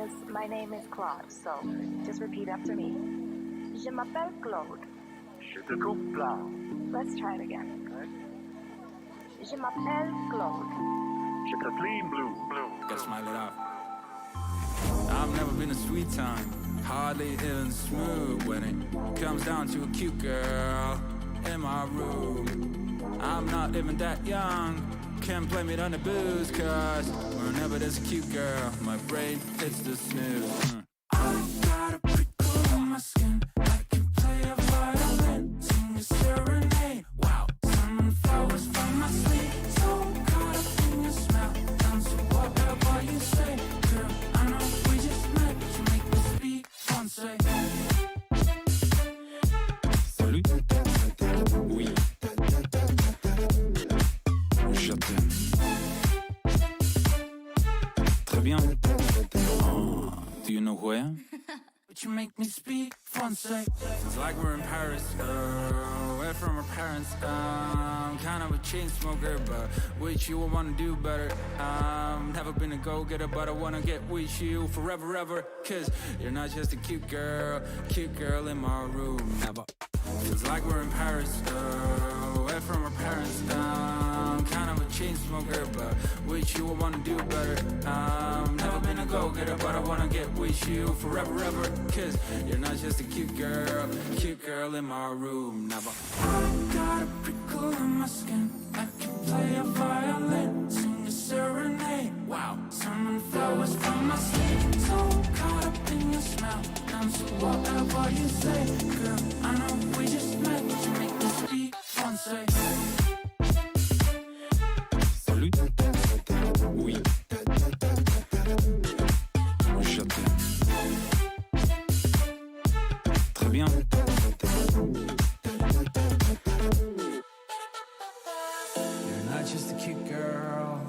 is, my name is Claude, so just repeat after me. Je m'appelle Claude. Je te coupe là. Let's try it again. Je m'appelle Claude. Je te clean blue. Gotta smile it out. I've never been a sweet time, hardly even smooth when it comes down to a cute girl in my room. I'm not even that young, can't blame it on the booze, cause whenever there's a cute girl, my brain hits the snooze. I got a prickle on my skin, I can play a violin, sing a serenade. Wow, some flowers from my sleeve, so caught up in your smell, down to whatever you say. Girl, I know we just met, but you make me speak français. Salut. Oui. Je t'aime. Très bien. Oh, do you know who I am? But you make me speak français. It's like we're in Paris, away from our parents. Kind of a chain smoker, but with you I wanna do better. Never been a go-getter, but I wanna get with you forever, ever. Cause you're not just a cute girl in my room. Never. Feels like we're in Paris, away from our parents. Kind of a chain smoker, but with you I wanna do better. Never been a go-getter, but I wanna get with you forever, ever. Cause you're not just a cute girl in my room. Never. I got a prickle in my skin, I can play a violin, sing a serenade. Wow, some flowers from my sleeve, so caught up in your smell, down to whatever you say. Girl, I know we just met, but you make me speak français. Salut. Oui. Je t'aime. Très bien. You're not just a cute girl,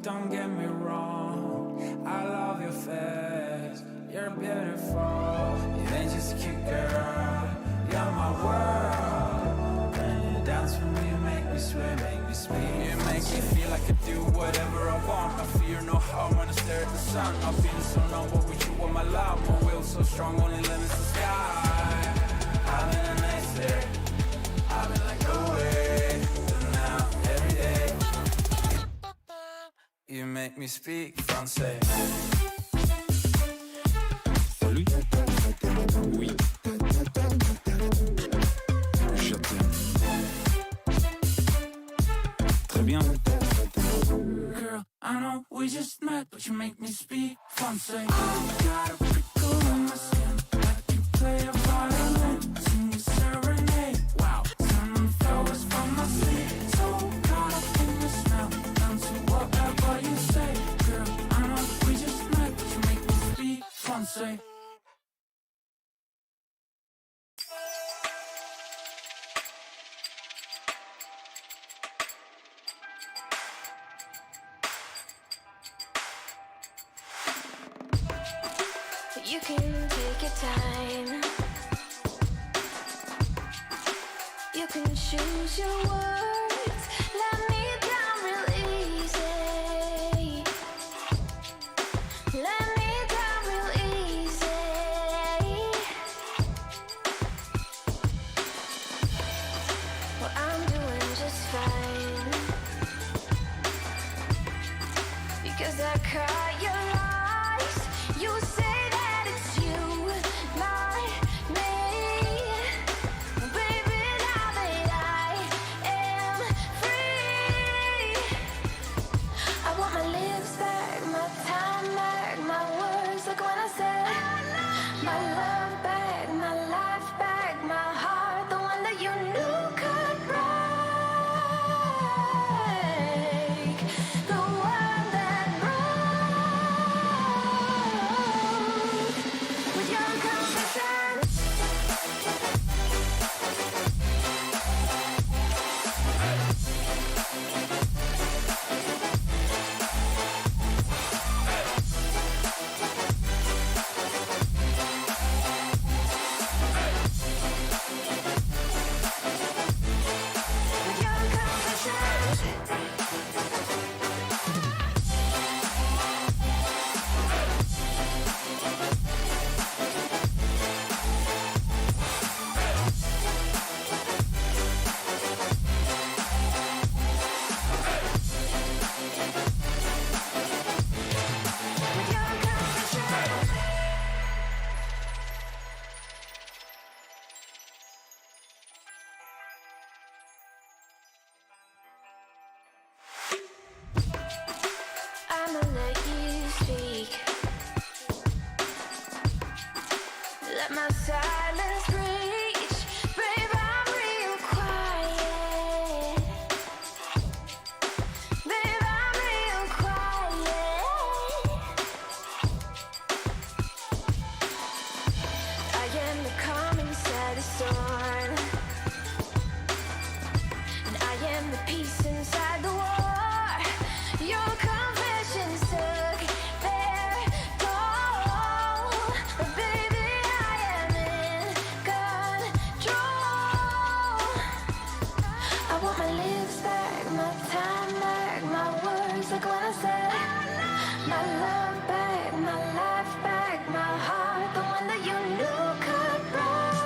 don't get me wrong. I love your face, you're beautiful. You ain't just a cute girl, you're my world. When you dance for me, you make me sweat, make me speak. You make me feel like I could do whatever I want. I fear no harm when I stare at the sun. I'm feeling so numb, but with you on my love, my will so strong, only limits the sky. I'm in a nice day, I've been like no way. Now every day, you make me speak français. Salut. Oui. Je t'aime. Très bien. Girl, I know we just met, but you make me speak français. I got a prickle on my skin, I can play a violin, sing a serenade. Wow, some flowers from my sleeve, so caught up in your smell, down to whatever you say. Girl, I know we just met, but you make me speak français. You can take your time. You can choose your words. Let me down real easy. Let me down real easy. Well, I'm doing just fine, because I caught your lies. You say let my silence reach. Babe, I'm real quiet. Babe, I'm real quiet. I am the calm inside the storm, and I am the peace inside the war. Your confessions took their toll, but baby, I am in control. I want my lips back, my time back, my words like what I said, my love back, my life back, my heart, the one that you knew could break,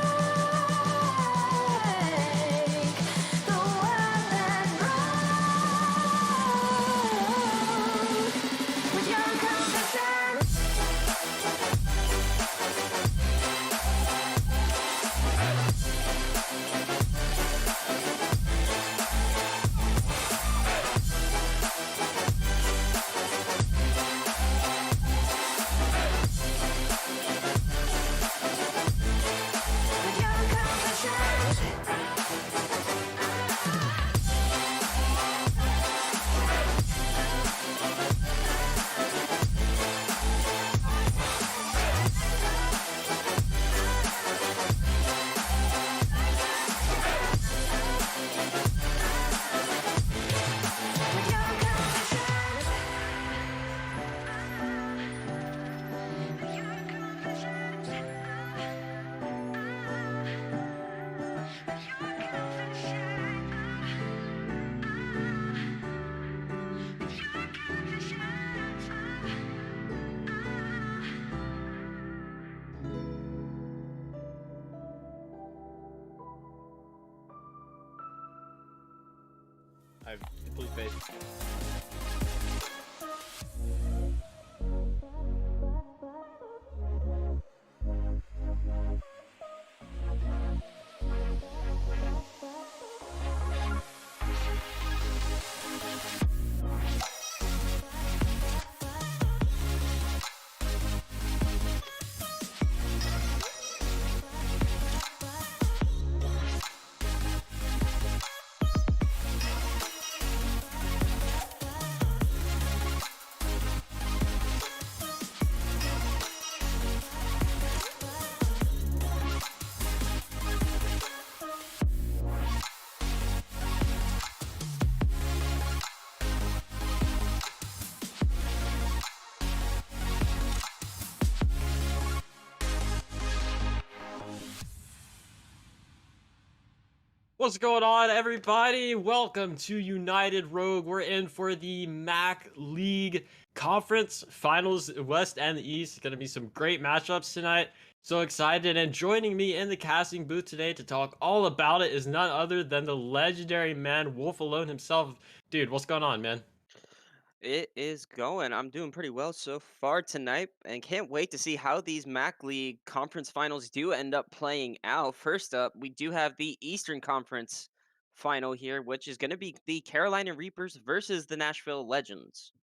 the one that broke with your confessions. With your confessions. With your confessions. With your confessions. With your I've complete faith. What's going on, everybody? Welcome to United Rogue. We're in for the MAC League Conference Finals, West and the East. It's going to be some great matchups tonight. So excited. And joining me in the casting booth today to talk all about it is none other than the legendary man, Wolf Alone himself. Dude, what's going on, man? It is going. I'm doing pretty well so far tonight and can't wait to see how these MAC League conference finals do end up playing out. First up, we do have the Eastern Conference final here, which is going to be the Carolina Reapers versus the Nashville Legends.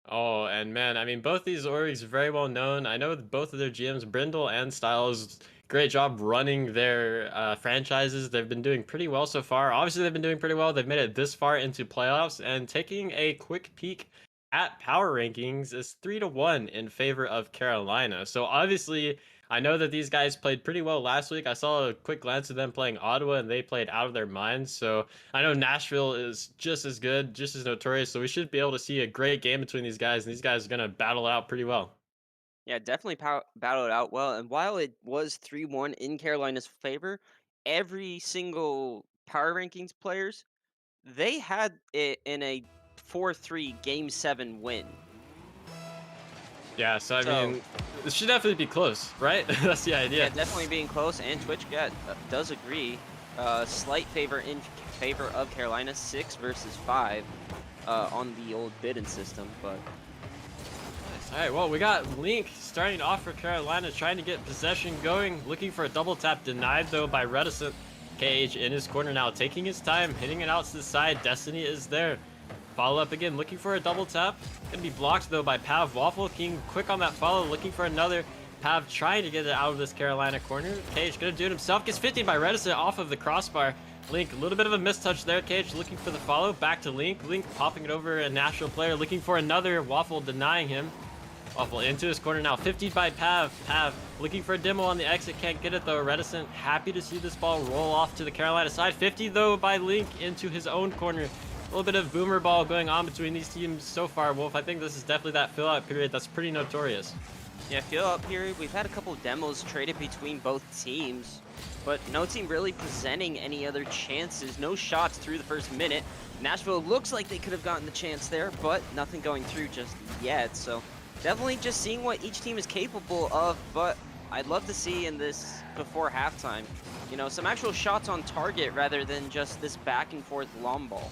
Oh, and man, I mean, both these orgs are very well known. I know that both of their GMs, Brindle and Styles, great job running their franchises. They've been doing pretty well so far. Obviously, they've been doing pretty well. They've made it this far into playoffs, and taking a quick peek at power rankings is 3-1 in favor of Carolina. So obviously, I know that these guys played pretty well last week. I saw a quick glance of them playing Ottawa, and they played out of their minds. So I know Nashville is just as good, just as notorious. So we should be able to see a great game between these guys, and these guys are going to battle it out pretty well. Yeah, definitely battled out well. And while it was 3-1 in Carolina's favor, every single power rankings players, they had it in a 4-3 Game 7 win. Yeah, so I So- mean, it should definitely be close, right? That's the idea. Yeah, definitely being close, and Twitch does agree. Slight favor in favor of Carolina, 6 versus 5 on the old bidden system, but All right, well, we got Link starting off for Carolina, trying to get possession going, looking for a double tap, denied though by Reticent. KH in his corner now, taking his time, hitting it out to the side. Destiny is there. Follow up again, looking for a double tap. Gonna be blocked though by Pav. Waffle King quick on that follow, looking for another. Pav trying to get it out of this Carolina corner. Cage gonna do it himself. Gets 50 by Reticent off of the crossbar. Link, a little bit of a mistouch there. Cage looking for the follow. Back to Link. Link popping it over a Nashville player. Looking for another. Waffle denying him. Waffle into his corner now. 50 by Pav. Pav looking for a demo on the exit. Can't get it though. Reticent happy to see this ball roll off to the Carolina side. 50 though by Link into his own corner. A little bit of boomer ball going on between these teams so far, Wolf. I think this is definitely that fill-out period that's pretty notorious. Yeah, fill-out period. We've had a couple demos traded between both teams, but no team really presenting any other chances. No shots through the first minute. Nashville looks like they could have gotten the chance there, but nothing going through just yet. So definitely just seeing what each team is capable of, but I'd love to see in this before halftime, you know, some actual shots on target rather than just this back and forth long ball.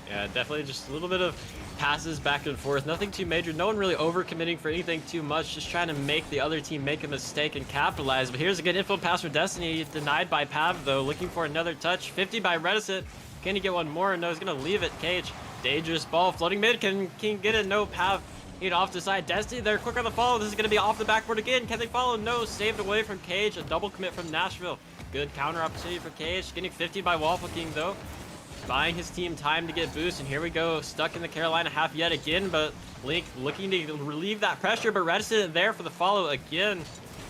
Yeah, definitely just a little bit of passes back and forth. Nothing too major. No one really overcommitting for anything too much. Just trying to make the other team make a mistake and capitalize. But here's a good infield pass for Destiny. Denied by Pav, though. Looking for another touch. 50 by Reticent. Can he get one more? No, he's going to leave it. Cage. Dangerous ball. Floating mid. Can get it? No. Pav. Heat off to side. Destiny, they're quick on the follow. This is going to be off the backboard again. Can they follow? No. Saved away from Cage. A double commit from Nashville. Good counter opportunity for Cage. Getting 50 by Waffle King, though. Buying his team time to get boost, and here we go, stuck in the Carolina half yet again, but Link looking to relieve that pressure, but Reticent there for the follow again.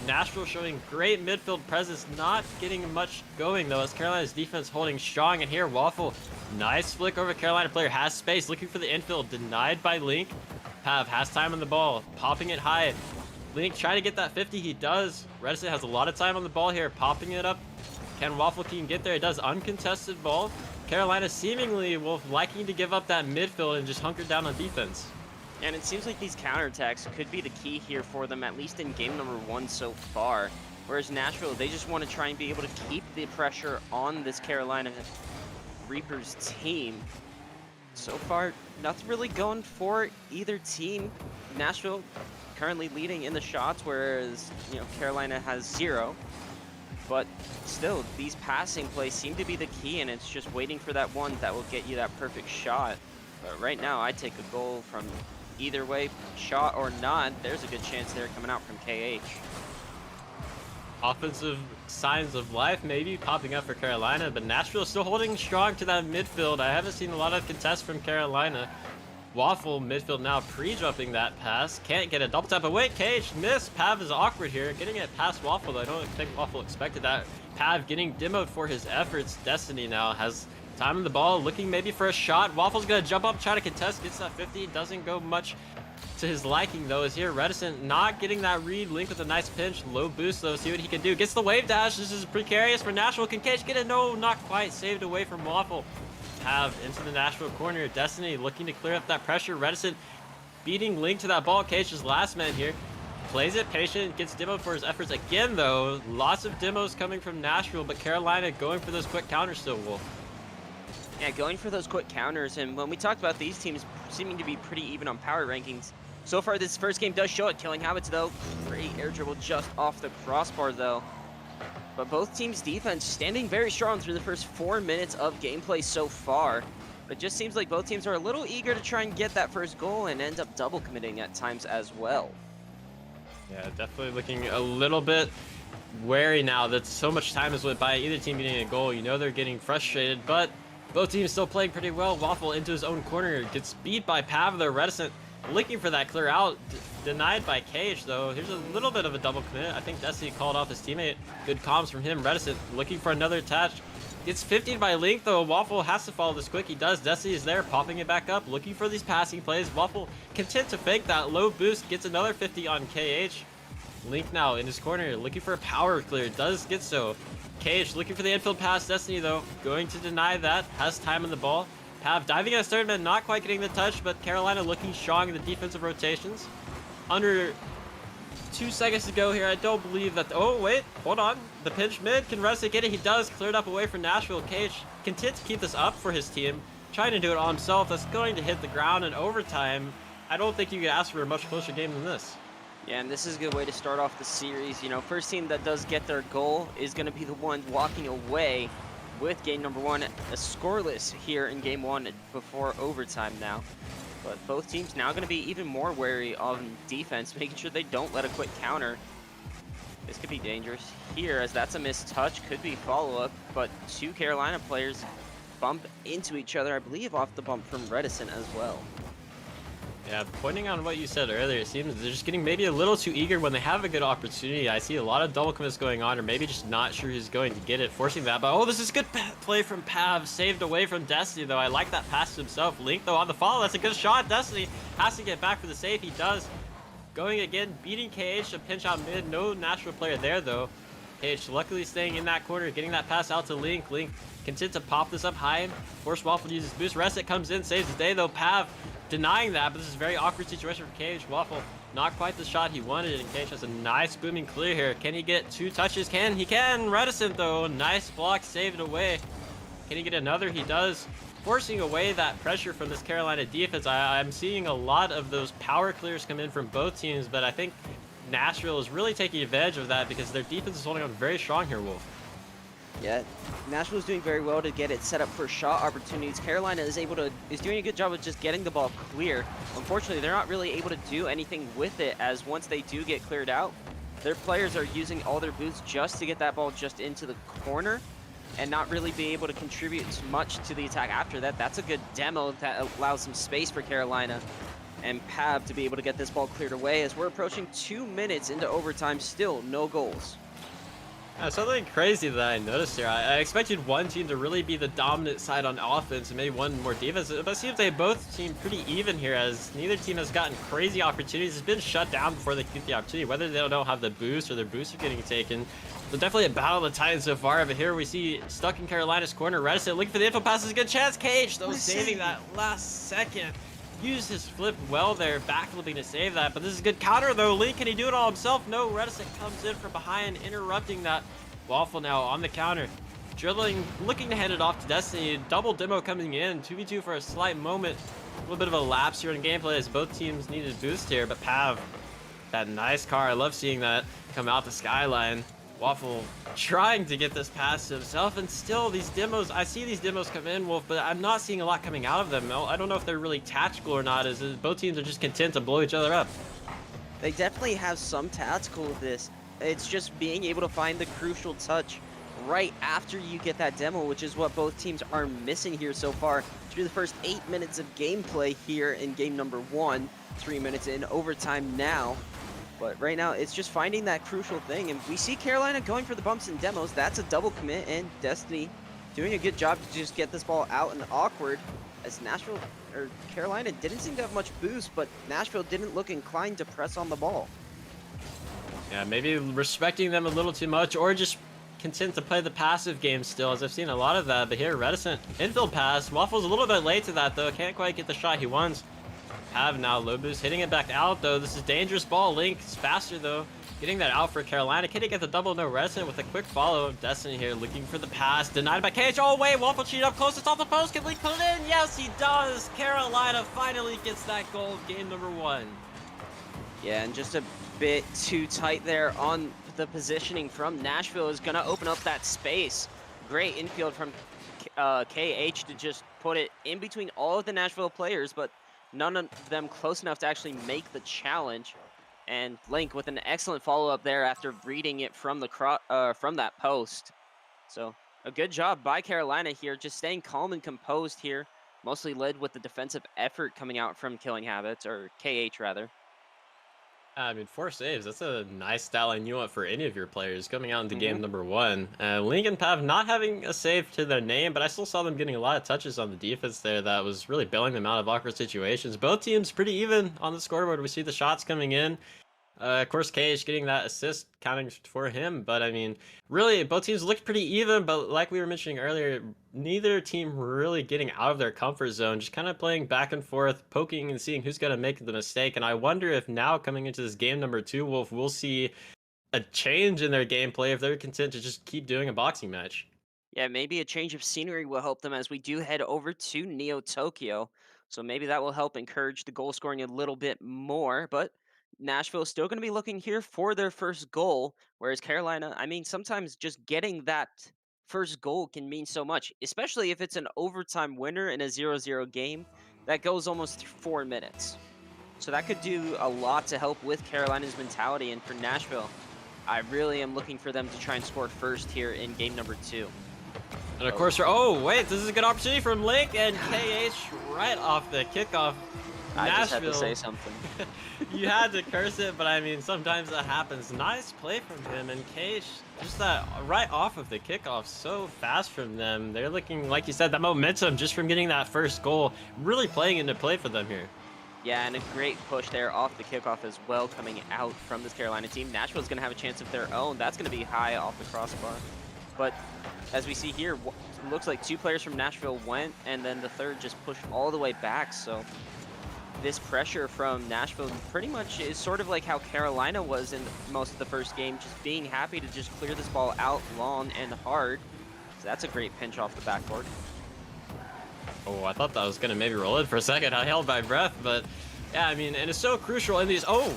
Nashville showing great midfield presence, not getting much going though, as Carolina's defense holding strong, and here Waffle, nice flick over Carolina player, has space, looking for the infield, denied by Link. Pav has time on the ball, popping it high. Link trying to get that 50, he does. Reticent has a lot of time on the ball here, popping it up. Can Waffle King get there? It does, uncontested ball. Carolina seemingly liking to give up that midfield and just hunker down on defense. And it seems like these counterattacks could be the key here for them, at least in game number 1 so far. Whereas Nashville, they just want to try and be able to keep the pressure on this Carolina Reapers team. So far, nothing really going for either team. Nashville currently leading in the shots, whereas, you know, Carolina has 0. But still, these passing plays seem to be the key, and it's just waiting for that one that will get you that perfect shot. But right now, I take a goal from either way, shot or not. There's a good chance there coming out from KH. Offensive signs of life maybe popping up for Carolina, but Nashville still holding strong to that midfield. I haven't seen a lot of contests from Carolina. Waffle midfield now pre-jumping that pass. Can't get a double tap, but wait, Cage missed. Pav is awkward here. Getting it past Waffle, I don't think Waffle expected that. Pav getting demoed for his efforts. Destiny now has time on the ball, looking maybe for a shot. Waffle's gonna jump up, try to contest, gets that 50. Doesn't go much to his liking though, is here. Reticent not getting that read. Link with a nice pinch. Low boost though, see what he can do. Gets the wave dash. This is precarious for Nashville. Can Cage get it? No, not quite. Saved away from Waffle. Pav into the Nashville corner. Destiny looking to clear up that pressure. Reticent beating Link to that ball. Cage's last man here. Plays it patient, gets demoed for his efforts again though. Lots of demos coming from Nashville, but Carolina going for those quick counters still, Wolf. Yeah, going for those quick counters, and when we talked about these teams seeming to be pretty even on power rankings, so far this first game does show it. Killing Habits though, great air dribble just off the crossbar though. But both teams' defense standing very strong through the first 4 minutes of gameplay so far. But it just seems like both teams are a little eager to try and get that first goal and end up double committing at times as well. Yeah, definitely looking a little bit wary now that so much time has went by. Either team getting a goal, you know they're getting frustrated, but both teams still playing pretty well. Waffle into his own corner, gets beat by Pav, they're Reticent. Looking for that clear out, denied by Cage though. Here's a little bit of a double commit. I think Destiny called off his teammate. Good comms from him. Reticent looking for another attach. Gets 50 by Link though. Waffle has to follow this quick. He does. Destiny is there, popping it back up, looking for these passing plays. Waffle content to fake that low boost. Gets another 50 on KH. Link now in his corner, looking for a power clear. Does get so. Cage looking for the infield pass. Destiny though going to deny that. Has time on the ball. Pav diving at third man, not quite getting the touch, but Carolina looking strong in the defensive rotations. Under 2 seconds to go here. I don't believe that. Oh, wait, hold on. The pinch mid. Can Reticent get it? He does. Cleared up away from Nashville. Cage content to keep this up for his team. Trying to do it all himself. That's going to hit the ground in overtime. I don't think you could ask for a much closer game than this. Yeah, and this is a good way to start off the series. You know, first team that does get their goal is going to be the one walking away with game number 1, scoreless here in game 1 before overtime now. But both teams now going to be even more wary on defense, making sure they don't let a quick counter This could be dangerous here, as that's a missed touch. Could be follow-up, but two Carolina players bump into each other, I believe off the bump from Reticent as well. Yeah, pointing on what you said earlier, it seems they're just getting maybe a little too eager when they have a good opportunity. I see a lot of double commits going on, or maybe just not sure who's going to get it, forcing that. But oh, this is good play from Pav, saved away from Destiny, though. I like that pass to himself. Link, though, on the follow. That's a good shot. Destiny has to get back for the save. He does. Going again, beating KH to pinch out mid. No natural player there, though. KH luckily staying in that corner, getting that pass out to Link. Link content to pop this up high. Force Waffle to use his boost. Reset comes in, saves the day, though. Pav denying that, but this is a very awkward situation for KH. Waffle, not quite the shot he wanted, and KH has a nice booming clear here. Can he get 2 touches? He can! Reticent, though. Nice block, saved away. Can he get another? He does. Forcing away that pressure from this Carolina defense. I'm seeing a lot of those power clears come in from both teams, but I think Nashville is really taking advantage of that because their defense is holding on very strong here, Wolf. Yeah, Nashville's doing very well to get it set up for shot opportunities. Carolina is doing a good job of just getting the ball clear. Unfortunately, they're not really able to do anything with it, as once they do get cleared out, their players are using all their boosts just to get that ball just into the corner and not really be able to contribute much to the attack after that. That's a good demo that allows some space for Carolina and Pav to be able to get this ball cleared away, as we're approaching 2 minutes into overtime, still no goals. Something crazy that I noticed here. I expected one team to really be the dominant side on offense and maybe one more defense, but it seems they both seem pretty even here, as neither team has gotten crazy opportunities. It's been shut down before they get the opportunity, whether they don't have the boost or their boosts are getting taken. So definitely a battle of the Titans so far, but here we see stuck in Carolina's corner, Reticent looking for the info pass. Is a good chance. KH, though, saving that last second. Used his flip well there, backflipping to save that, but this is a good counter, though. Link, can he do it all himself? No, Reticent comes in from behind, interrupting that. Waffle now on the counter, dribbling, looking to hand it off to Destiny. Double demo coming in, 2v2 for a slight moment. A little bit of a lapse here in gameplay as both teams needed a boost here, but Pav, that nice car, I love seeing that come out the skyline. Waffle trying to get this pass to himself, and still these demos, I see these demos come in, Wolf, but I'm not seeing a lot coming out of them. I don't know if they're really tactical or not, as both teams are just content to blow each other up. They definitely have some tactical with this. It's just being able to find the crucial touch right after you get that demo, which is what both teams are missing here so far through the first 8 minutes of gameplay here in game number 1. 3 minutes in overtime now. But right now, it's just finding that crucial thing. And we see Carolina going for the bumps and demos. That's a double commit, and Destiny doing a good job to just get this ball out and awkward, as Carolina didn't seem to have much boost, but Nashville didn't look inclined to press on the ball. Yeah, maybe respecting them a little too much, or just content to play the passive game still, as I've seen a lot of that. But here, Reticent infield pass. Waffle's a little bit late to that, though. Can't quite get the shot he wants. Pav now, low boost, hitting it back out, though. This is dangerous ball. Link is faster, though. Getting that out for Carolina. Can he get the double? No, Reticent with a quick follow. Destiny here looking for the pass. Denied by KH. Oh, wait. Waffle cheat up close. It's off the post. Can Link put it in? Yes, he does. Carolina finally gets that goal of game number 1. Yeah, and just a bit too tight there on the positioning from Nashville is going to open up that space. Great infield from KH to just put it in between all of the Nashville players, but none of them close enough to actually make the challenge. And Link with an excellent follow-up there after reading it from from that post. So a good job by Carolina here, just staying calm and composed here, mostly led with the defensive effort coming out from Killing Habits, or KH rather. I mean, 4 saves, that's a nice stat line you want for any of your players coming out into Mm-hmm. game number 1. Link and Pav not having a save to their name, but I still saw them getting a lot of touches on the defense there that was really bailing them out of awkward situations. Both teams pretty even on the scoreboard. We see the shots coming in. Of course, KH getting that assist counting for him, but I mean, really, both teams looked pretty even, but like we were mentioning earlier, neither team really getting out of their comfort zone, just kind of playing back and forth, poking and seeing who's going to make the mistake. And I wonder if now coming into this game number 2, Wolf, we'll see a change in their gameplay if they're content to just keep doing a boxing match. Yeah, maybe a change of scenery will help them as we do head over to Neo Tokyo. So maybe that will help encourage the goal scoring a little bit more, but Nashville is still going to be looking here for their first goal, whereas Carolina, I mean, sometimes just getting that first goal can mean so much, especially if it's an overtime winner in a 0-0 game that goes almost 4 minutes. So that could do a lot to help with Carolina's mentality, and for Nashville, I really am looking for them to try and score first here in game number 2. And of course, oh wait, this is a good opportunity from Link and KH right off the kickoff. I just had to Nashville. say something. You had to curse it, but I mean, sometimes that happens. Nice play from him, and KH, just that right off of the kickoff, so fast from them. They're looking, like you said, that momentum just from getting that first goal, really playing into play for them here. Yeah, and a great push there off the kickoff as well coming out from this Carolina team. Nashville's going to have a chance of their own. That's going to be high off the crossbar. But as we see here, it looks like 2 players from Nashville went, and then the third just pushed all the way back. So this pressure from Nashville pretty much is sort of like how Carolina was in most of the first game, just being happy to just clear this ball out long and hard. So that's a great pinch off the backboard. Oh, I thought that was going to maybe roll in for a second. I held my breath, but yeah, I mean, and it's so crucial in these. Oh,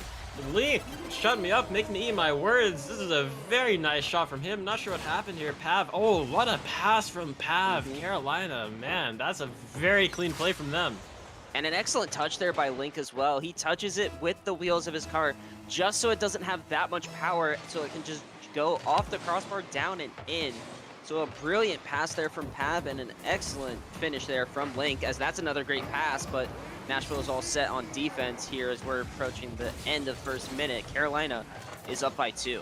Link, shut me up, make me eat my words. This is a very nice shot from him. Not sure what happened here. Pav, oh, what a pass from Pav. Carolina, man, that's a very clean play from them. And an excellent touch there by Link as well. He touches it with the wheels of his car just so it doesn't have that much power, so it can just go off the crossbar, down and in. So a brilliant pass there from Pav and an excellent finish there from Link, as that's another great pass, but Nashville is all set on defense here as we're approaching the end of the first minute. Carolina is up by 2.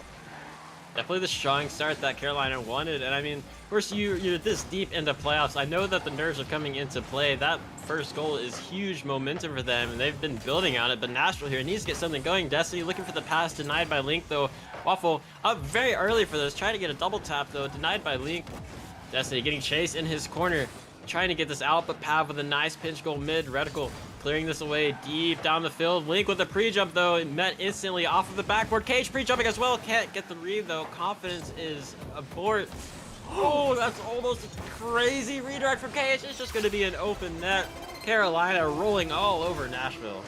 Definitely the strong start that Carolina wanted, and I mean, of course, you're this deep into playoffs. I know that the nerves are coming into play. That first goal is huge momentum for them, and they've been building on it, but Nashville here needs to get something going. Destiny looking for the pass, denied by Link, though. Waffle up very early for this, trying to get a double tap, though, denied by Link. Destiny getting chased in his corner, trying to get this out, but Pav with a nice pinch goal mid. Reticle clearing this away deep down the field. Link with a pre-jump, though, it met instantly off of the backboard. Cage pre-jumping as well, can't get the read, though. Confidence is abort. Oh, that's almost a crazy redirect from KH. It's just going to be an open net. Carolina rolling all over Nashville.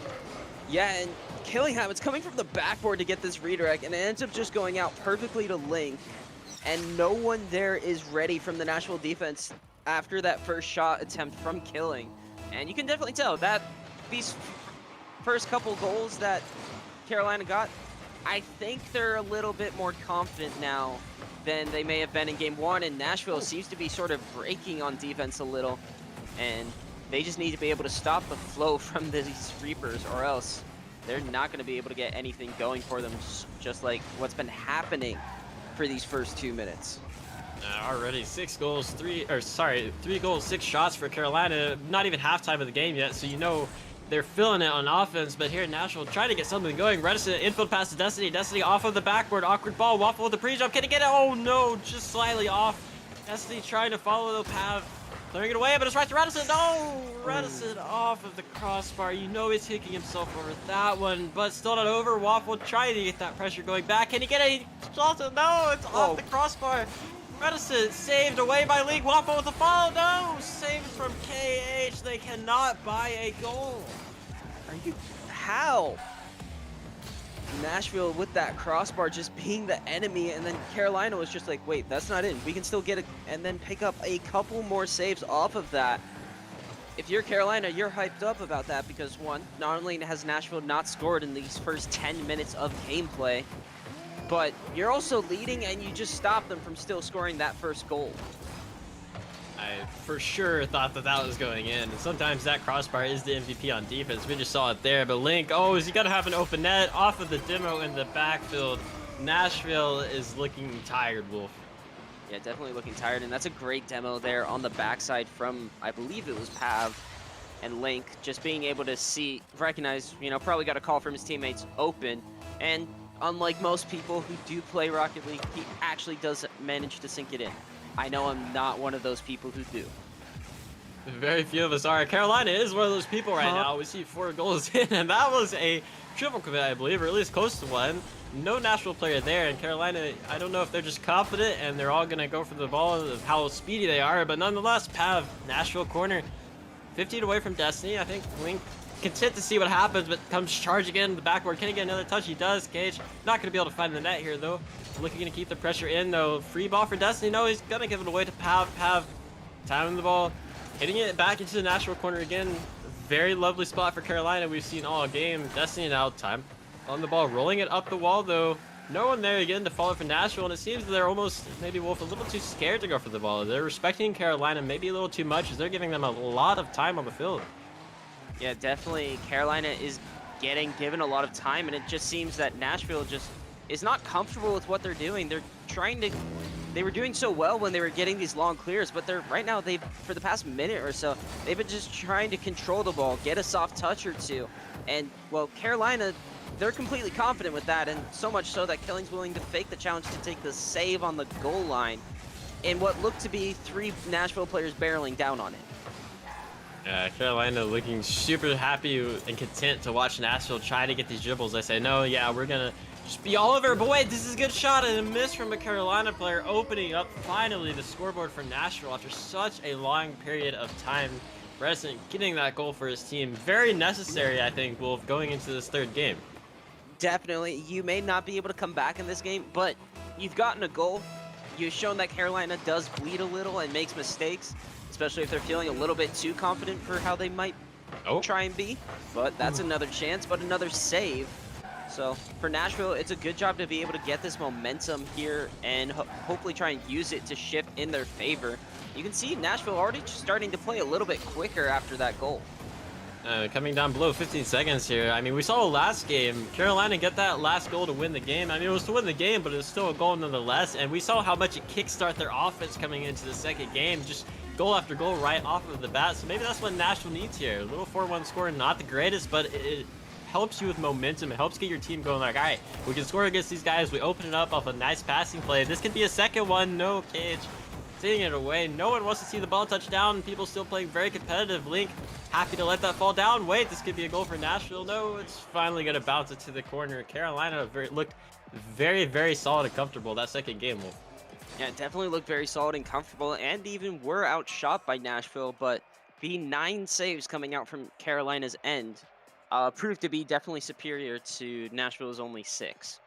Yeah, and Killingham, it's coming from the backboard to get this redirect, and it ends up just going out perfectly to Link. And no one there is ready from the Nashville defense after that first shot attempt from Killing. And you can definitely tell that these first couple goals that Carolina got, I think they're a little bit more confident now than they may have been in game 1, and Nashville seems to be sort of breaking on defense a little, and they just need to be able to stop the flow from these Reapers, or else they're not going to be able to get anything going for them, just like what's been happening for these first 2 minutes. Already 3 goals, 6 shots for Carolina. Not even halftime of the game yet, so you know they're feeling it on offense. But here at Nashville, trying to get something going. Reticent infield pass to Destiny. Destiny off of the backward, awkward ball. Waffle with the pre-jump. Can he get it? Oh no, just slightly off. Destiny trying to follow the path, clearing it away, but it's right to Reticent. No, Reticent off of the crossbar. You know he's kicking himself over that one, but still not over. Waffle trying to get that pressure going back. Can he get it? No, it's off the crossbar. Reticent saved away by Link. Waffle with the follow. No, saved from KH. They cannot buy a goal. Are you? How? Nashville with that crossbar just being the enemy, and then Carolina was just like, wait, that's not in. We can still get it, and then pick up a couple more saves off of that. If you're Carolina, you're hyped up about that because, one, not only has Nashville not scored in these first 10 minutes of gameplay, but you're also leading and you just stop them from still scoring that first goal. I for sure thought that that was going in. And sometimes that crossbar is the MVP on defense. We just saw it there. But Link, oh, is he got to have an open net off of the demo in the backfield. Nashville is looking tired, Wolf. Yeah, definitely looking tired. And that's a great demo there on the backside from, I believe it was Pav and Link. Just being able to recognize, probably got a call from his teammates open. And unlike most people who do play Rocket League, he actually does manage to sink it in. I know I'm not one of those people who do. Very few of us are. Carolina is one of those people right now. We see 4 goals in, and that was a triple commit, I believe, or at least close to one. No Nashville player there, and Carolina, I don't know if they're just confident and they're all going to go for the ball of how speedy they are, but nonetheless, Pav, Nashville corner, 15 away from Destiny. I think Link content to see what happens, but comes charging in the backboard. Can he get another touch? He does. Cage not going to be able to find the net here, though. Looking to keep the pressure in, though. Free ball for Destiny. No, he's going to give it away to Pav. Pav timing the ball, hitting it back into the Nashville corner again. Very lovely spot for Carolina we've seen all game. Destiny now time on the ball, rolling it up the wall, though. No one there again to follow for Nashville, and it seems they're almost, maybe Wolf, a little too scared to go for the ball. They're respecting Carolina maybe a little too much as they're giving them a lot of time on the field. Yeah, definitely. Carolina is getting given a lot of time, and it just seems that Nashville just is not comfortable with what they're doing. They're trying to. They were doing so well when they were getting these long clears, but they're right now. For the past minute or so, they've been just trying to control the ball, get a soft touch or two, and well, Carolina, they're completely confident with that, and so much so that Killing's willing to fake the challenge to take the save on the goal line, in what looked to be 3 Nashville players barreling down on it. Carolina looking super happy and content to watch Nashville try to get these dribbles. They say, no, yeah, we're gonna just be all over. But wait, this is a good shot and a miss from a Carolina player, opening up finally the scoreboard for Nashville after such a long period of time. Resident getting that goal for his team. Very necessary, I think, Wolf, going into this 3rd game. Definitely. You may not be able to come back in this game, but you've gotten a goal. You've shown that Carolina does bleed a little and makes mistakes, especially if they're feeling a little bit too confident for how they might try and be. But that's another chance, but another save. So for Nashville, it's a good job to be able to get this momentum here and hopefully try and use it to shift in their favor. You can see Nashville already starting to play a little bit quicker after that goal. Coming down below 15 seconds here. I mean, we saw last game, Carolina get that last goal to win the game. I mean, it was to win the game, but it was still a goal nonetheless. And we saw how much it kickstart their offense coming into the 2nd game. Just goal after goal right off of the bat. So maybe that's what Nashville needs here. A little 4-1 score, not the greatest, but it helps you with momentum. It helps get your team going like, all right, we can score against these guys. We open it up off a nice passing play. This could be a 2nd one. No, Cage seeing it away. No one wants to see the ball touch down. People still playing very competitive. Link happy to let that fall down. Wait, this could be a goal for Nashville. No, it's finally going to bounce it to the corner. Carolina looked very, very solid and comfortable that 2nd game, Wolf. Yeah, it definitely looked very solid and comfortable, and even were outshot by Nashville, but the 9 saves coming out from Carolina's end proved to be definitely superior to Nashville's only 6.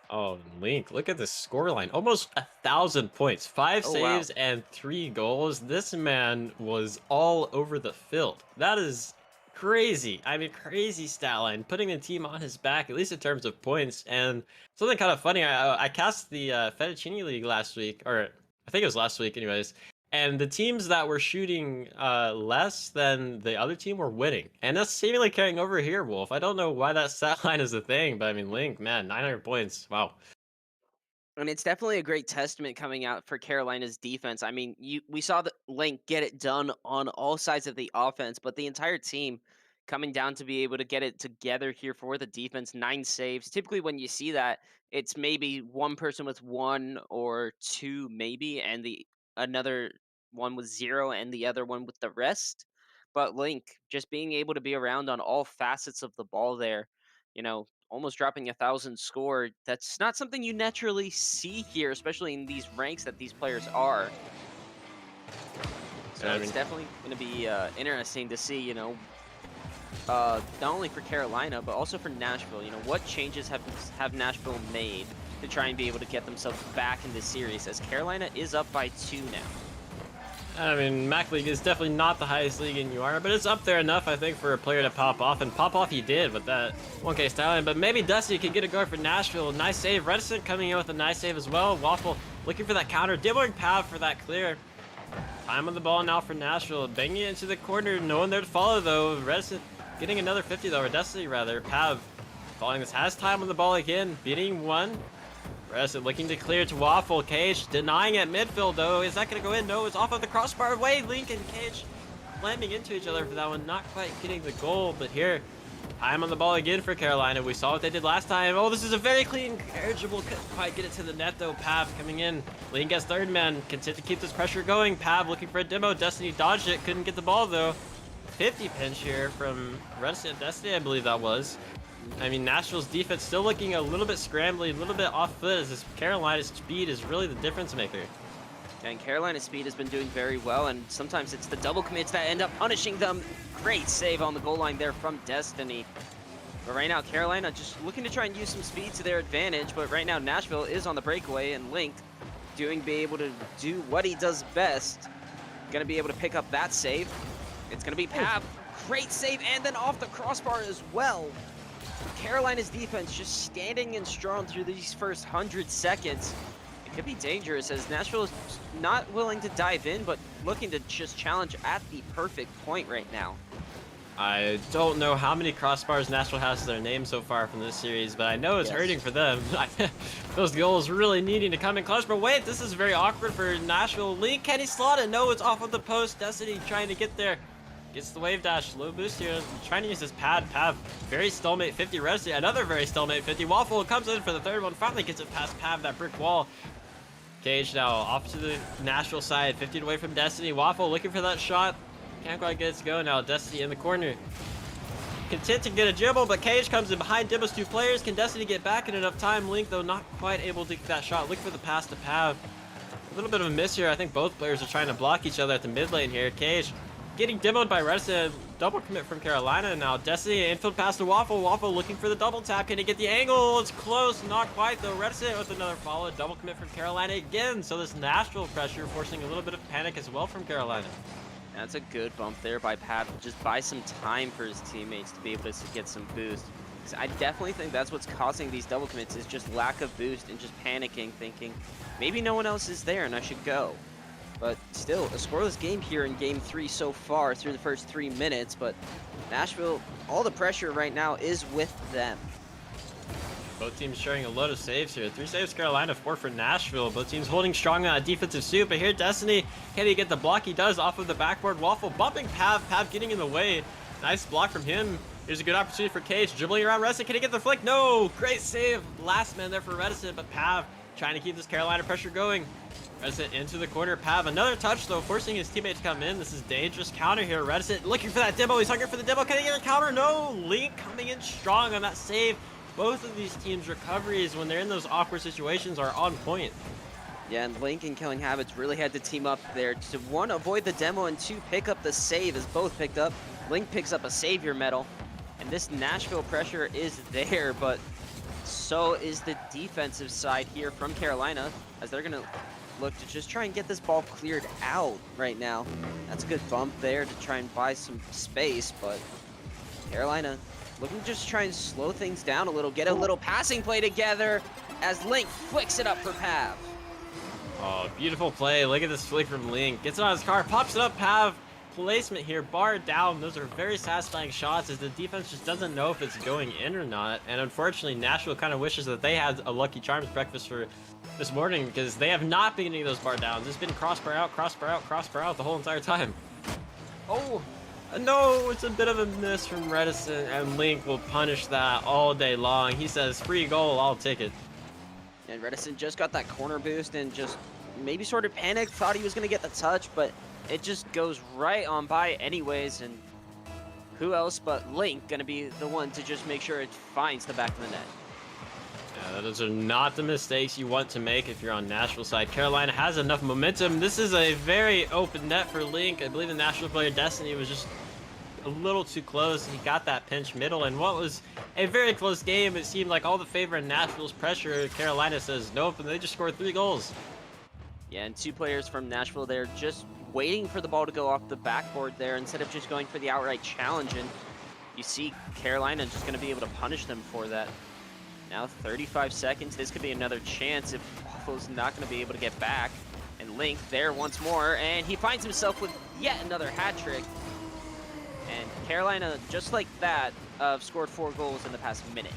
Oh, Link, look at the scoreline. Almost 1,000 points. 5 saves and 3 goals. This man was all over the field. That is crazy. I mean, crazy stat line. Putting the team on his back, at least in terms of points. And something kind of funny, I cast the Fettuccine League last week, or I think it was last week anyways. And the teams that were shooting less than the other team were winning. And that's seemingly carrying over here, Wolf. I don't know why that stat line is a thing, but I mean, Link, man, 900 points. Wow. And it's definitely a great testament coming out for Carolina's defense. I mean, we saw the Link get it done on all sides of the offense, but the entire team coming down to be able to get it together here for the defense. 9 saves. Typically when you see that, it's maybe one person with 1 or 2 maybe, and another one with 0 and the other one with the rest. But Link just being able to be around on all facets of the ball there, almost dropping 1,000 score. That's not something you naturally see here, especially in these ranks that these players are. So it's definitely going to be interesting to see, not only for Carolina, but also for Nashville. What changes have Nashville made to try and be able to get themselves back in this series, as Carolina is up by 2 now. I mean, Mac League is definitely not the highest league in UR, but it's up there enough, I think, for a player to pop off. And pop off he did with that 1K styling. But maybe Dusty could get a guard for Nashville. Nice save. Reticent coming in with a nice save as well. Waffle looking for that counter. Dibbling Pav for that clear. Time on the ball now for Nashville. Banging it into the corner. No one there to follow, though. Reticent getting another 50, though, or Destiny, rather. Pav following this, has time on the ball again. Beating one. Reticent looking to clear to Waffle. Cage denying at midfield, though. Is that going to go in? No, it's off of the crossbar. Wade, Link, and Cage slamming into each other for that one. Not quite getting the goal, but here, time on the ball again for Carolina. We saw what they did last time. Oh, this is a very clean carriageable. Couldn't quite get it to the net, though. Pav coming in. Link gets 3rd man. Content to keep this pressure going. Pav looking for a demo. Destiny dodged it. Couldn't get the ball, though. 50 pinch here from Reticent Destiny, I believe that was. I mean, Nashville's defense still looking a little bit scrambly, a little bit off foot, as this Carolina's speed is really the difference maker. And Carolina's speed has been doing very well, and sometimes it's the double commits that end up punishing them. Great save on the goal line there from Destiny. But right now, Carolina just looking to try and use some speed to their advantage, but right now Nashville is on the breakaway, and Link be able to do what he does best. Gonna be able to pick up that save. It's gonna be Pav. Great save, and then off the crossbar as well. Carolina's defense just standing in strong through these first 100 seconds. It could be dangerous as Nashville is not willing to dive in, but looking to just challenge at the perfect point right now. I don't know how many crossbars Nashville has to their name so far from this series, but I know it's hurting for them. Those goals really needing to come in clutch. But wait, this is very awkward for Nashville. Link, can he slot it? No, it's off of the post. Destiny trying to get there. Gets the wave dash. Low boost here. Trying to use his pad. Pav, very stalemate 50. Redesty, another very stalemate 50. Waffle comes in for the third one. Finally gets it past Pav, that brick wall. Cage now off to the Nashville side. 50 away from Destiny. Waffle looking for that shot. Can't quite get it to go now. Destiny in the corner. Content to get a dribble, but Cage comes in behind Dimbo's two players. Can Destiny get back in enough time? Link, though, not quite able to get that shot. Look for the pass to Pav. A little bit of a miss here. I think both players are trying to block each other at the mid lane here. Cage getting demoed by Redison. Double commit from Carolina. Now Destiny, infield pass to Waffle. Waffle looking for the double tap. Can he get the angle? It's close. Not quite, though. Redison with another follow. Double commit from Carolina again. So this Nashville pressure forcing a little bit of panic as well from Carolina. That's a good bump there by Pav. Just buy some time for his teammates to be able to get some boost. I definitely think that's what's causing these double commits is just lack of boost and just panicking, thinking maybe no one else is there and I should go. But still, a scoreless game here in Game 3 so far through the first 3 minutes. But Nashville, all the pressure right now is with them. Both teams sharing a load of saves here. 3 saves Carolina, 4 for Nashville. Both teams holding strong on a defensive suit. But here Destiny, can he get the block? He does off of the backboard. Waffle bumping Pav. Pav getting in the way. Nice block from him. Here's a good opportunity for Cage. Dribbling around Redison. Can he get the flick? No! Great save. Last man there for Redison. But Pav trying to keep this Carolina pressure going. Redison into the corner. Pav, another touch though, forcing his teammate to come in. This is dangerous counter here. Redison looking for that demo. He's hungry for the demo. Can he get a counter? No! Link coming in strong on that save. Both of these teams' recoveries when they're in those awkward situations are on point. Yeah, and Link and Killing Habits really had to team up there to, one, avoid the demo, and two, pick up the save as both picked up. Link picks up a savior medal, and this Nashville pressure is there, but so is the defensive side here from Carolina as they're going to look to just try and get this ball cleared out right now. That's a good bump there to try and buy some space, but Carolina looking to just try and slow things down a little, get a little passing play together as Link flicks it up for Pav. Oh, beautiful play. Look at this flick from Link. Gets it on his car, pops it up. Pav placement here, bar down. Those are very satisfying shots as the defense just doesn't know if it's going in or not. And unfortunately, Nashville kind of wishes that they had a Lucky Charms breakfast for this morning because they have not been getting those bar downs. It's been crossbar out, crossbar out, crossbar out the whole entire time. Oh, no, it's a bit of a miss from Redison, and Link will punish that all day long. He says, free goal, I'll take it. And Redison just got that corner boost and just maybe sort of panicked, thought he was going to get the touch, but it just goes right on by anyways. And who else but Link going to be the one to just make sure it finds the back of the net? Yeah, those are not the mistakes you want to make if you're on Nashville side. Carolina has enough momentum. This is a very open net for Link. I believe the Nashville player Destiny was just a little too close. He got that pinch middle, and what was a very close game. It seemed like all the favor in Nashville's pressure. Carolina says nope, and they just scored 3 goals. Yeah, and 2 players from Nashville there just waiting for the ball to go off the backboard there instead of just going for the outright challenge. And you see Carolina just going to be able to punish them for that. Now 35 seconds. This could be another chance if Waffle's not going to be able to get back. And Link there once more, and he finds himself with yet another hat trick. And Carolina, just like that, scored 4 goals in the past minute.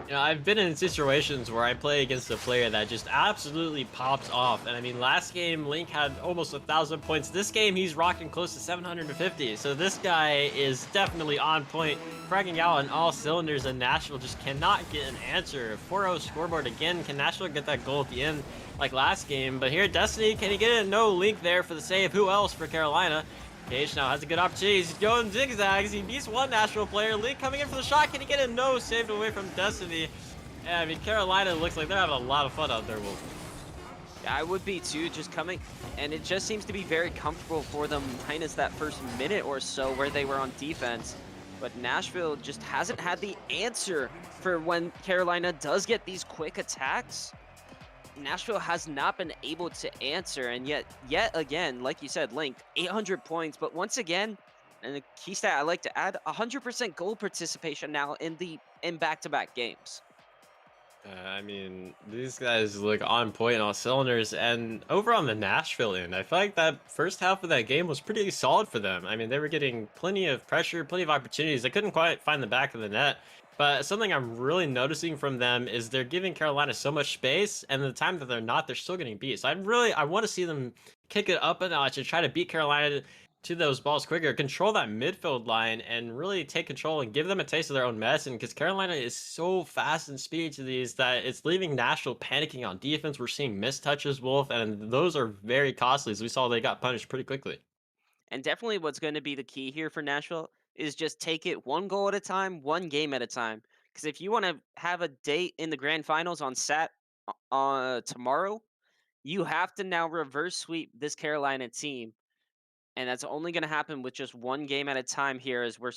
You know, I've been in situations where I play against a player that just absolutely pops off. And I mean, last game, Link had almost 1,000 points. This game, he's rocking close to 750. So this guy is definitely on point, fragging out on all cylinders, and Nashville just cannot get an answer. 4-0 scoreboard again. Can Nashville get that goal at the end like last game? But here, Destiny, can he get it? No, Link there for the save. Who else for Carolina? Cage now has a good opportunity. He's going zigzags. He beats one Nashville player. Link coming in for the shot. Can he get it? No, saved away from Destiny. Yeah, I mean, Carolina looks like they're having a lot of fun out there, Wolf. Yeah, I would be too, just coming, and it just seems to be very comfortable for them minus that first minute or so where they were on defense. But Nashville just hasn't had the answer for when Carolina does get these quick attacks. Nashville has not been able to answer, and yet again, like you said, Link, 800 points, but once again, and a key stat I like to add, 100% goal participation now in in back-to-back games. I mean, these guys look on point on all cylinders. And over on the Nashville end, I feel like that first half of that game was pretty solid for them. I mean, they were getting plenty of pressure, plenty of opportunities. They couldn't quite find the back of the net. But something I'm really noticing from them is they're giving Carolina so much space, and the time that they're not, they're still getting beat. So I want to see them kick it up a notch and try to beat Carolina to those balls quicker, control that midfield line, and really take control and give them a taste of their own medicine. Because Carolina is so fast and speedy to these that it's leaving Nashville panicking on defense. We're seeing missed touches, Wolf, and those are very costly. As we saw, they got punished pretty quickly. And definitely what's going to be the key here for Nashville is just take it one goal at a time, one game at a time. Because if you want to have a date in the grand finals on tomorrow, you have to now reverse sweep this Carolina team. And that's only going to happen with just one game at a time here, as we're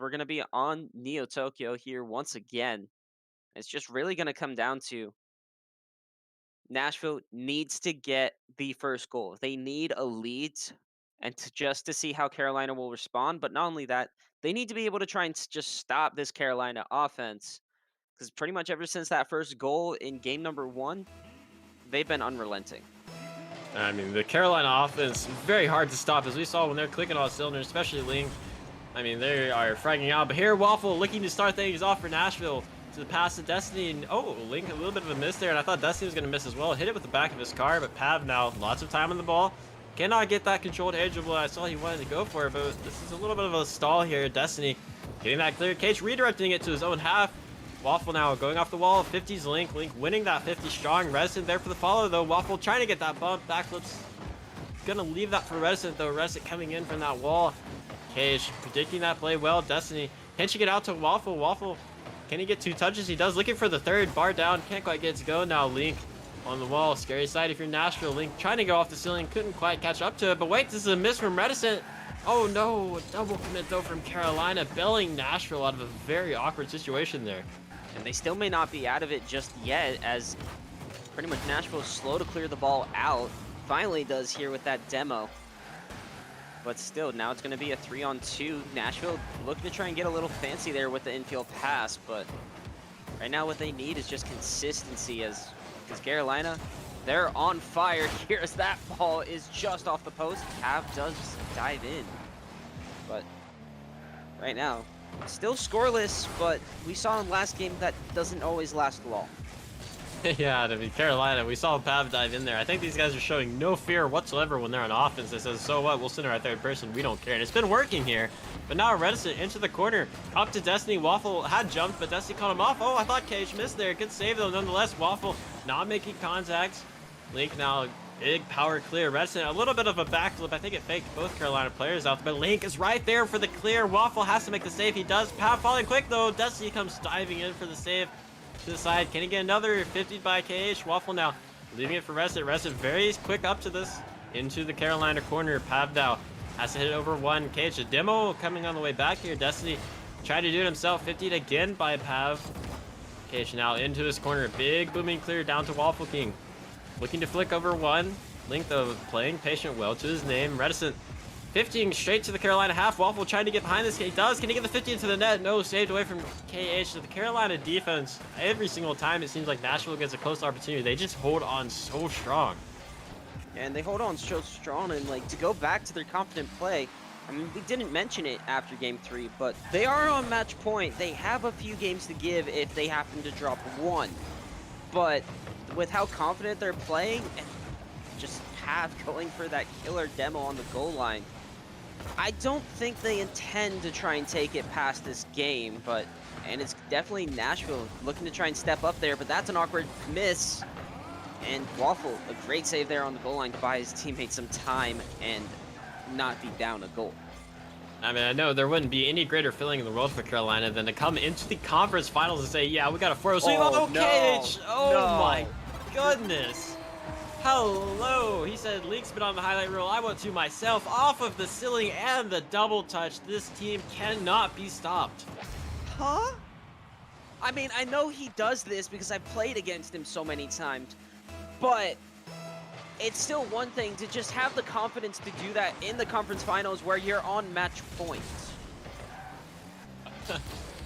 going to be on Neo Tokyo here once again. It's just really going to come down to Nashville needs to get the first goal. They need a lead and just to see how Carolina will respond. But not only that, they need to be able to try and just stop this Carolina offense, because pretty much ever since that first goal in game number 1, they've been unrelenting. I mean, the Carolina offense, very hard to stop, as we saw when they're clicking on cylinders, especially Link. I mean, they are fragging out. But here, Waffle looking to start things off for Nashville to the pass to Destiny. And, oh, Link, a little bit of a miss there. And I thought Destiny was going to miss as well. Hit it with the back of his car, but Pav now, lots of time on the ball. Cannot get that controlled edge of what I saw he wanted to go for, but this is a little bit of a stall here. Destiny getting that clear. Cage redirecting it to his own half. Waffle now going off the wall. 50's Link. Link winning that 50 strong. Reticent there for the follow, though. Waffle trying to get that bump. Backflips. Gonna leave that for Reticent, though. Reticent coming in from that wall. Cage predicting that play well. Destiny pinching it out to Waffle. Waffle, can he get 2 touches? He does. Looking for the third. Bar down. Can't quite get it to go. Now Link on the wall. Scary side if you're Nashville. Link trying to go off the ceiling. Couldn't quite catch up to it. But wait, this is a miss from Reticent. Oh no. A double commit, though, from Carolina. Bailing Nashville out of a very awkward situation there. And they still may not be out of it just yet, as pretty much Nashville is slow to clear the ball out. Finally does here with that demo. But still, now it's going to be a 3-on-2. Nashville looking to try and get a little fancy there with the infield pass, but right now what they need is just consistency, as Carolina, they're on fire here as that ball is just off the post. Cav does dive in, but right now, still scoreless, but we saw in last game that doesn't always last long. Yeah, to be Carolina, we saw Pav dive in there. I think these guys are showing no fear whatsoever when they're on offense. They says, so what, we'll send our third person, we don't care. And it's been working here. But now Reticent into the corner, up to Destiny. Waffle had jumped, but Destiny caught him off. Oh, I thought Cage missed there. Good save, though, nonetheless. Waffle not making contact. Link now, big power clear. Reticent, a little bit of a backflip. I think it faked both Carolina players out, but Link is right there for the clear. Waffle has to make the save. He does. Pav falling quick, though. Destiny comes diving in for the save. To the side, can he get another 50 by KH? Waffle now leaving it for Reticent. Reticent very quick up to this into the Carolina corner. Pav now has to hit it over 1. KH, a demo coming on the way back here. Destiny tried to do it himself. 50'd again by Pav. KH now into his corner. Big booming clear down to Waffle King. Looking to flick over 1. Link, though, playing patient well to his name. Reticent 50 straight to the Carolina half. Waffle trying to get behind this. He does. Can he get the 50 into the net? No, saved away from KH. So the Carolina defense, every single time it seems like Nashville gets a close opportunity, they just hold on so strong. And they hold on so strong, and like to go back to their confident play, I mean, we didn't mention it after game 3, but they are on match point. They have a few games to give if they happen to drop 1. But with how confident they're playing and just Pav going for that killer demo on the goal line, I don't think they intend to try and take it past this game, and it's definitely Nashville looking to try and step up there, but that's an awkward miss. And Waffle, a great save there on the goal line to buy his teammates some time and not be down a goal. I mean, I know there wouldn't be any greater feeling in the world for Carolina than to come into the conference finals and say, yeah, we got a 4-0 sweep. Oh, no. KH! Oh No. my goodness. Hello, he said Link's been on the highlight reel. I want to myself off of the ceiling and the double touch. This team cannot be stopped. Huh? I mean, I know he does this because I've played against him so many times, but it's still one thing to just have the confidence to do that in the conference finals where you're on match points.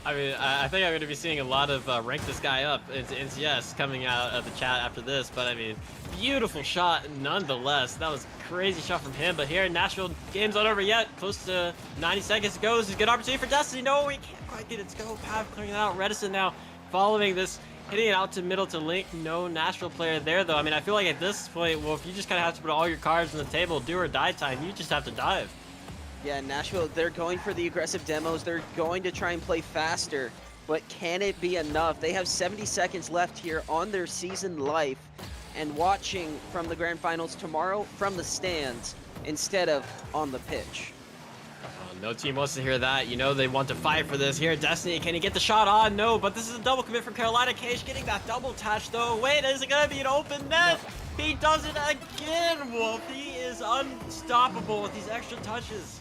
I mean, I think I'm going to be seeing a lot of rank this guy up into NCS coming out of the chat after this. But I mean, beautiful shot nonetheless. That was a crazy shot from him. But here in Nashville, game's not over yet. Close to 90 seconds to go. This is a good opportunity for Destiny. No, we can't quite get it to go. Pav clearing it out. Redison now following this, hitting it out to middle to Link. No Nashville player there, though. I mean, I feel like at this point, well, if you just kind of have to put all your cards on the table, do or die time, you just have to dive. Yeah, Nashville, they're going for the aggressive demos. They're going to try and play faster, but can it be enough? They have 70 seconds left here on their season life, and watching from the grand finals tomorrow from the stands instead of on the pitch. No team wants to hear that. You know they want to fight for this. Here, Destiny, can he get the shot on? No, but this is a double commit from Carolina. Cage getting that double touch, though. Wait, is it going to be an open net? No. He does it again, Wolf. He is unstoppable with these extra touches.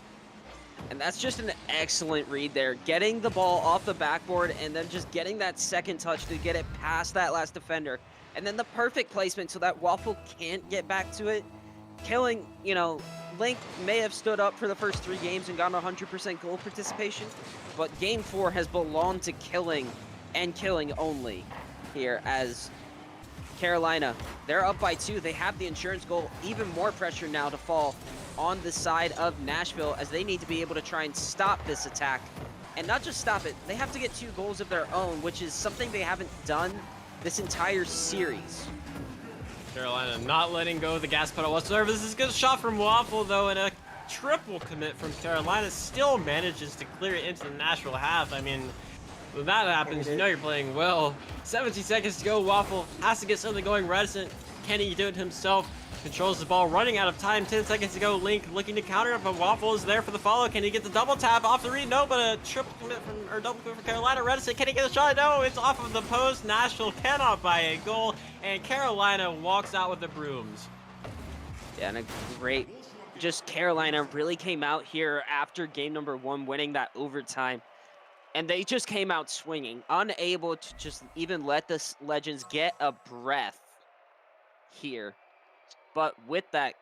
And that's just an excellent read there. Getting the ball off the backboard and then just getting that second touch to get it past that last defender. And then the perfect placement so that Waffle can't get back to it. Killing, you know, Link may have stood up for the first 3 games and gotten 100% goal participation, but Game 4 has belonged to killing and killing only here as Carolina, they're up by 2. They have the insurance goal. Even more pressure now to fall on the side of Nashville as they need to be able to try and stop this attack. And not just stop it, they have to get 2 goals of their own, which is something they haven't done this entire series. Carolina not letting go of the gas pedal whatsoever. This is a good shot from Waffle, though, and a triple commit from Carolina still manages to clear it into the Nashville half. I mean, when that happens, you know you're playing well. 17 seconds to go. Waffle has to get something going. Reticent, can he do it himself? Controls the ball, running out of time. 10 seconds to go. Link looking to counter it, but Waffle is there for the follow. Can he get the double tap off the read? No, but a triple commit from, or double commit from Carolina. Reticent, can he get a shot? No, it's off of the post. Nashville cannot buy a goal, and Carolina walks out with the brooms. Yeah, and a great, just Carolina really came out here after game number 1, winning that overtime. And they just came out swinging, unable to just even let the Legends get a breath here. But with that,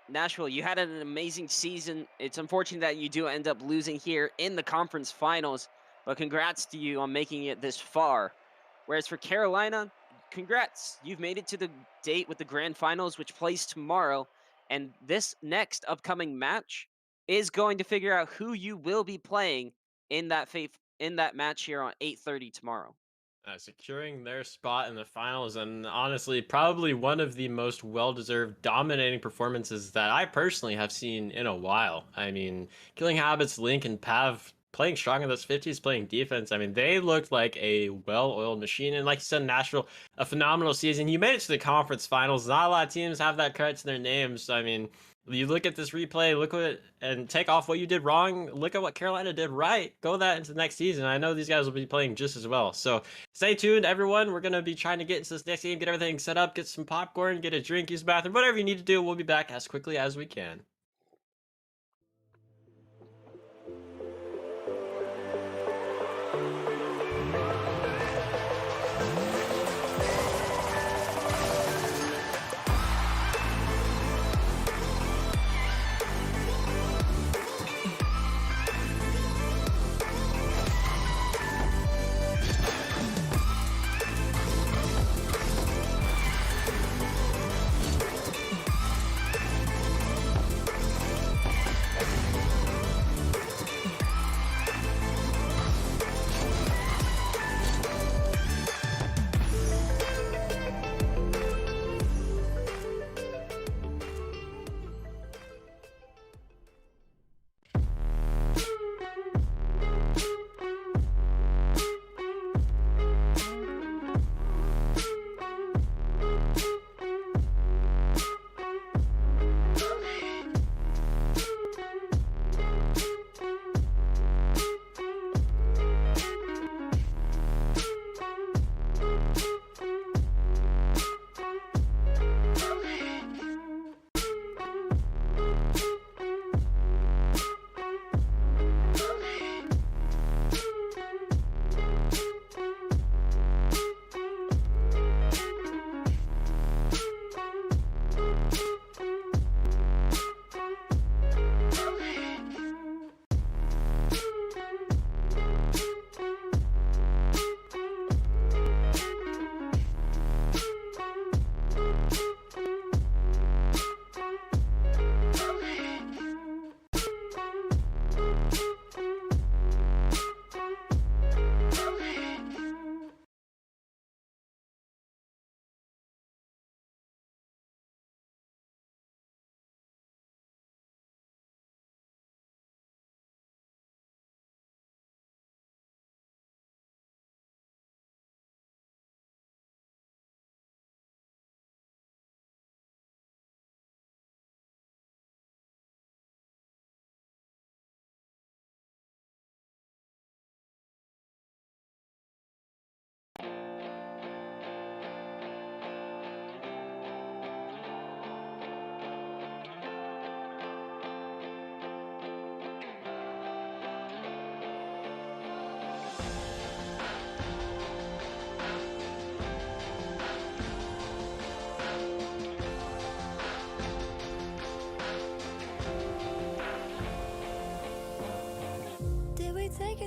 Nashville, you had an amazing season. It's unfortunate that you do end up losing here in the conference finals, but congrats to you on making it this far. Whereas for Carolina, congrats. You've made it to the date with the grand finals, which plays tomorrow. And this next upcoming match is going to figure out who you will be playing in that match here on 8:30 tomorrow. Securing their spot in the finals, and honestly, probably one of the most well-deserved dominating performances that I personally have seen in a while. I mean, Killing Habits, Link, and Pav playing strong in those 50s, playing defense. I mean, they looked like a well-oiled machine. And like you said, Nashville, a phenomenal season. You made it to the conference finals. Not a lot of teams have that credit to their names. I mean, you look at this replay, look what, and take off what you did wrong. Look at what Carolina did right. Go that into the next season. I know these guys will be playing just as well. So stay tuned, everyone. We're going to be trying to get into this next game, get everything set up, get some popcorn, get a drink, use the bathroom, whatever you need to do. We'll be back as quickly as we can.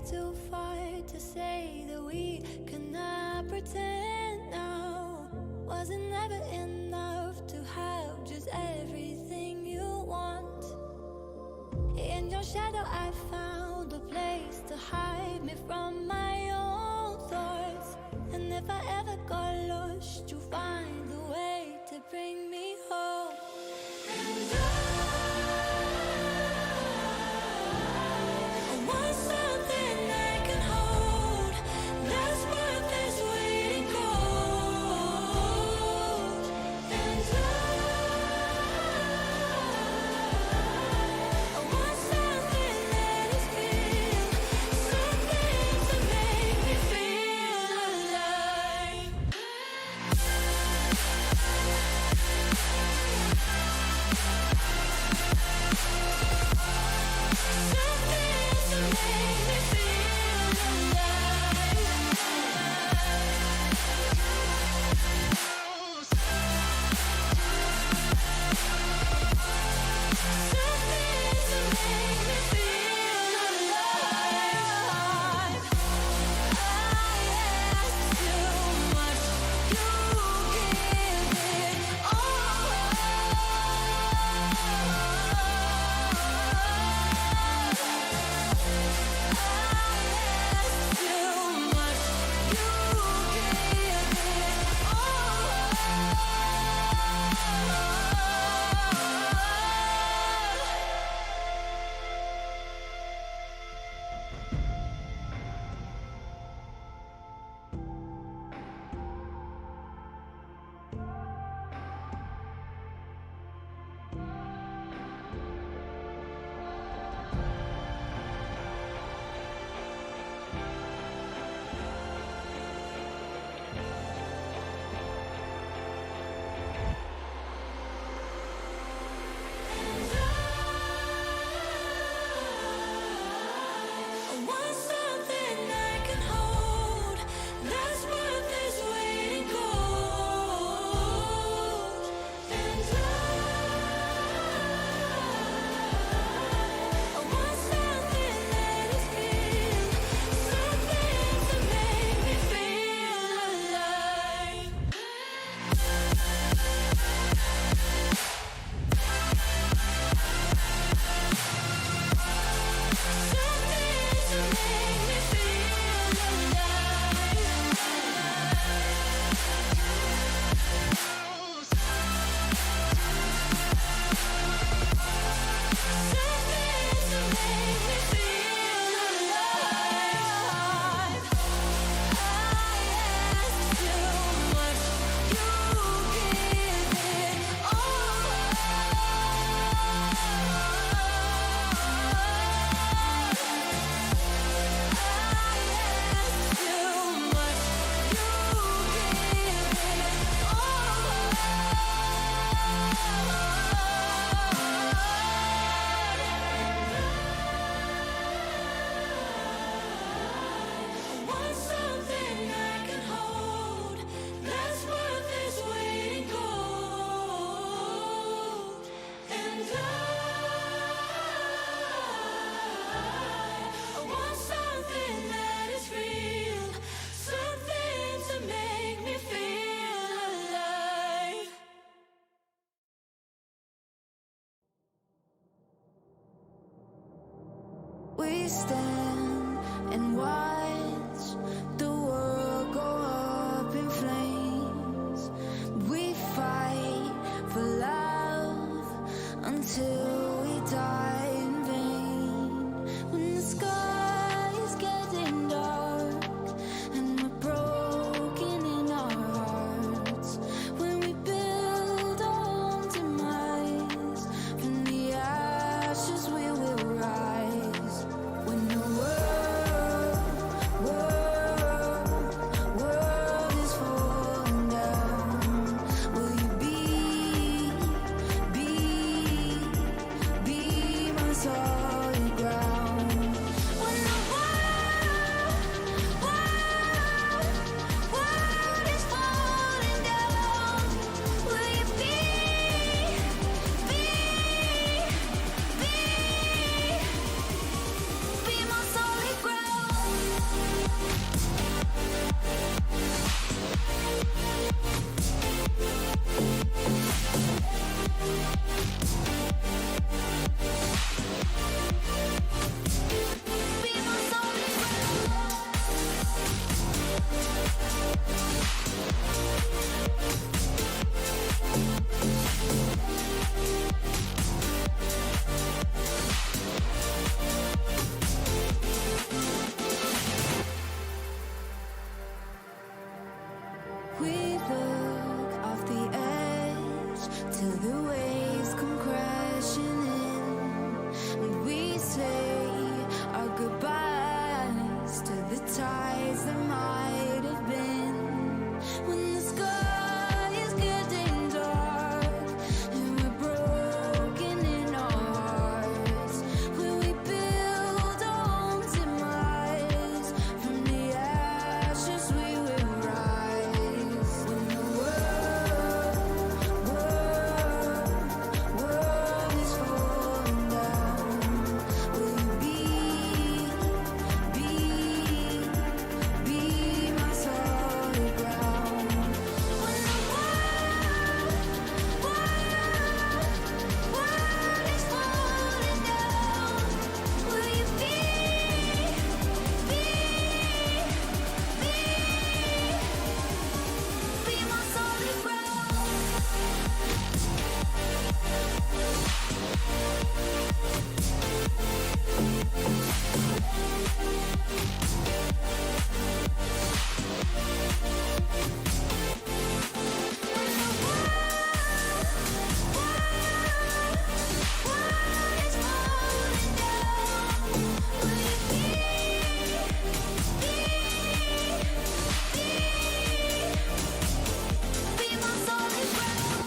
way too far to say that we cannot pretend now. Was it never enough to have just everything you want? In your shadow I found a place to hide me from my own thoughts. And if I ever got lost, you'll find a way to bring me home. And I want something I can hold that's worth this waiting cold. And I want something that is real, something to make me feel alive. I want something I can hold that's worth this waiting cold. And I want something that is real, something to make me feel alive. Want something I can hold that's worth this waiting cold. And I want something that is real, something to make me feel alive. We stand and watch the world go up in flames. We fight for love until we die in vain. When the sky is getting dark and we're broken in our hearts, when we build our own demise, from the ashes we will rise. When no till the waves come crashing in, and we say our goodbyes to the tides that might have been. When the sky is getting dark and we're broken in our hearts, when we build our own demise, from the ashes we will rise. When the world is falling down, will you be my solid ground? When the world is falling down, will you be my solid ground? Is falling down, will you be my solid ground?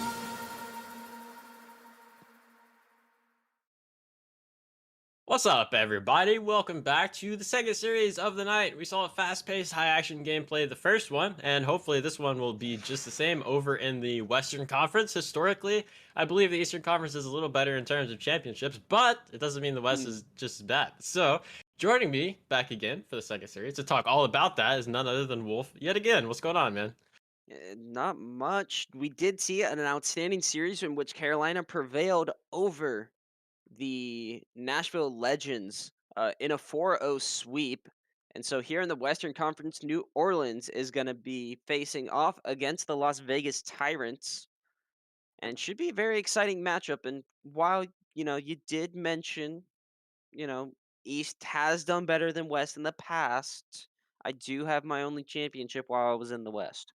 What's up, everybody? Welcome back to the second series of the night. We saw a fast-paced, high-action gameplay the first one, and hopefully this one will be just the same over in the Western Conference. Historically, I believe the Eastern Conference is a little better in terms of championships, but it doesn't mean the West is just as bad. So, joining me back again for the second series to talk all about that is none other than Wolf. Yet again, what's going on, man? Not much. We did see an outstanding series in which Carolina prevailed over the Nashville Legends in a 4-0 sweep. And so here in the Western Conference, New Orleans is going to be facing off against the Las Vegas Tyrants, and should be a very exciting matchup. And while, you did mention, you know, East has done better than West in the past, I do have my only championship while I was in the West.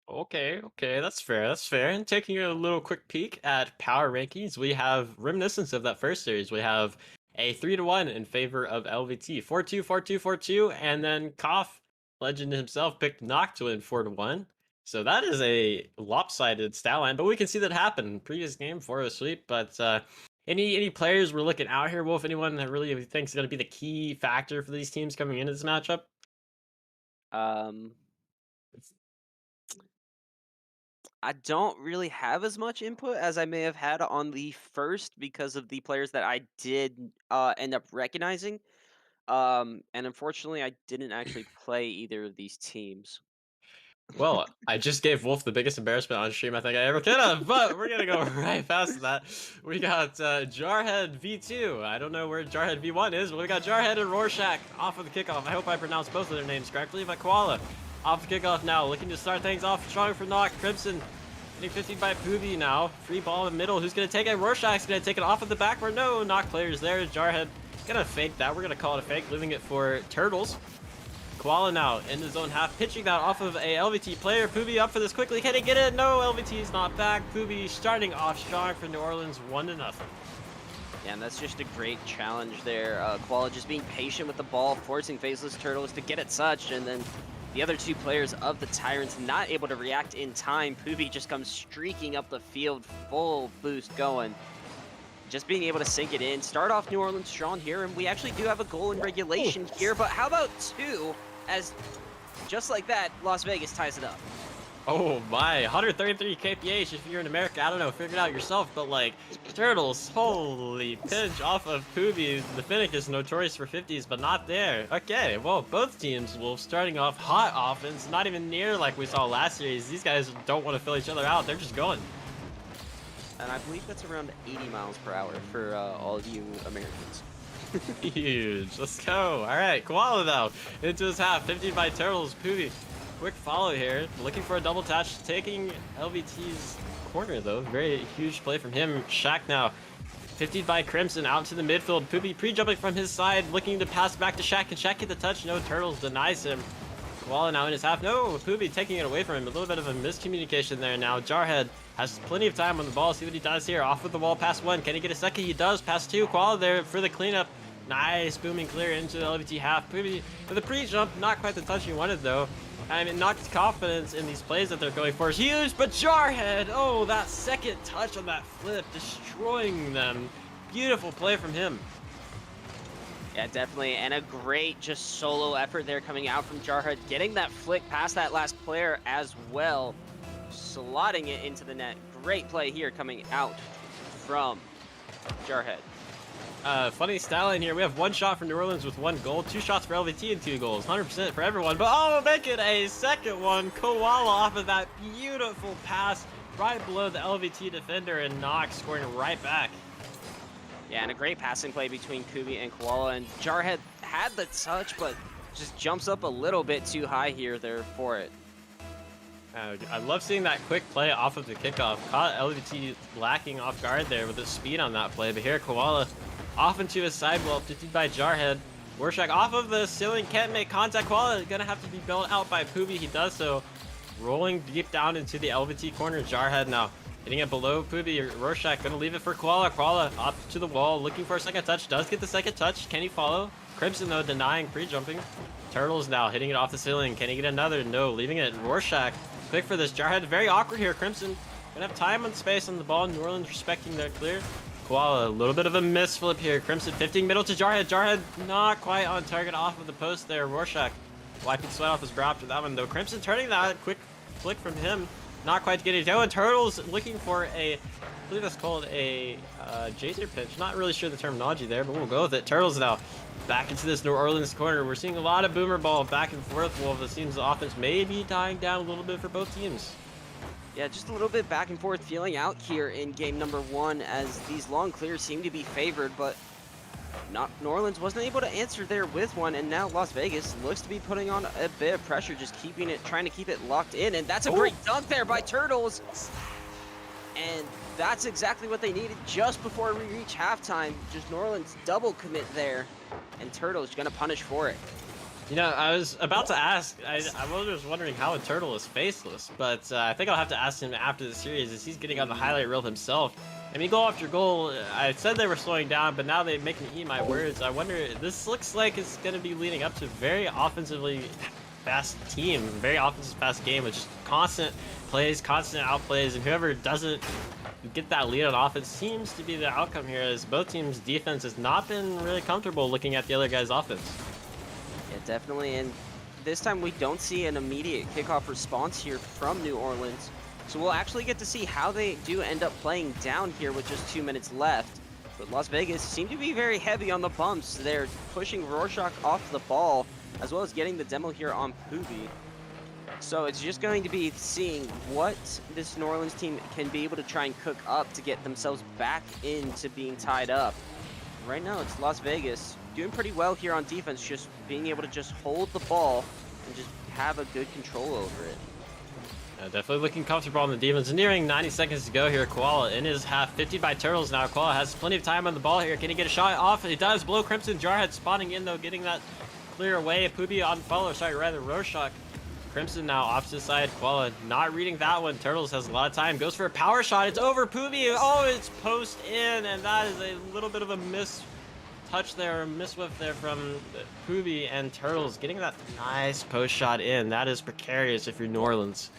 Okay, that's fair, that's fair. And taking a little quick peek at power rankings, we have reminiscence of that first series. We have a 3-1 in favor of LVT, 4-2, 4-2, 4-2, and then Koff, legend himself, picked Noct to win 4-1. So that is a lopsided stat line, but we can see that happen. Previous game, 4-0 sweep, but any players we're looking out here, Wolf? Anyone that really thinks is going to be the key factor for these teams coming into this matchup? Um, I don't really have as much input as I may have had on the first because of the players that I did end up recognizing. And unfortunately, I didn't actually play either of these teams. Well, I just gave Wolf the biggest embarrassment on stream I think I ever could have, but we're gonna go right past that. We got Jarhead V2. I don't know where Jarhead V1 is, but we got Jarhead and Rorschach off of the kickoff. I hope I pronounced both of their names correctly, but Koala off the kickoff now, looking to start things off strong for Noct. Crimson getting 50 by Poovy now. Free ball in the middle. Who's gonna take it? Rorschach's gonna take it off of the backward. No, Noct players there. Jarhead gonna fake that. We're gonna call it a fake, leaving it for Turtles. Koala now in his own half, pitching that off of a LVT player. Poovy up for this quickly. Can he get it? No, LVT's not back. Poovy starting off strong for New Orleans, 1-0. Yeah, and that's just a great challenge there. Koala just being patient with the ball, forcing Faceless Turtles to get it touched, and then the other two players of the Tyrants not able to react in time. Poovy just comes streaking up the field, full boost going. Just being able to sink it in. Start off New Orleans strong here, and we actually do have a goal in regulation here, but how about two, as just like that, Las Vegas ties it up. Oh my, 133 kph if you're in America, I don't know, figure it out yourself, but like, Turtles, holy pinch off of Poovy. The Finnick is notorious for 50s, but not there. Okay, well, both teams, Wolf, starting off hot offense, not even near like we saw last series. These guys don't want to fill each other out, they're just going. And I believe that's around 80 miles per hour for all of you Americans. Huge, let's go. All right, Koala though, into his half, 50 by Turtles. Poovy, quick follow here, looking for a double touch, taking LVT's corner though. Very huge play from him. Shaq now, 50 by Crimson, out to the midfield. Poovy pre-jumping from his side, looking to pass back to Shaq. Can Shaq get the touch? No, Turtles denies him. Koala now in his half. No, Poobie taking it away from him. A little bit of a miscommunication there now. Jarhead has plenty of time on the ball. See what he does here. Off with the wall, pass one. Can he get a second? He does. Pass two. Koala there for the cleanup. Nice booming clear into the LVT half. Poobie with a pre-jump. Not quite the touch he wanted though. I mean, Nox's confidence in these plays that they're going for is huge, but Jarhead, oh, that second touch on that flip, destroying them. Beautiful play from him. Yeah, definitely, and a great just solo effort there coming out from Jarhead, getting that flick past that last player as well, slotting it into the net. Great play here coming out from Jarhead. Funny styling here. We have one shot for New Orleans with one goal, 2 shots for LVT and 2 goals, 100% for everyone. But oh, make it a second one. Koala off of that beautiful pass right below the LVT defender, and Nox scoring right back. Yeah, and a great passing play between Kubi and Koala, and Jarhead had the touch, but just jumps up a little bit too high here there for it. I love seeing that quick play off of the kickoff. Caught LVT lacking off guard there with the speed on that play, but here Koala off into his sidewall, 50 by Jarhead. Rorschach off of the ceiling, can't make contact. Koala gonna have to be bailed out by Poobie. He does so. Rolling deep down into the LVT corner. Jarhead now hitting it below Poobie. Rorschach gonna leave it for Koala. Koala up to the wall, looking for a second touch. Does get the second touch. Can he follow? Crimson though denying pre-jumping. Turtles now hitting it off the ceiling. Can he get another? No, leaving it. Rorschach quick for this. Jarhead very awkward here. Crimson gonna have time and space on the ball. New Orleans respecting their clear. Koala, a little bit of a misflip here. Crimson 15 middle to Jarhead. Jarhead not quite on target off of the post there. Rorschach wiping sweat off his brow after that one though. Crimson turning that quick flick from him. Not quite getting it down. Turtles looking for a, I believe that's called a Jaser pinch. Not really sure the terminology there, but we'll go with it. Turtles now back into this New Orleans corner. We're seeing a lot of boomer ball back and forth. Well, it seems the offense may be dying down a little bit for both teams. Yeah, just a little bit back and forth feeling out here in game number 1 as these long clears seem to be favored, but New Orleans wasn't able to answer there with one, and now Las Vegas looks to be putting on a bit of pressure, just keeping it, trying to keep it locked in, and that's a great dunk there by Turtles. And that's exactly what they needed just before we reach halftime. Just New Orleans double commit there, and Turtles gonna punish for it. You know, I was about to ask, I was just wondering how a turtle is faceless, but I think I'll have to ask him after the series as he's getting on the highlight reel himself. I mean, goal after goal, I said they were slowing down, but now they make me eat my words. I wonder, this looks like it's going to be leading up to a very offensively fast team, very offensive fast game with just constant plays, constant outplays, and whoever doesn't get that lead on offense seems to be the outcome here, as both teams' defense has not been really comfortable looking at the other guy's offense. Yeah, definitely, and this time we don't see an immediate kickoff response here from New Orleans. So we'll actually get to see how they do end up playing down here with just 2 minutes left. But Las Vegas seem to be very heavy on the bumps. They're pushing Rorschach off the ball, as well as getting the demo here on Poobie. So it's just going to be seeing what this New Orleans team can be able to try and cook up to get themselves back into being tied up. Right now it's Las Vegas doing pretty well here on defense, just being able to just hold the ball and just have a good control over it. Definitely looking comfortable on the defense. Nearing 90 seconds to go here. Koala in his half, 50 by Turtles now. Koala has plenty of time on the ball here. Can he get a shot off? He does. Below Crimson. Jarhead spotting in though, getting that clear away. Poobie on follow. Sorry, rather Rorschach. Crimson now off to the side. Koala not reading that one. Turtles has a lot of time. Goes for a power shot. It's over. Poobie. Oh, it's post in, and that is a little bit of a miss touch there, miswhip there from Poobie, and Turtles getting that nice post shot in. That is precarious if you're New Orleans.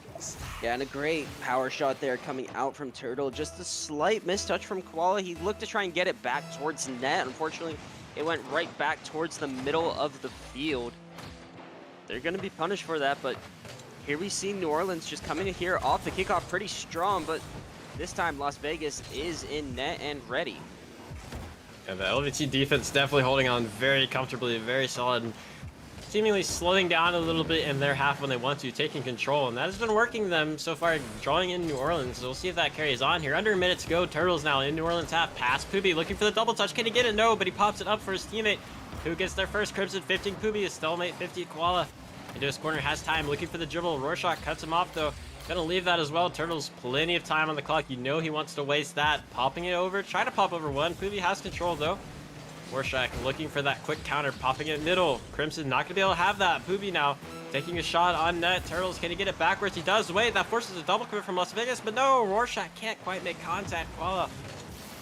Yeah, and a great power shot there coming out from Turtle. Just a slight mistouch from Koala. He looked to try and get it back towards net. Unfortunately, it went right back towards the middle of the field. They're going to be punished for that, but here we see New Orleans just coming in here off the kickoff pretty strong, but this time Las Vegas is in net and ready. Yeah, the LVT defense definitely holding on very comfortably, very solid, and seemingly slowing down a little bit in their half when they want to, taking control, and that has been working them so far, drawing in New Orleans. So we'll see if that carries on here. Under a minute to go. Turtles now in New Orleans half. Pass Poobie looking for the double touch. Can he get it? No, but he pops it up for his teammate, who gets their first. Crimson 15. Poobie is stalemate 50. Koala into his corner, has time, looking for the dribble. Rorschach cuts him off though. Gonna leave that as well. Turtles plenty of time on the clock. You know he wants to waste that. Popping it over. Try to pop over one. Poobie has control though. Rorschach looking for that quick counter, popping it middle. Crimson not gonna be able to have that. Poobie now taking a shot on net. Turtles, can he get it backwards? He does. Wait, that forces a double commit from Las Vegas, but no, Rorschach can't quite make contact. Koala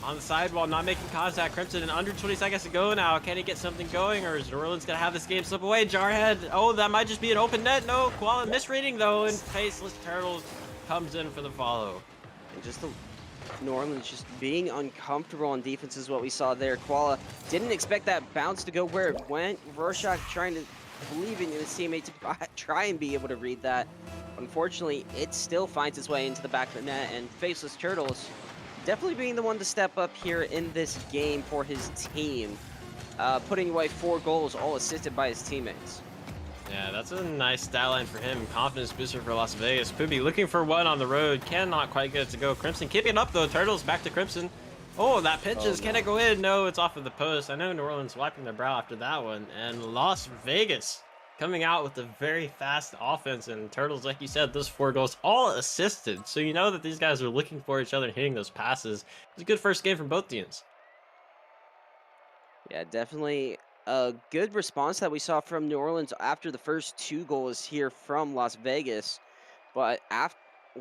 on the sidewall, not making contact. Crimson in under 20 seconds to go now. Can he get something going, or is New Orleans gonna have this game slip away? Jarhead, oh, that might just be an open net. No, Koala misreading though, and Faceless Turtles comes in for the follow. And just the New Orleans just being uncomfortable on defense is what we saw there. Koala didn't expect that bounce to go where it went. Rorschach trying to believe in his teammate to try and be able to read that. Unfortunately, it still finds its way into the back of the net, and Faceless Turtles definitely being the one to step up here in this game for his team, putting away 4 goals, all assisted by his teammates. Yeah, that's a nice stat line for him. Confidence booster for Las Vegas. Poobie looking for one on the road. Cannot quite get it to go. Crimson keeping it up though. Turtles back to Crimson. Oh, that pitches. Can it go in? No, it's off of the post. I know New Orleans wiping their brow after that one. And Las Vegas coming out with a very fast offense. And Turtles, like you said, those 4 goals all assisted. So you know that these guys are looking for each other and hitting those passes. It was a good first game from both teams. Yeah, definitely a good response that we saw from New Orleans after the first 2 goals here from Las Vegas. But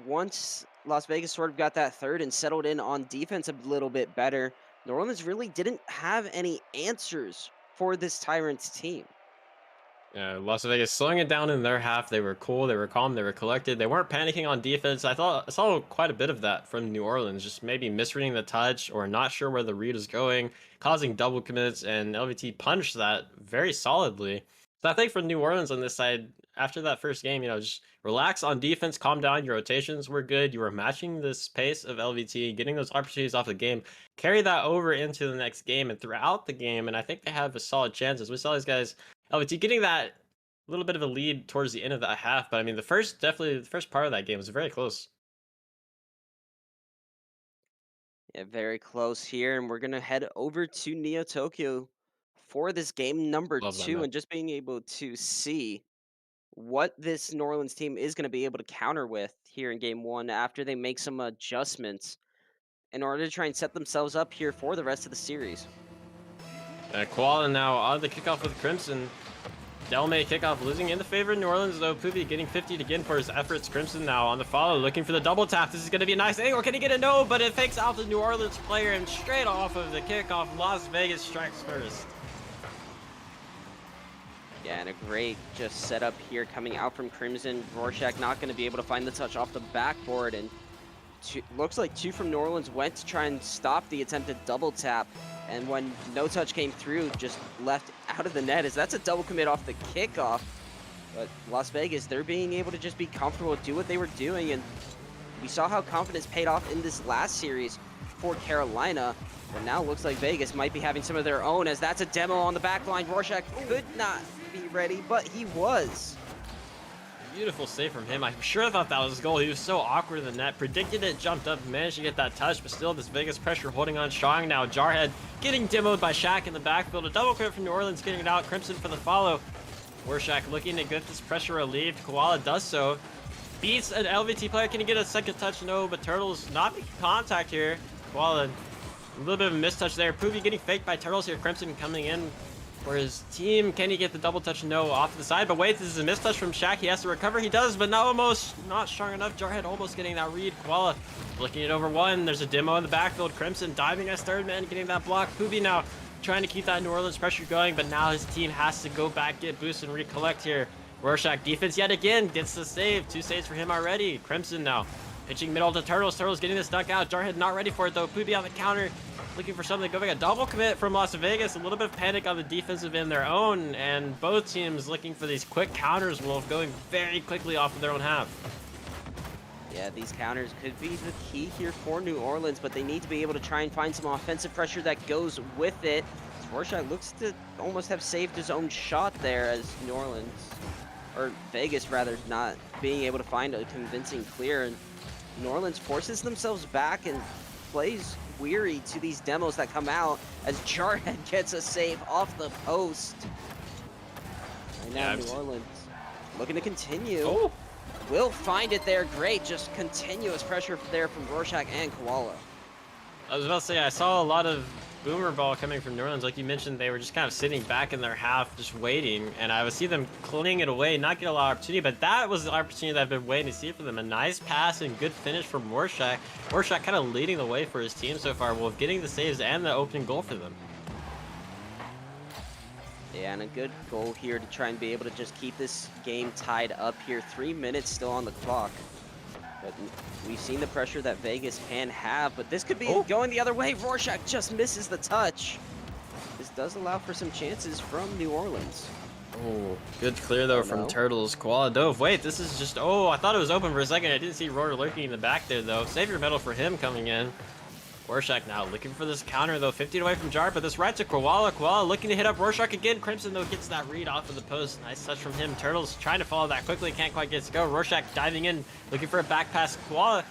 once Las Vegas sort of got that third and settled in on defense a little bit better, New Orleans really didn't have any answers for this Tyrants team. Yeah, Las Vegas slowing it down in their half. They were cool, they were calm, they were collected. They weren't panicking on defense. I saw quite a bit of that from New Orleans, just maybe misreading the touch or not sure where the read is going, causing double commits, and LVT punished that very solidly. So I think for New Orleans on this side, after that first game, just relax on defense, calm down. Your rotations were good. You were matching this pace of LVT, getting those opportunities off the game. Carry that over into the next game and throughout the game, and I think they have a solid chances. We saw these guys, LVT, getting that little bit of a lead towards the end of that half, but I mean, the first part of that game was very close. Yeah, very close here, and we're gonna head over to Neo Tokyo for this game number Love that 2, map. and just being able to see what this New Orleans team is going to be able to counter with here in game 1 after they make some adjustments in order to try and set themselves up here for the rest of the series. Koala now on the kickoff with Crimson. Delmay kickoff losing in the favor of New Orleans, though. Poobie getting 50 again for his efforts. Crimson now on the follow, looking for the double tap. This is going to be a nice angle. Can he get a no? But it fakes out the New Orleans player, and straight off of the kickoff, Las Vegas strikes first. Yeah, and a great just setup here coming out from Crimson. Rorschach not going to be able to find the touch off the backboard, and looks like 2 from New Orleans went to try and stop the attempted double tap, and when no touch came through, just left out of the net, as that's a double commit off the kickoff. But Las Vegas, they're being able to just be comfortable, do what they were doing, and we saw how confidence paid off in this last series for Carolina. But now it looks like Vegas might be having some of their own, as that's a demo on the back line. Rorschach could not be ready, but he was. Beautiful save from him. I'm sure I thought that was his goal. He was so awkward in the net. Predicted it, jumped up, managed to get that touch, but still this Vegas pressure holding on strong now. Jarhead getting demoed by Shaq in the backfield. A double crit from New Orleans getting it out. Crimson for the follow. Rorschach looking to get this pressure relieved. Koala does so. Beats an LVT player. Can he get a second touch? No, but Turtles not making contact here. Koala, a little bit of a mistouch there. Poobie getting faked by Turtles here. Crimson coming in for his team. Can he get the double touch? No, off to the side. But wait, this is a mistouch from Shaq. He has to recover. He does, but not almost. Not strong enough. Jarhead almost getting that read. Koala looking it over one. There's a demo in the backfield. Crimson diving as third man, getting that block. Poobie now trying to keep that New Orleans pressure going, but now his team has to go back, get boost, and recollect here. Rorschach defense yet again gets the save. 2 saves for him already. Crimson now pitching middle to Turtles. Turtles getting this duck out. Jarhead not ready for it though. Poobie on the counter, looking for something, going a double commit from Las Vegas. A little bit of panic on the defensive end their own, and both teams looking for these quick counters, Wolf, going very quickly off of their own half. Yeah, these counters could be the key here for New Orleans, but they need to be able to try and find some offensive pressure that goes with it. Rorschach looks to almost have saved his own shot there, as New Orleans, or Vegas rather, not being able to find a convincing clear, and New Orleans forces themselves back and plays weary to these demos that come out, as Jarhead gets a save off the post. And now New Orleans looking to continue. Oh, Will find it there. Great, just continuous pressure there from Rorschach and Koala. I was about to say, I saw a lot of boomer ball coming from New Orleans. Like you mentioned, they were just kind of sitting back in their half, just waiting. And I would see them cleaning it away, not get a lot of opportunity. But that was the opportunity that I've been waiting to see for them. A nice pass and good finish from Rorschach. Rorschach kind of leading the way for his team so far, with getting the saves and the opening goal for them. Yeah, and a good goal here to try and be able to just keep this game tied up here. 3 minutes still on the clock. But we've seen the pressure that Vegas can have, but this could be going the other way. Rorschach just misses the touch. This does allow for some chances from New Orleans. Oh, good clear though from no. Turtles. Koala dove. Wait, this is just. Oh, I thought it was open for a second. I didn't see Roar lurking in the back there though. Savior medal for him coming in. Rorschach now looking for this counter though. 15 away from Jar, but this right to Koala. Koala looking to hit up Rorschach again. Crimson though gets that read off of the post. Nice touch from him. Turtles trying to follow that quickly. Can't quite get it to go. Rorschach diving in, looking for a back pass. Koala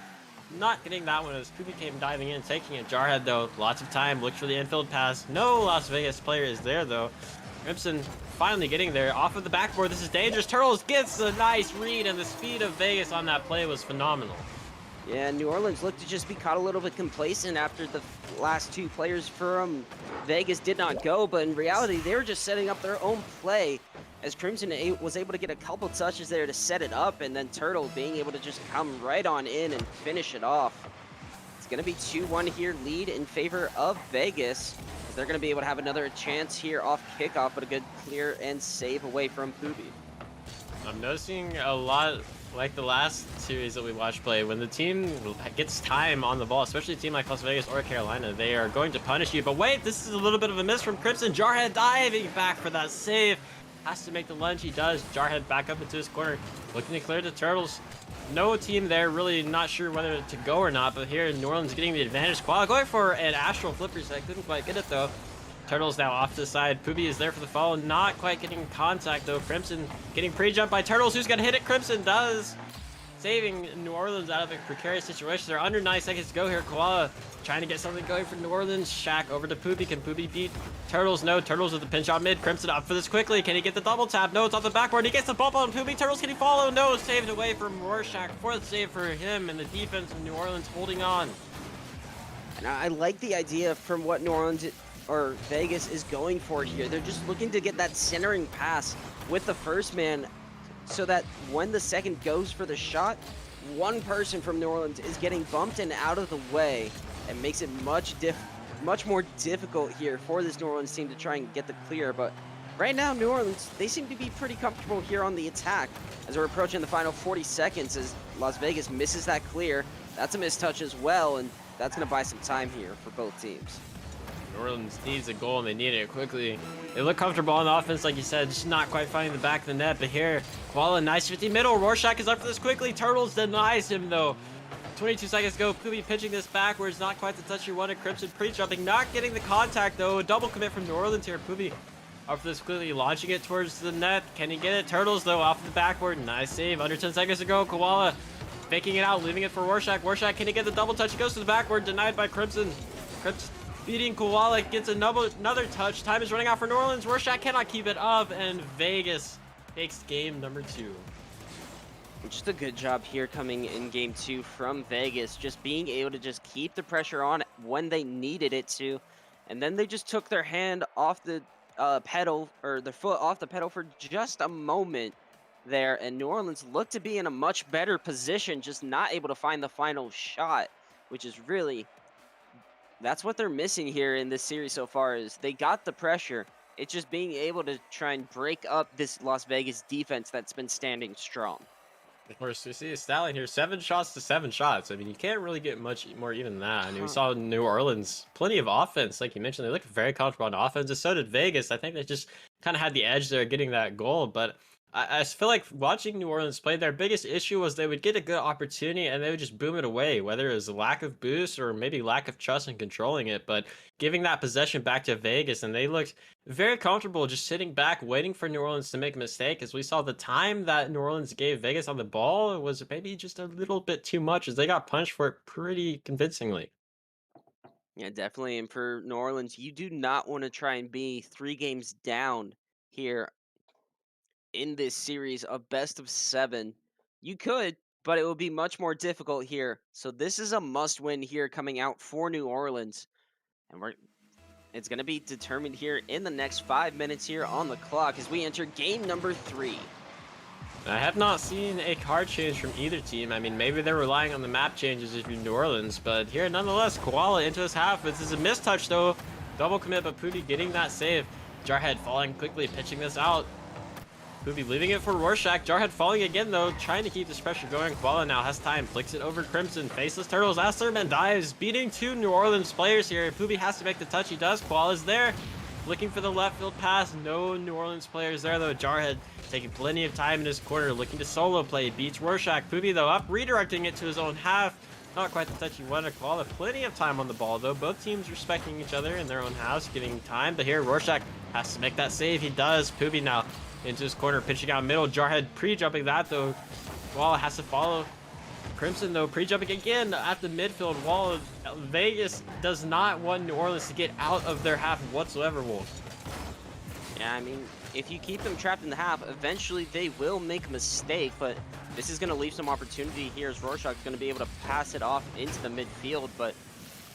not getting that one as Poopy came diving in, taking it. Jarhead though, lots of time. Looked for the infield pass. No Las Vegas player is there though. Crimson finally getting there off of the backboard. This is dangerous. Turtles gets a nice read, and the speed of Vegas on that play was phenomenal. Yeah, New Orleans looked to just be caught a little bit complacent after the last two players from Vegas did not go, but in reality, they were just setting up their own play as Crimson was able to get a couple touches there to set it up, and then Turtle being able to just come right on in and finish it off. It's going to be 2-1 here, lead in favor of Vegas. They're going to be able to have another chance here off kickoff, but a good clear and save away from Poopy. I'm noticing a lot like the last series that we watched play, when the team gets time on the ball, especially a team like Las Vegas or Carolina, they are going to punish you. But wait, this is a little bit of a miss from Crimson. Jarhead diving back for that save. Has to make the lunge. He does. Jarhead back up into his corner, looking to clear the Turtles. No team there, really not sure whether to go or not, but here New Orleans getting the advantage. Koala going for an Astral Flipper set, couldn't quite get it though. Turtles now off to the side. Poopy is there for the follow, not quite getting contact though. Crimson getting pre-jumped by Turtles. Who's gonna hit it? Crimson does. Saving New Orleans out of a precarious situation. They're under 9 seconds to go here. Koala trying to get something going for New Orleans. Shaq over to Poopy. Can Poopy beat Turtles? No. Turtles with the pinch on mid. Crimson up for this quickly. Can he get the double tap? No, it's off the backboard. He gets the bump on Poopy. Turtles, can he follow? No. Saved away from Rorschach. Fourth save for him, and the defense of New Orleans holding on. And I like the idea from what New Orleans or Vegas is going for here. They're just looking to get that centering pass with the first man so that when the second goes for the shot, one person from New Orleans is getting bumped and out of the way, and makes it much more difficult here for this New Orleans team to try and get the clear. But right now, New Orleans, they seem to be pretty comfortable here on the attack as we're approaching the final 40 seconds as Las Vegas misses that clear. That's a missed touch as well, and that's going to buy some time here for both teams. New Orleans needs a goal, and they need it quickly. They look comfortable on the offense, like you said, just not quite finding the back of the net. But here, Koala, nice 50 middle. Rorschach is up for this quickly. Turtles denies him, though. 22 seconds go. Poopy pitching this backwards. Not quite the touch you wanted. Crimson pre-jumping. Not getting the contact, though. A double commit from New Orleans here. Poopy up for this quickly, launching it towards the net. Can he get it? Turtles, though, off the backboard. Nice save. Under 10 seconds to go. Koala faking it out, leaving it for Rorschach. Rorschach, can he get the double touch? He goes to the backboard. Denied by Crimson. Crimson beating Koala, gets another touch. Time is running out for New Orleans. Rorschach cannot keep it up, and Vegas takes game number 2. Just a good job here coming in game 2 from Vegas, just being able to just keep the pressure on when they needed it to, and then they just took their hand off the pedal, or their foot off the pedal for just a moment there, and New Orleans looked to be in a much better position, just not able to find the final shot, which is really, that's what they're missing here in this series so far. Is they got the pressure, it's just being able to try and break up this Las Vegas defense that's been standing strong. Of course, we see a stat line here, 7 shots to 7 shots. I mean, you can't really get much more even than that. I mean, we saw New Orleans, plenty of offense. Like you mentioned, they look very comfortable on offense, and so did Vegas. I think they just kind of had the edge there getting that goal, but I feel like watching New Orleans play, their biggest issue was they would get a good opportunity and they would just boom it away, whether it was a lack of boost or maybe lack of trust in controlling it. But giving that possession back to Vegas, and they looked very comfortable just sitting back, waiting for New Orleans to make a mistake. As we saw, the time that New Orleans gave Vegas on the ball was maybe just a little bit too much, as they got punched for it pretty convincingly. Yeah, definitely. And for New Orleans, you do not want to try and be 3 games down here in this series of best of 7. You could, but it will be much more difficult here. So this is a must-win here coming out for New Orleans, and it's going to be determined here in the next 5 minutes here on the clock as we enter game number 3. I have not seen a card change from either team. I mean, maybe they're relying on the map changes if you're New Orleans, but here, nonetheless, Koala into his half. This is a mistouch, though. Double commit, but Poobie getting that save. Jarhead falling quickly, pitching this out. Poobie leaving it for Rorschach. Jarhead falling again, though, trying to keep this pressure going. Koala now has time, flicks it over Crimson. Faceless Turtles, Asterman dives, beating 2 New Orleans players here. Poobie has to make the touch, he does. Koala's there, looking for the left field pass. No New Orleans players there, though. Jarhead taking plenty of time in his corner, looking to solo play. Beats Rorschach. Poobie, though, up, redirecting it to his own half. Not quite the touch he wanted. Koala plenty of time on the ball, though. Both teams respecting each other in their own house, giving time. But here, Rorschach has to make that save. He does. Poobie now into his corner, pitching out middle. Jarhead pre-jumping that, though. Koala has to follow. Crimson, though, pre-jumping again at the midfield wall. Vegas does not want New Orleans to get out of their half whatsoever, Wolf. Yeah, I mean, if you keep them trapped in the half, eventually they will make a mistake, but this is going to leave some opportunity here as Rorschach is going to be able to pass it off into the midfield, but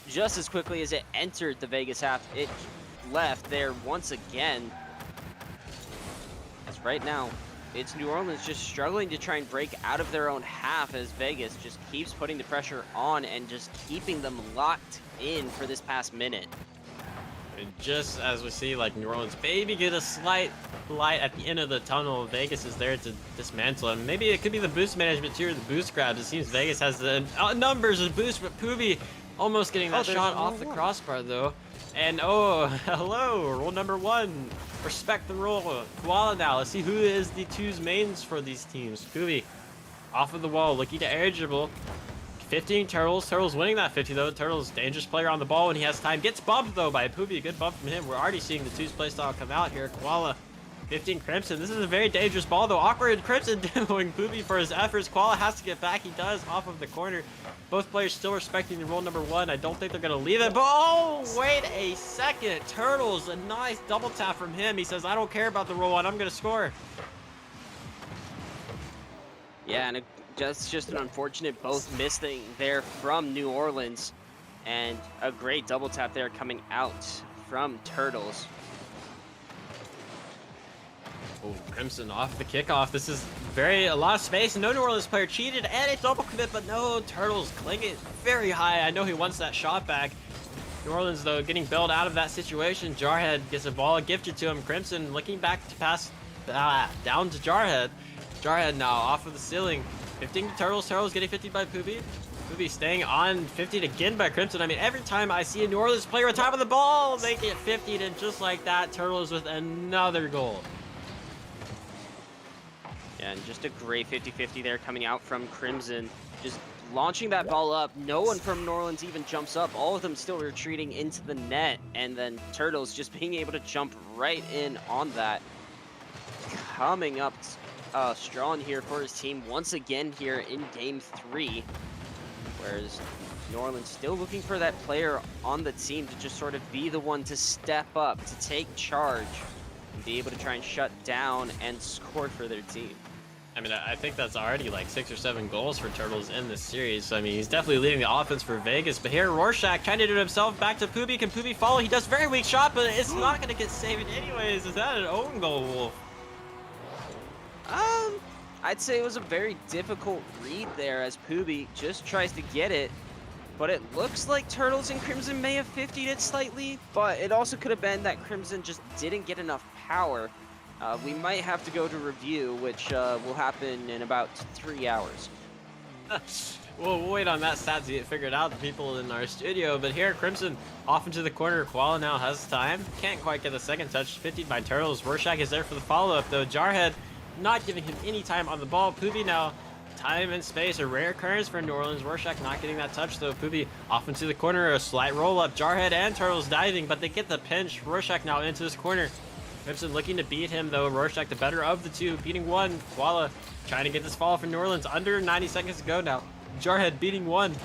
just as quickly as it entered the Vegas half, it left there once again. As right now, it's New Orleans just struggling to try and break out of their own half as Vegas just keeps putting the pressure on and just keeping them locked in for this past minute. And just as we see, like, New Orleans maybe get a slight light at the end of the tunnel, Vegas is there to dismantle him. Maybe it could be the boost management too, or the boost grabs. It seems Vegas has the numbers of boost, but Poobie almost getting that shot off the crossbar, though. And oh, hello, rule number 1. Respect the rule. Koala now. Let's see who is the 2's mains for these teams. Poobie off of the wall, looking to air dribble. 15 Turtles. Turtles winning that 50, though. Turtles, dangerous player on the ball when he has time. Gets bumped, though, by Poobie. Good bump from him. We're already seeing the 2's playstyle come out here. Koala, 15 Crimson. This is a very dangerous ball, though. Awkward Crimson demoing Poobie for his efforts. Koala has to get back. He does off of the corner. Both players still respecting the rule number 1. I don't think they're going to leave it. But, oh, wait a second. Turtles, a nice double tap from him. He says, I don't care about the rule 1. I'm going to score. Yeah, and that's just an unfortunate both missing there from New Orleans, and a great double tap there coming out from Turtles. Oh, Crimson off the kickoff. This is a lot of space. No New Orleans player cheated and a double commit, but no, Turtles clinging very high. I know he wants that shot back. New Orleans, though, getting bailed out of that situation. Jarhead gets a ball gifted to him. Crimson looking back to pass down to Jarhead. Jarhead now off of the ceiling. 15 to Turtles. Turtles getting 50 by Poobie. Poobie staying on 50 again by Crimson. I mean, every time I see a New Orleans player on top of the ball, they get 50'd, and just like that, Turtles with another goal. Yeah, and just a great 50-50 there coming out from Crimson. Just launching that ball up. No one from New Orleans even jumps up. All of them still retreating into the net. And then Turtles just being able to jump right in on that. Coming up strong here for his team once again here in game 3. Whereas New Orleans still looking for that player on the team to just sort of be the one to step up, to take charge, and be able to try and shut down and score for their team. I mean, I think that's already like 6 or 7 goals for Turtles in this series. So, I mean, he's definitely leading the offense for Vegas. But here, Rorschach trying to do it himself. Back to Poobie. Can Poobie follow? He does very weak shot, but it's not going to get saved anyways. Is that an own goal, Wolf? I'd say it was a very difficult read there as Poobie just tries to get it. But it looks like Turtles and Crimson may have 50'd it slightly, but it also could have been that Crimson just didn't get enough power. We might have to go to review, which will happen in about 3 hours. We'll wait on that stat to get figured out, the people in our studio. But here, Crimson off into the corner. Koala now has time. Can't quite get the second touch. 50'd by Turtles. Rorschach is there for the follow-up, though. Jarhead not giving him any time on the ball. Poobie now, time and space, a rare occurrence for New Orleans. Rorschach not getting that touch, though. Poobie off into the corner, a slight roll-up. Jarhead and Turtles diving, but they get the pinch. Rorschach now into this corner. Crimson looking to beat him, though. Rorschach the better of the 2, beating 1. Koala trying to get this follow for New Orleans. Under 90 seconds to go now. Jarhead beating 1.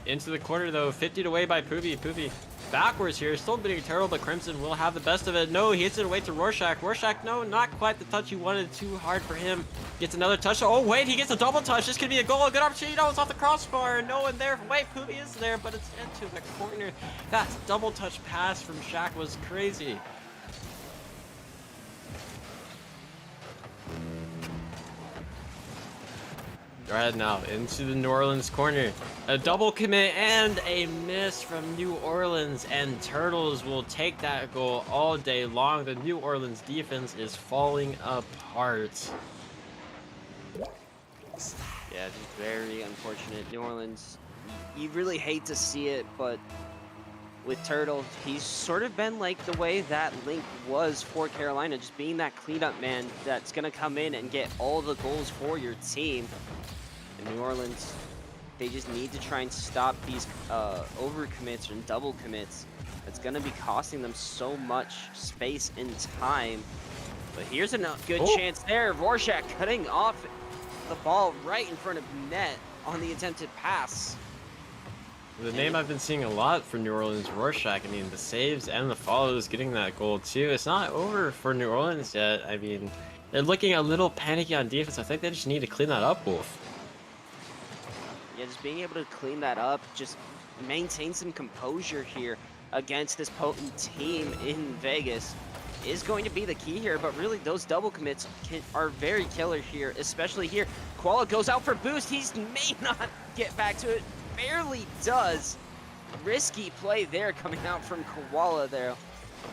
Into the corner, though. 50'd away by Poobie. Poobie backwards here. Still beating Turtle, but Crimson will have the best of it. No, he hits it away to Rorschach. Rorschach, no, not quite the touch he wanted. Too hard for him. Gets another touch. Oh, wait, he gets a double touch. This could be a goal. A good opportunity. No, it's off the crossbar. No one there. Wait, Poopy is there, but it's into the corner. That double touch pass from Shaq was crazy. Right now into the New Orleans corner. A double commit and a miss from New Orleans, and Turtles will take that goal all day long. The New Orleans defense is falling apart. Yeah, just very unfortunate. New Orleans, you really hate to see it, but with Turtle, he's sort of been like the way that Link was for Carolina, just being that cleanup man that's going to come in and get all the goals for your team. And New Orleans, they just need to try and stop these overcommits and double commits. It's going to be costing them so much space and time. But here's a good chance there. Rorschach cutting off the ball right in front of net on the attempted pass. The name I've been seeing a lot for New Orleans, Rorschach. I mean, the saves and the follows, getting that goal too. It's not over for New Orleans yet. I mean, they're looking a little panicky on defense. I think they just need to clean that up, Wolf. Yeah, just being able to clean that up, just maintain some composure here against this potent team in Vegas is going to be the key here. But really, those double commits are very killer here, especially here. Koala goes out for boost. He may not get back to it. Barely does. Risky play there coming out from Koala there,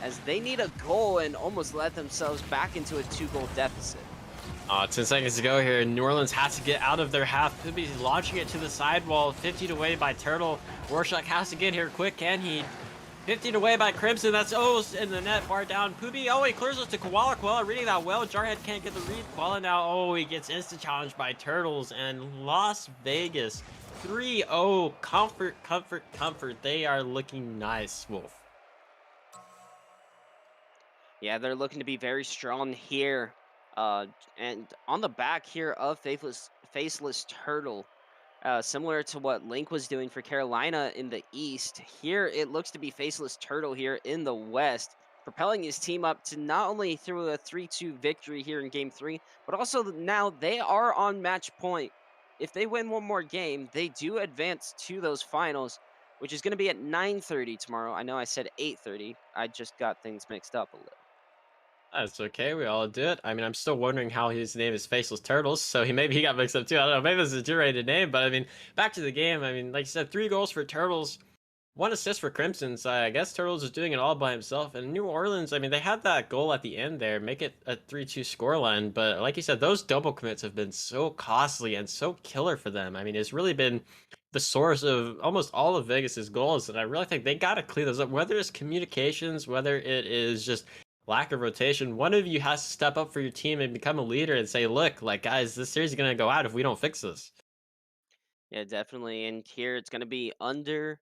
as they need a goal and almost let themselves back into a 2-goal deficit. 10 seconds to go here. New Orleans has to get out of their half. Could be launching it to the sidewall. 50 away by Turtle. Rorschach has to get here quick. Can he? 50 away by Crimson. That's in the net. Bar down. Poopy. Oh, he clears us to Koala. Koala reading that well. Jarhead can't get the read. Koala now. Oh, he gets instant challenged by Turtles. And Las Vegas 3-0. Comfort, comfort, comfort. They are looking nice, Wolf. Yeah, they're looking to be very strong here. And on the back here of Faceless Turtle, similar to what Link was doing for Carolina in the East, here it looks to be Faceless Turtle here in the West, propelling his team up to not only through a 3-2 victory here in Game 3, but also now they are on match point. If they win one more game, they do advance to those finals, which is going to be at 9:30 tomorrow. I know I said 8:30. I just got things mixed up a little. That's okay, we all do it. I mean, I'm still wondering how his name is Faceless Turtles, so maybe he got mixed up too. I don't know, maybe it's a generated name, but I mean, back to the game. I mean, like you said, 3 goals for Turtles, 1 assist for Crimson, so I guess Turtles is doing it all by himself. And New Orleans, I mean, they had that goal at the end there, make it a 3-2 scoreline, but like you said, those double commits have been so costly and so killer for them. I mean, it's really been the source of almost all of Vegas's goals, and I really think they got to clean those up, whether it's communications, whether it is just lack of rotation. One of you has to step up for your team and become a leader and say, look, like, guys, this series is going to go out if we don't fix this. Yeah, definitely. And here it's going to be under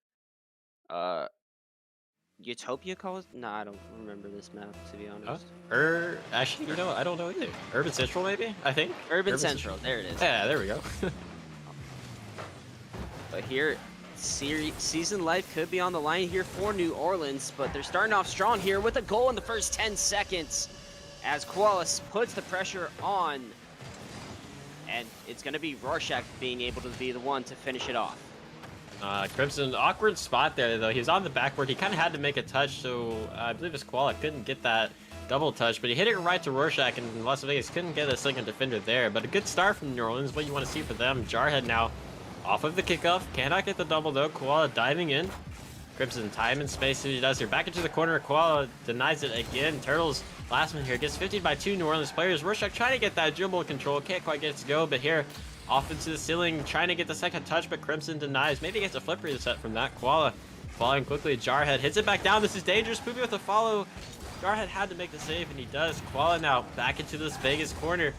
Utopia calls? No, I don't remember this map, to be honest. Actually, you know, I don't know either. Urban Central, maybe? I think? Urban Central, there it is. Yeah, there we go. But here, season life could be on the line here for New Orleans, but they're starting off strong here with a goal in the first 10 seconds as Koalas puts the pressure on. And it's going to be Rorschach being able to be the one to finish it off. Crimson, awkward spot there, though. He was on the backboard. He kind of had to make a touch, so I believe his Koala couldn't get that double touch, but he hit it right to Rorschach, and Las Vegas couldn't get a second defender there. But a good start from New Orleans, what you want to see for them. Jarhead now off of the kickoff. Cannot get the double, though. Koala diving in. Crimson time and space as he does here. Back into the corner. Koala denies it again. Turtles, last one here, gets 50 by 2 New Orleans players. Rorschach trying to get that dribble control. Can't quite get it to go, but here, off into the ceiling, trying to get the second touch, but Crimson denies. Maybe gets a flip reset from that. Koala following quickly. Jarhead hits it back down. This is dangerous. Poopy with the follow. Jarhead had to make the save, and he does. Koala now back into this Vegas corner.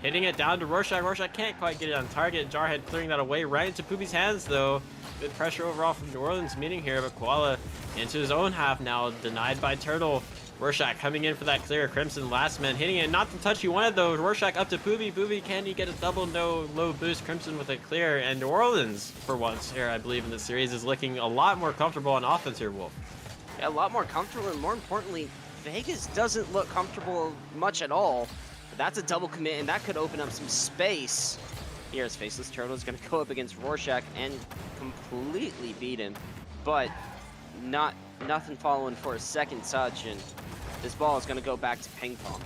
Hitting it down to Rorschach. Rorschach can't quite get it on target. Jarhead clearing that away right into Poopy's hands, though. Good pressure overall from New Orleans meeting here, but Koala into his own half now, denied by Turtle. Rorschach coming in for that clear. Crimson last man hitting it. Not the touch he wanted, though. Rorschach up to Poopy. Poopy, can he get a double? No, low boost. Crimson with a clear. And New Orleans, for once here, I believe, in the series, is looking a lot more comfortable on offense here, Wolf. a lot more comfortable, and more importantly, Vegas doesn't look comfortable much at all. But that's a double commit, and that could open up some space. Here's Faceless Turtle is going to go up against Rorschach and completely beat him, but nothing following for a second touch, and this ball is going to go back to ping pong.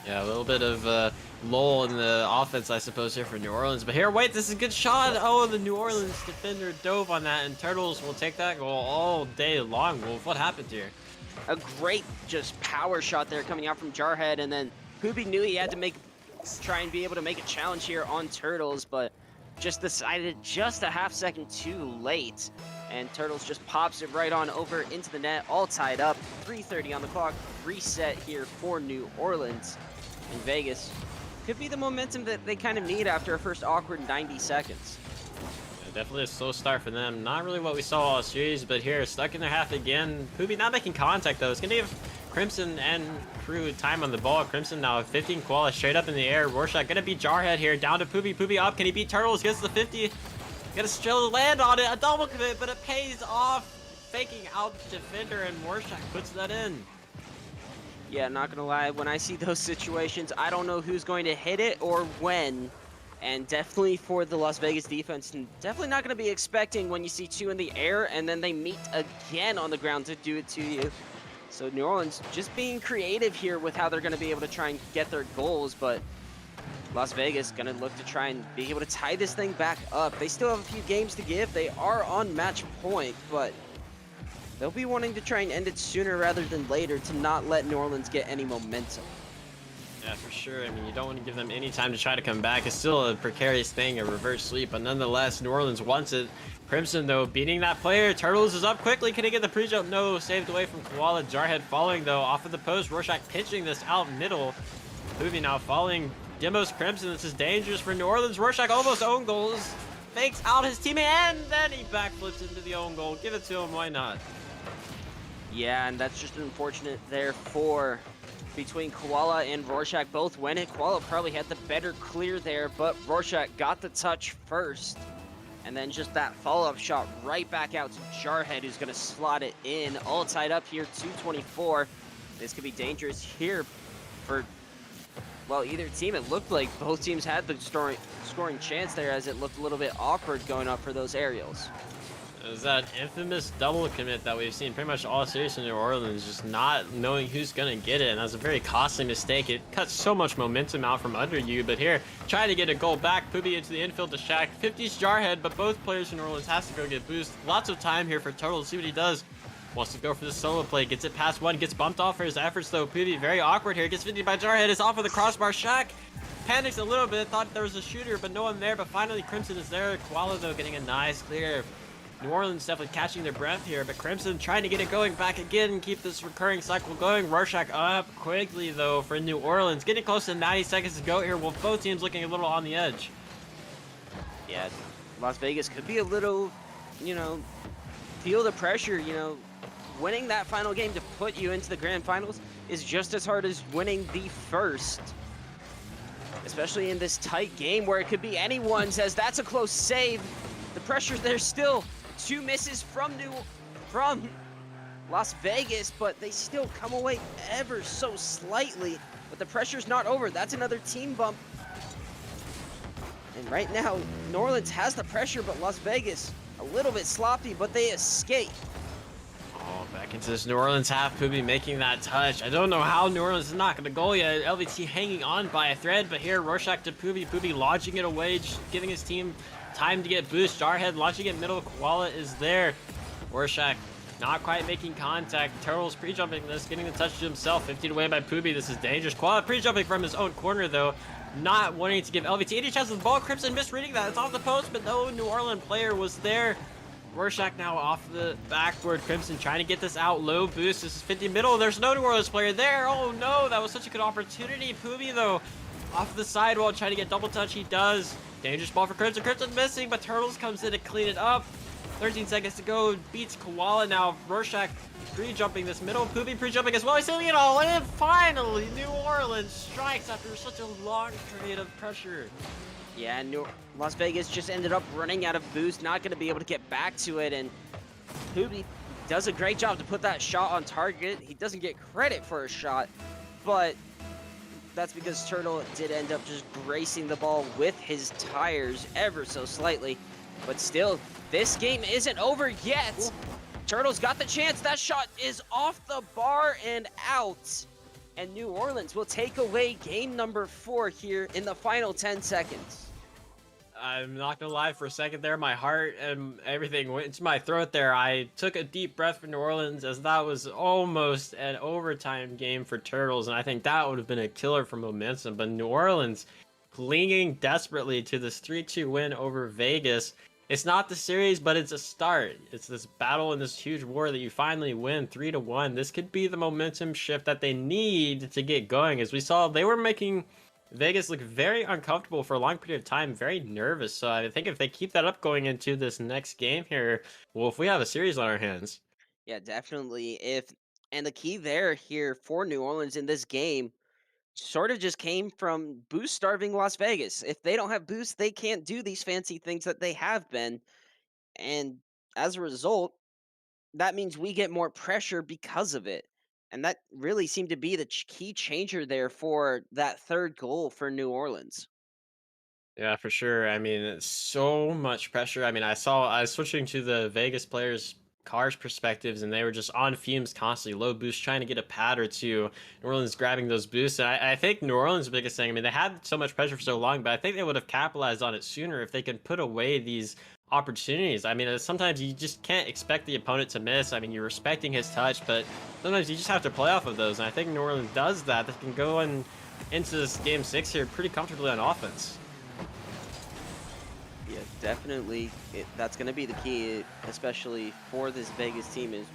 Yeah, a little bit of lull in the offense, I suppose, here for New Orleans. But here, wait, this is a good shot. Oh, the New Orleans defender dove on that, and Turtles will take that goal all day long. Wolf, what happened here? A great just power shot there coming out from Jarhead, and then Poopy knew he had to try and be able to make a challenge here on Turtles, but just decided just a half second too late. And Turtles just pops it right on over into the net, all tied up. 3:30 on the clock, reset here for New Orleans. And Vegas could be the momentum that they kind of need after a first awkward 90 seconds. Yeah, definitely a slow start for them. Not really what we saw all series, but here, stuck in their half again. Poopy not making contact, though. It's going to give Crimson and crew time on the ball. Crimson now 15 koala straight up in the air. Rorschach going to beat Jarhead here. Down to Poopy. Poopy up. Can he beat Turtles? Gets the 50. Gonna still land on it. A double commit, but it pays off. Faking out the defender, and Rorschach puts that in. Yeah, not gonna lie, when I see those situations, I don't know who's going to hit it or when. And definitely for the Las Vegas defense, and definitely not gonna be expecting when you see two in the air and then they meet again on the ground to do it to you. So New Orleans just being creative here with how they're gonna be able to try and get their goals, but Las Vegas gonna look to try and be able to tie this thing back up. They still have a few games to give. They are on match point, but they'll be wanting to try and end it sooner rather than later to not let New Orleans get any momentum. Yeah, for sure. I mean, you don't want to give them any time to try to come back. It's still a precarious thing, a reverse sweep, but nonetheless, New Orleans wants it. Crimson, though, beating that player. Turtles is up quickly. Can he get the pre-jump? No, saved away from Koala. Jarhead following, though, off of the post. Rorschach pitching this out middle. Movie now following Dimos Crimson. This is dangerous for New Orleans. Rorschach almost own goals. Fakes out his teammate, and then he backflips into the own goal. Give it to him, why not? Yeah, and that's just unfortunate there for between Koala and Rorschach both win it. Koala probably had the better clear there, but Rorschach got the touch first. And then just that follow-up shot right back out to Jarhead, who's going to slot it in. All tied up here, 2:24. This could be dangerous here for, well, either team. It looked like both teams had the scoring chance there, as it looked a little bit awkward going up for those aerials. It was that infamous double commit that we've seen pretty much all series in New Orleans, just not knowing who's going to get it, and that's a very costly mistake. It cuts so much momentum out from under you, but here, trying to get a goal back, Poopy into the infield to Shaq. 50's Jarhead, but both players in New Orleans has to go get boost. Lots of time here for Turtle to see what he does. Wants to go for the solo play, gets it past one, gets bumped off for his efforts though. Poopy very awkward here, gets 50 by Jarhead, is off of the crossbar. Shaq panics a little bit, thought there was a shooter, but no one there, but finally Crimson is there. Koala though getting a nice clear. New Orleans definitely catching their breath here, but Crimson trying to get it going back again and keep this recurring cycle going. Rorschach up quickly though for New Orleans, getting close to 90 seconds to go here, with both teams looking a little on the edge. Yeah, Las Vegas could be a little, feel the pressure, winning that final game to put you into the grand finals is just as hard as winning the first. Especially in this tight game where it could be anyone's, as that's a close save. The pressure there's still 2 misses from Las Vegas, but they still come away ever so slightly. But the pressure's not over. That's another team bump. And right now, New Orleans has the pressure, but Las Vegas a little bit sloppy, but they escape. Oh, back into this New Orleans half. Poopy making that touch. I don't know how New Orleans is not going to goal yet. LVT hanging on by a thread, but here Rorschach to Poopy. Poopy launching it away, just giving his team time to get boost. Jarhead launching it middle. Koala is there. Rorschach not quite making contact. Turtles pre-jumping this, getting the touch to himself. 15 away by Poopy. This is dangerous. Koala pre-jumping from his own corner though. Not wanting to give LVT any chance with the ball. Crimson misreading that. It's off the post, but no New Orleans player was there. Rorschach now off the backward. Crimson trying to get this out. Low boost. This is 50 middle. There's no New Orleans player there. Oh no, that was such a good opportunity. Poopy though, off the sidewall, trying to get double touch. He does. Dangerous ball for Crimson. Crimson missing, but Turtles comes in to clean it up. 13 seconds to go. Beats Koala now. Rorschach pre-jumping this middle. Poopy pre-jumping as well. He's sailing it all in. Finally, New Orleans strikes after such a long period of pressure. Yeah, Las Vegas just ended up running out of boost, not going to be able to get back to it, and Poopy does a great job to put that shot on target. He doesn't get credit for a shot, but that's because Turtle did end up just bracing the ball with his tires ever so slightly. But still, this game isn't over yet. Turtle's got the chance. That shot is off the bar and out. And New Orleans will take away game number 4 here in the final 10 seconds. I'm not gonna lie, for a second there, my heart and everything went into my throat there. I took a deep breath for New Orleans, as that was almost an overtime game for Turtles, and I think that would have been a killer for momentum. But New Orleans clinging desperately to this 3-2 win over Vegas. It's not the series, but it's a start. It's this battle and this huge war that you finally win 3-1. This could be the momentum shift that they need to get going. As we saw, they were making Vegas look very uncomfortable for a long period of time, very nervous. So I think if they keep that up going into this next game here, well, if we have a series on our hands. Yeah, definitely. And the key there here for New Orleans in this game sort of just came from boost starving Las Vegas. If they don't have boost, they can't do these fancy things that they have been. And as a result, that means we get more pressure because of it. And that really seemed to be the key changer there for that third goal for New Orleans. Yeah, for sure. I mean, it's so much pressure. I mean, I was switching to the Vegas players' cars perspectives, and they were just on fumes constantly, low boost, trying to get a pad or two. New Orleans grabbing those boosts. And I think New Orleans' biggest thing, I mean, they had so much pressure for so long, but I think they would have capitalized on it sooner if they could put away these opportunities. I mean, sometimes you just can't expect the opponent to miss. I mean, you're respecting his touch, but sometimes you just have to play off of those. And I think New Orleans does that. They can go into this game 6 here pretty comfortably on offense. Yeah, definitely. That's going to be the key, especially for this Vegas team is,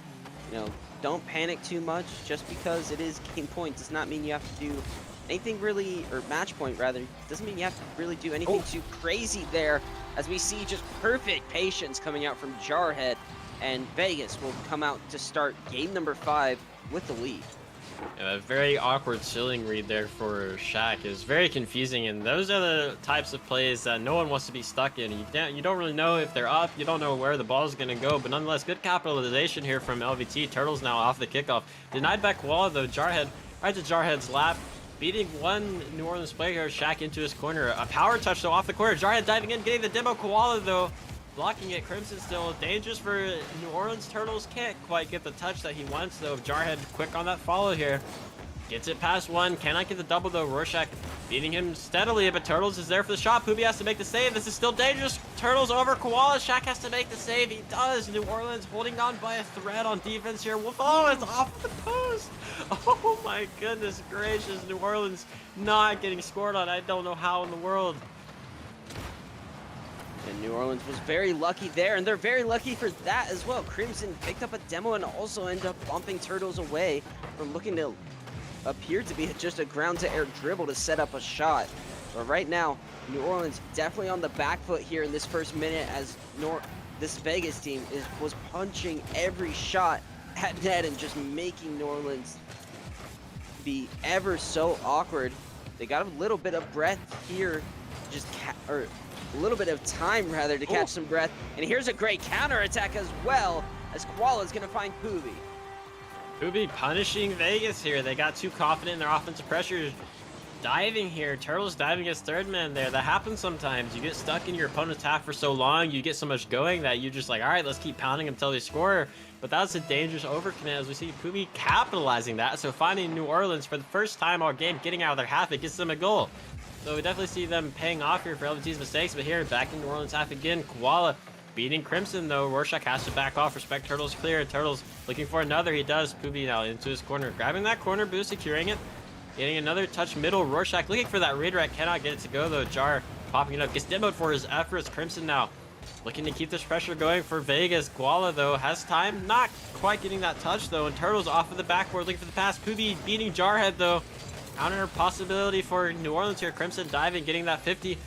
don't panic too much. Just because it is game point does not mean you have to do anything really, or match point rather, doesn't mean you have to really do anything too crazy there, as we see just perfect patience coming out from Jarhead, and Vegas will come out to start game number 5 with the lead. A very awkward ceiling read there for Shaq is very confusing, and those are the types of plays that no one wants to be stuck in. You don't really know if they're up, you don't know where the ball is going to go, but nonetheless, good capitalization here from LVT. Turtles now off the kickoff. Denied back Koala though, Jarhead right to Jarhead's lap, beating one New Orleans player here, Shaq into his corner. A power touch though off the corner, Jarhead diving in, getting the demo. Koala though, blocking it. Crimson still dangerous for New Orleans. Turtles can't quite get the touch that he wants though. Jarhead quick on that follow here. Gets it past one. Cannot get the double though. Rorschach beating him steadily, but Turtles is there for the shot. Poobie has to make the save. This is still dangerous. Turtles over Koala. Shaq has to make the save. He does. New Orleans holding on by a thread on defense here. Oh, it's off the post. Oh my goodness gracious. New Orleans not getting scored on. I don't know how in the world. And New Orleans was very lucky there, and they're very lucky for that as well. Crimson picked up a demo and also ended up bumping Turtles away from looking to appear to be just a ground-to-air dribble to set up a shot. But right now, New Orleans definitely on the back foot here in this first minute, as this Vegas team was punching every shot at net and just making New Orleans be ever so awkward. They got a little bit of breath here, or a little bit of time rather to catch some breath. And here's a great counter attack as well, as Koala's gonna find Poobie. Poobie punishing Vegas here. They got too confident in their offensive pressure. Diving here. Turtles diving as third man there. That happens sometimes. You get stuck in your opponent's half for so long. You get so much going that you're just like, all right, let's keep pounding until they score. But that's a dangerous overcommit as we see Poobie capitalizing that. So finding New Orleans for the first time all game, getting out of their half, it gets them a goal. So we definitely see them paying off here for LVT's mistakes. But here, back in New Orleans half again. Koala beating Crimson though. Rorschach has to back off. Respect Turtles clear. Turtles looking for another. He does. Poobie now into his corner. Grabbing that corner boost, securing it. Getting another touch middle. Rorschach looking for that redirect. Cannot get it to go though. Jar popping it up. Gets demoed for his efforts. Crimson now looking to keep this pressure going for Vegas. Koala though has time. Not quite getting that touch though. And Turtles off of the backboard looking for the pass. Poobie beating Jarhead though. Counter possibility for New Orleans here. Crimson diving, getting that 50.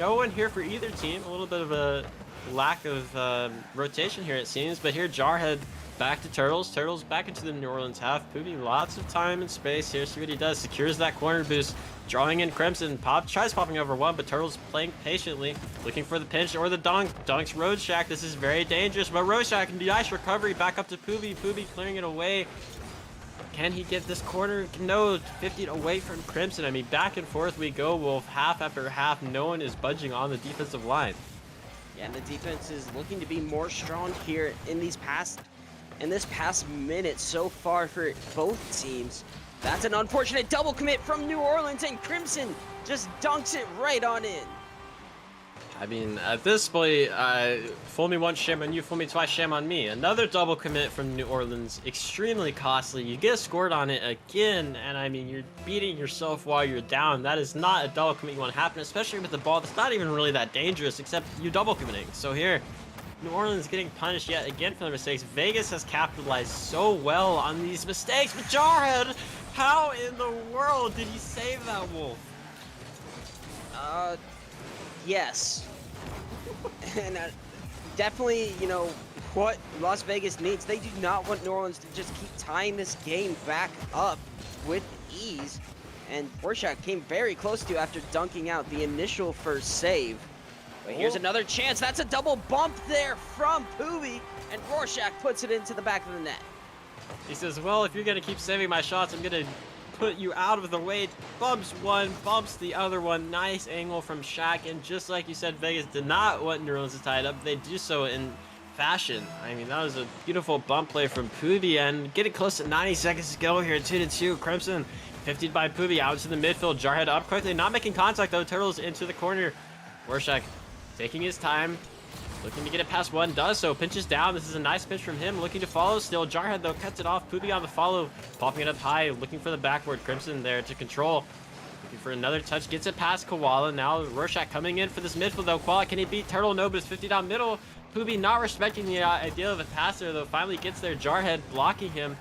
No one here for either team. A little bit of a lack of rotation here, it seems. But here, Jarhead back to Turtles. Turtles back into the New Orleans half. Poopy, lots of time and space here. See what he does. Secures that corner boost. Drawing in Crimson. Tries popping over one, but Turtles playing patiently. Looking for the pinch or the dunk. Dunks Rorschach. This is very dangerous. But Rorschach, nice recovery. Back up to Poopy. Poopy clearing it away. Can he get this corner? No, 50 away from Crimson. I mean, back and forth we go, Wolf, half after half. No one is budging on the defensive line. Yeah, and the defense is looking to be more strong here in this past minute so far for both teams. That's an unfortunate double commit from New Orleans, and Crimson just dunks it right on in. I mean, at this point, fool me once, shame on you, fool me twice, shame on me. Another double commit from New Orleans, extremely costly. You get scored on it again, and I mean, you're beating yourself while you're down. That is not a double commit you want to happen, especially with the ball that's not even really that dangerous, except you double committing. So here, New Orleans getting punished yet again for their mistakes. Vegas has capitalized so well on these mistakes, but Jarhead, how in the world did he save that, Wolf? Yes. And definitely, you know, what Las Vegas needs. They do not want New Orleans to just keep tying this game back up with ease. And Rorschach came very close to after dunking out the initial first save. But here's another chance. That's a double bump there from Poopy, and Rorschach puts it into the back of the net. He says, well, if you're going to keep saving my shots, I'm going to put you out of the way. Bumps one, bumps the other one. Nice angle from Shaq, and just like you said, Vegas did not want New Orleans to tie it up. They do so in fashion. I mean, that was a beautiful bump play from Poopy, and getting close to 90 seconds to go here. 2-2. Crimson 50'd by Poopy out to the midfield. Jarhead up quickly, not making contact though. Turtles into the corner. Rorschach taking his time, looking to get it past one, does so, pinches down. This is a nice pitch from him, looking to follow still. Jarhead though cuts it off. Poopy on the follow, popping it up high, looking for the backboard. Crimson there to control, looking for another touch, gets it past Koala. Now Rorschach coming in for this midfield though. Koala, can he beat Turtle? No, but it's 50 down middle. Poopy not respecting the idea of a pass there though, finally gets there. Jarhead blocking him.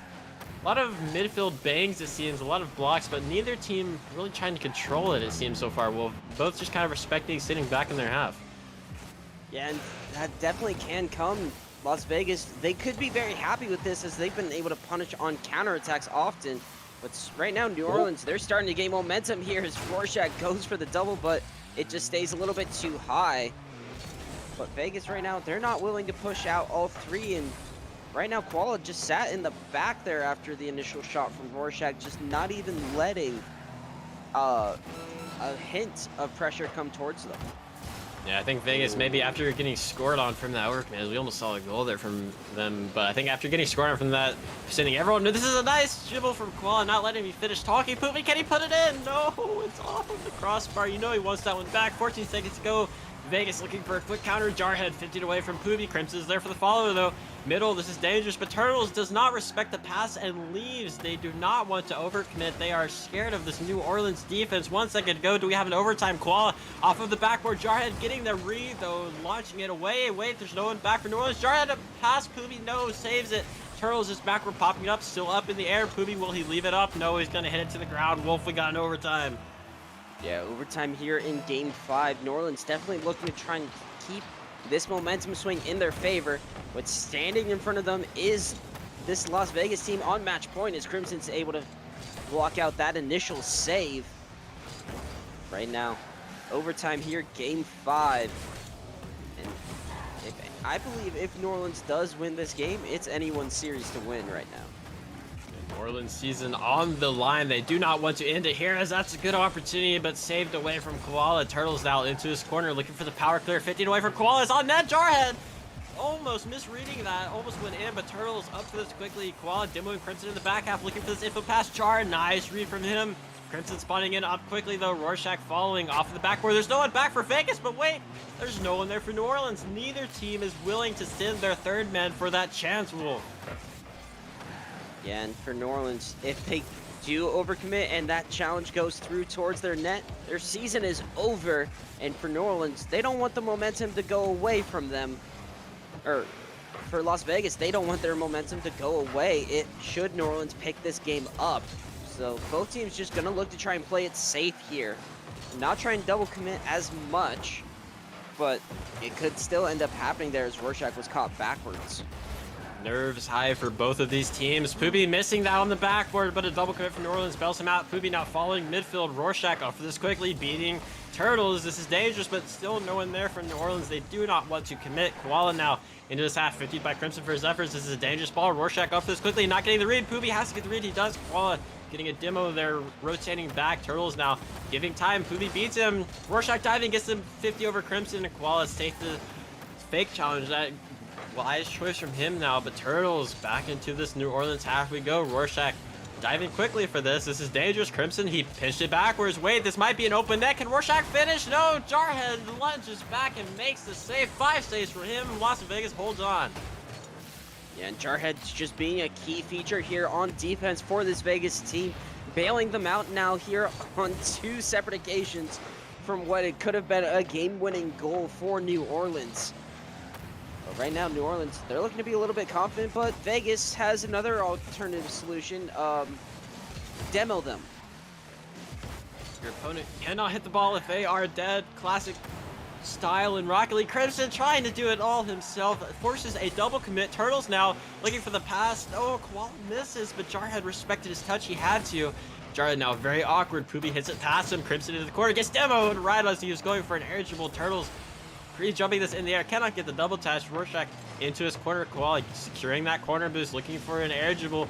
A lot of midfield bangs, it seems, a lot of blocks, but neither team really trying to control it, it seems so far. Well, both just kind of respecting sitting back in their half. Yeah, and that definitely can come. Las Vegas, they could be very happy with this as they've been able to punish on counterattacks often. But right now, New Orleans, they're starting to gain momentum here as Rorschach goes for the double, but it just stays a little bit too high. But Vegas right now, they're not willing to push out all three, and right now, Koala just sat in the back there after the initial shot from Rorschach, just not even letting a hint of pressure come towards them. Yeah, I think Vegas, maybe after getting scored on from that work, man, we almost saw a goal there from them, but I think after getting scored on from that, sending everyone, no, this is a nice dribble from Koala, not letting me finish talking. Poopy, can he put it in? No, it's off of the crossbar. You know he wants that one back. 14 seconds to go. Vegas looking for a quick counter. Jarhead 50 away from Poopy. Crimson's there for the follow though. Middle, this is dangerous, but Turtles does not respect the pass and leaves. They do not want to overcommit. They are scared of this New Orleans defense. 1 second to go. Do we have an overtime? Koala off of the backboard. Jarhead getting the read though, launching it away. Wait, there's no one back for New Orleans. Jarhead to pass Poopy. No, saves it. Turtles is backward popping up, still up in the air. Poopy, will he leave it up? No, he's gonna hit it to the ground. Wolf, we got an overtime. Yeah, overtime here in Game 5. New Orleans definitely looking to try and keep this momentum swing in their favor. What's standing in front of them is this Las Vegas team on match point as Crimson's able to block out that initial save. Right now, overtime here, Game 5. And I believe if New Orleans does win this game, it's anyone's series to win right now. New Orleans season on the line. They do not want to end it here as that's a good opportunity, but saved away from Koala. Turtles now into his corner looking for the power clear. 15 away from Koala. It's on net. Jarhead almost misreading that. Almost went in, but Turtles up for this quickly. Koala demoing Crimson in the back half looking for this info pass. Jar, nice read from him. Crimson spawning in up quickly though. Rorschach following off of the backboard. There's no one back for Vegas, but wait, there's no one there for New Orleans. Neither team is willing to send their third man for that chance, Wolf. Yeah, and for New Orleans, if they do overcommit and that challenge goes through towards their net, their season is over. And for New Orleans, they don't want the momentum to go away from them. Or for Las Vegas, they don't want their momentum to go away. Should New Orleans pick this game up. So both teams just gonna look to try and play it safe here. Not try and double commit as much. but it could still end up happening there as Rorschach was caught backwards. Nerves high for both of these teams. Pubi missing that on the backboard, but a double commit from New Orleans bails him out. Pubi now following midfield. Rorschach off for this quickly, beating Turtles. This is dangerous, but still no one there from New Orleans. They do not want to commit. Koala now into this half, 50 by Crimson for his efforts. This is a dangerous ball. Rorschach off for this quickly, not getting the read. Pubi has to get the read. He does. Koala getting a demo there, rotating back. Turtles now giving time. Pubi beats him. Rorschach diving, gets him 50 over Crimson. And Koala's take the fake challenge. That wise choice from him now, but Turtles back into this New Orleans half we go. Rorschach diving quickly for this. This is dangerous. Crimson, he pitched it backwards. Wait, this might be an open net. Can Rorschach finish? No, Jarhead lunges back and makes the save. 5 saves for him. Las Vegas holds on. Yeah, and Jarhead's just being a key feature here on defense for this Vegas team, bailing them out now here on 2 separate occasions from what it could have been a game-winning goal for New Orleans. But right now, New Orleans, they're looking to be a little bit confident, but Vegas has another alternative solution. Demo them. Your opponent cannot hit the ball if they are dead. Classic style in Rocket League. Crimson trying to do it all himself. Forces a double commit. Turtles now looking for the pass. Oh, Koala misses, but Jarhead respected his touch. He had to. Jarhead now very awkward. Pubi hits it past him. Crimson into the corner. Gets demoed right as he was going for an eligible. Turtles jumping this in the air, cannot get the double touch. Rorschach into his corner. Koala securing that corner boost, looking for an eligible.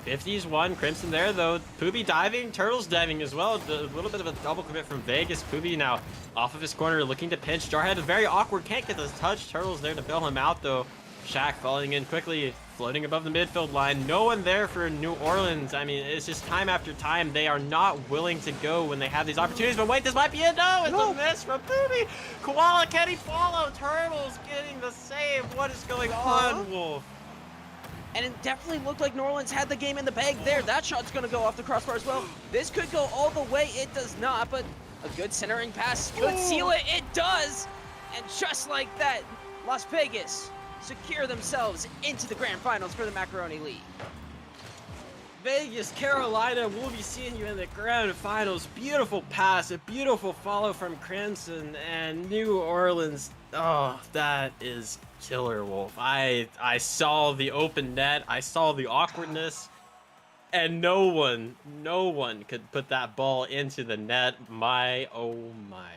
50s one. Crimson there though. Pubi diving, Turtles diving as well. A little bit of a double commit from Vegas. Pubi now off of his corner, looking to pinch. Jarhead very awkward, can't get this touch. Turtles there to bail him out though. Shaq falling in quickly, floating above the midfield line. No one there for New Orleans. I mean, it's just time after time. They are not willing to go when they have these opportunities. But wait, this might be it. No, it's a miss from Pubi. Koala, can he follow? Turtles getting the save. What is going on, Wolf? And it definitely looked like New Orleans had the game in the bag there. That shot's going to go off the crossbar as well. This could go all the way. It does not, but a good centering pass could seal it. It does. And just like that, Las Vegas secure themselves into the grand finals for the Macaroni League. Vegas, Carolina, we'll be seeing you in the grand finals. Beautiful pass, a beautiful follow from Crimson, and New Orleans. Oh, that is killer, Wolf. I saw the open net, I saw the awkwardness, and no one could put that ball into the net. My, oh my.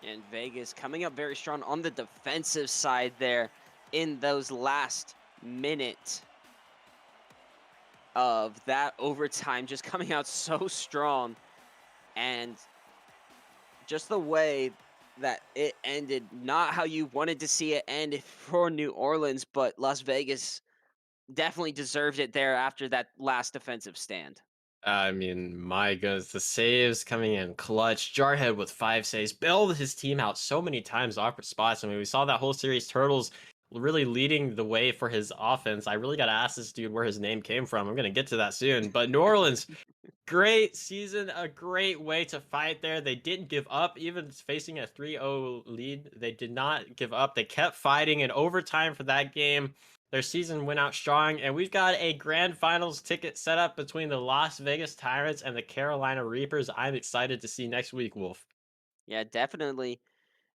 And Vegas coming up very strong on the defensive side there in those last minute of that overtime, just coming out so strong. And just the way that it ended, not how you wanted to see it end for New Orleans, but Las Vegas definitely deserved it there after that last defensive stand. I mean, my goodness, the saves coming in clutch. Jarhead with 5 saves, bailed his team out so many times off spots. I mean, we saw that whole series, Turtles really leading the way for his offense. I really got to ask this dude where his name came from. I'm going to get to that soon. But New Orleans, great season, a great way to fight there. They didn't give up, even facing a 3-0 lead. They did not give up. They kept fighting in overtime for that game. Their season went out strong, and we've got a grand finals ticket set up between the Las Vegas Tyrants and the Carolina Reapers. I'm excited to see next week, Wolf. Yeah, definitely.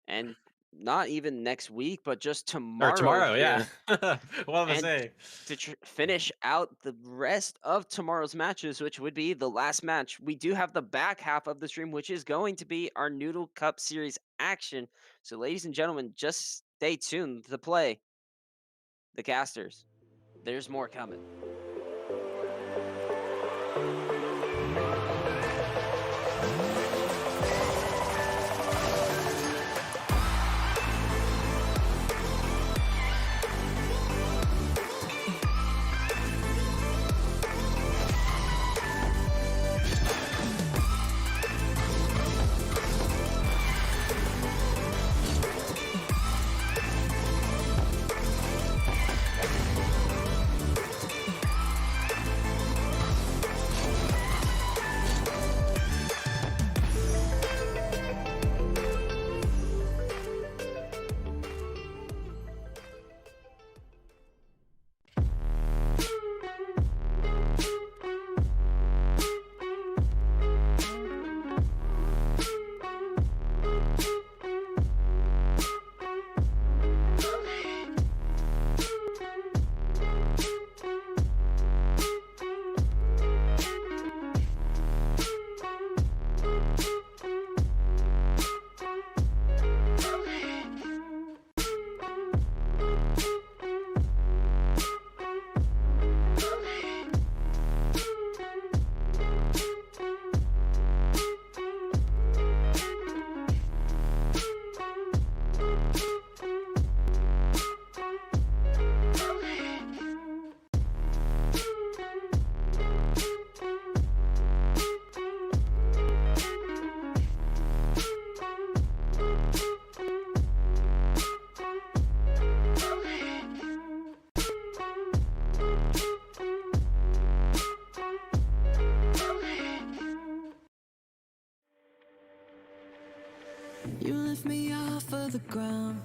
And not even next week, but just tomorrow. Or tomorrow, here. yeah. What am I saying? To finish out the rest of tomorrow's matches, which would be the last match, we do have the back half of the stream, which is going to be our Noodle Cup Series action. So, ladies and gentlemen, just stay tuned to play the casters. There's more coming. lift me off of the ground.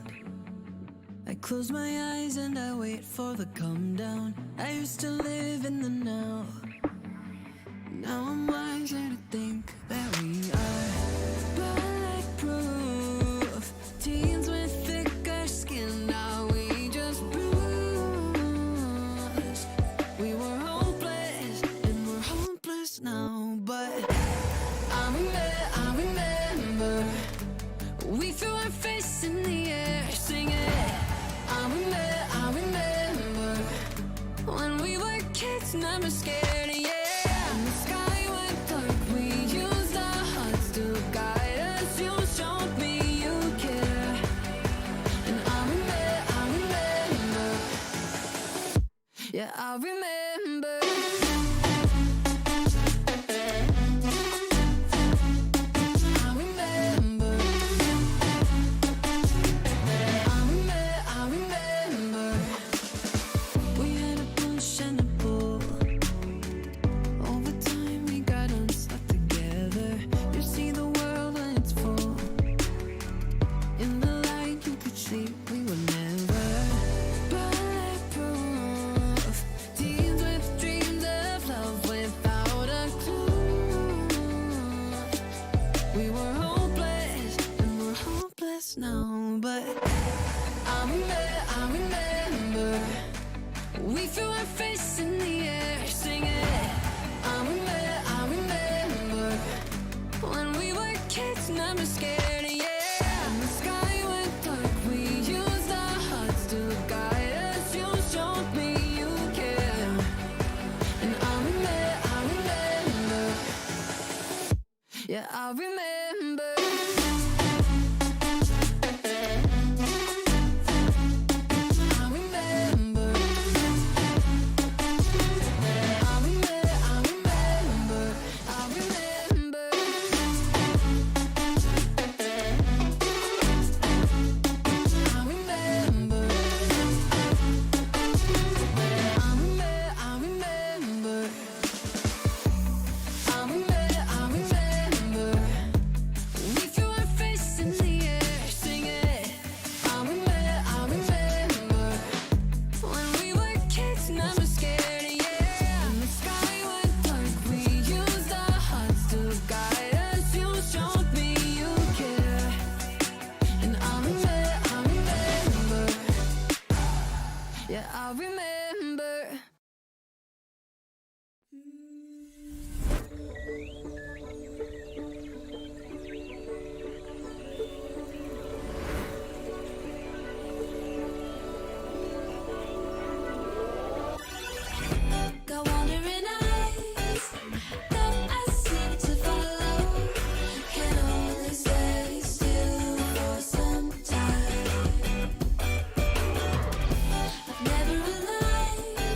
I close my eyes and I wait for the come down. I used to live in the now. Now I'm wiser to think that we are bulletproof. Teens with thicker skin, now we just bruise. We were hopeless and we're hopeless now. But I remember we threw our fists in the air singing. I remember when we were kids, never scared, yeah. And the sky went dark, we used our hearts to guide us. You showed me you care. And I remember, yeah, I remember. Now, but I remember we threw our fists in the air singing. I remember when we were kids, never scared, yeah. And the sky went dark, we used our hearts to guide us. You showed me you care. And I remember, yeah, I remember. Yeah, I remember. Got wandering eyes that I seem to follow. Can only stay still for some time. I've never aligned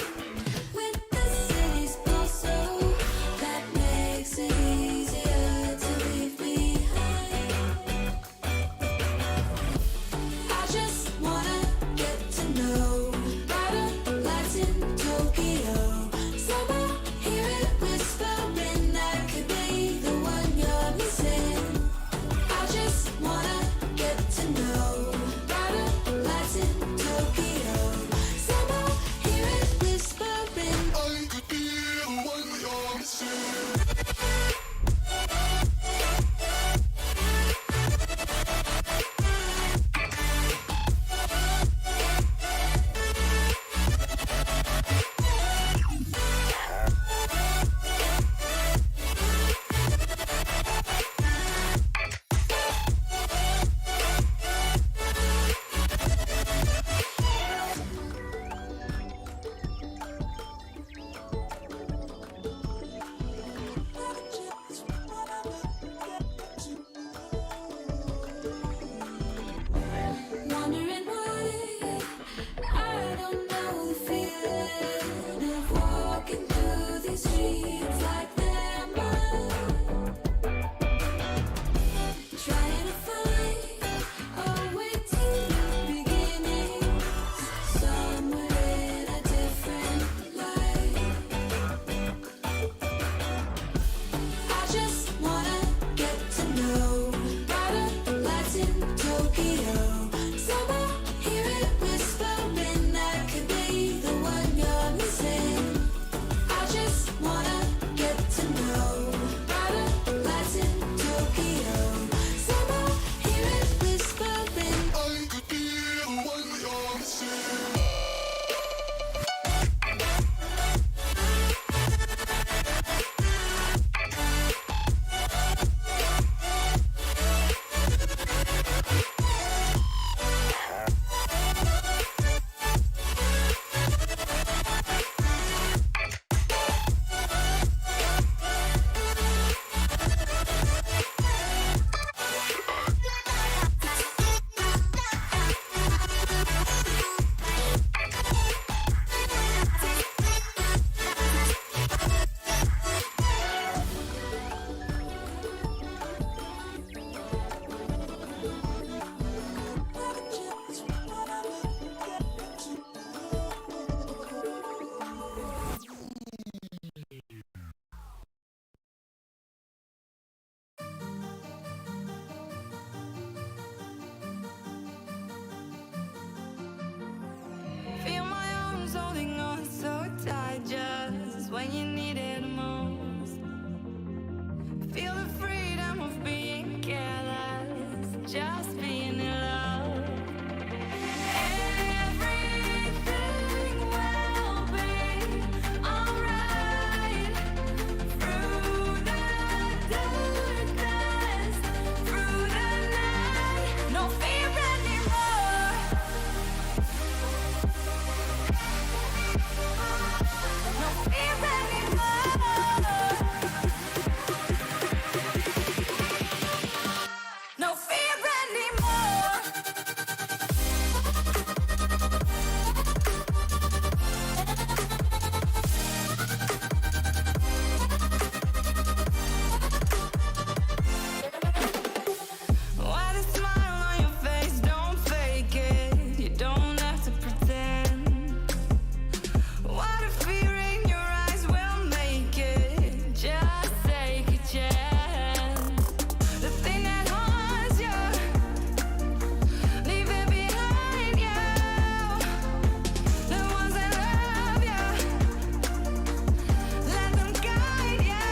just being in love. Everything will be alright. Through the darkness, through the night, no fear anymore. No fear anymore. No fear anymore. Why the smile on your face? Don't fake it. You don't have to pretend. Why the fear in your eyes will make it? Just take a chance. The thing that haunts you, leave it behind you. The ones that love you, let them guide you.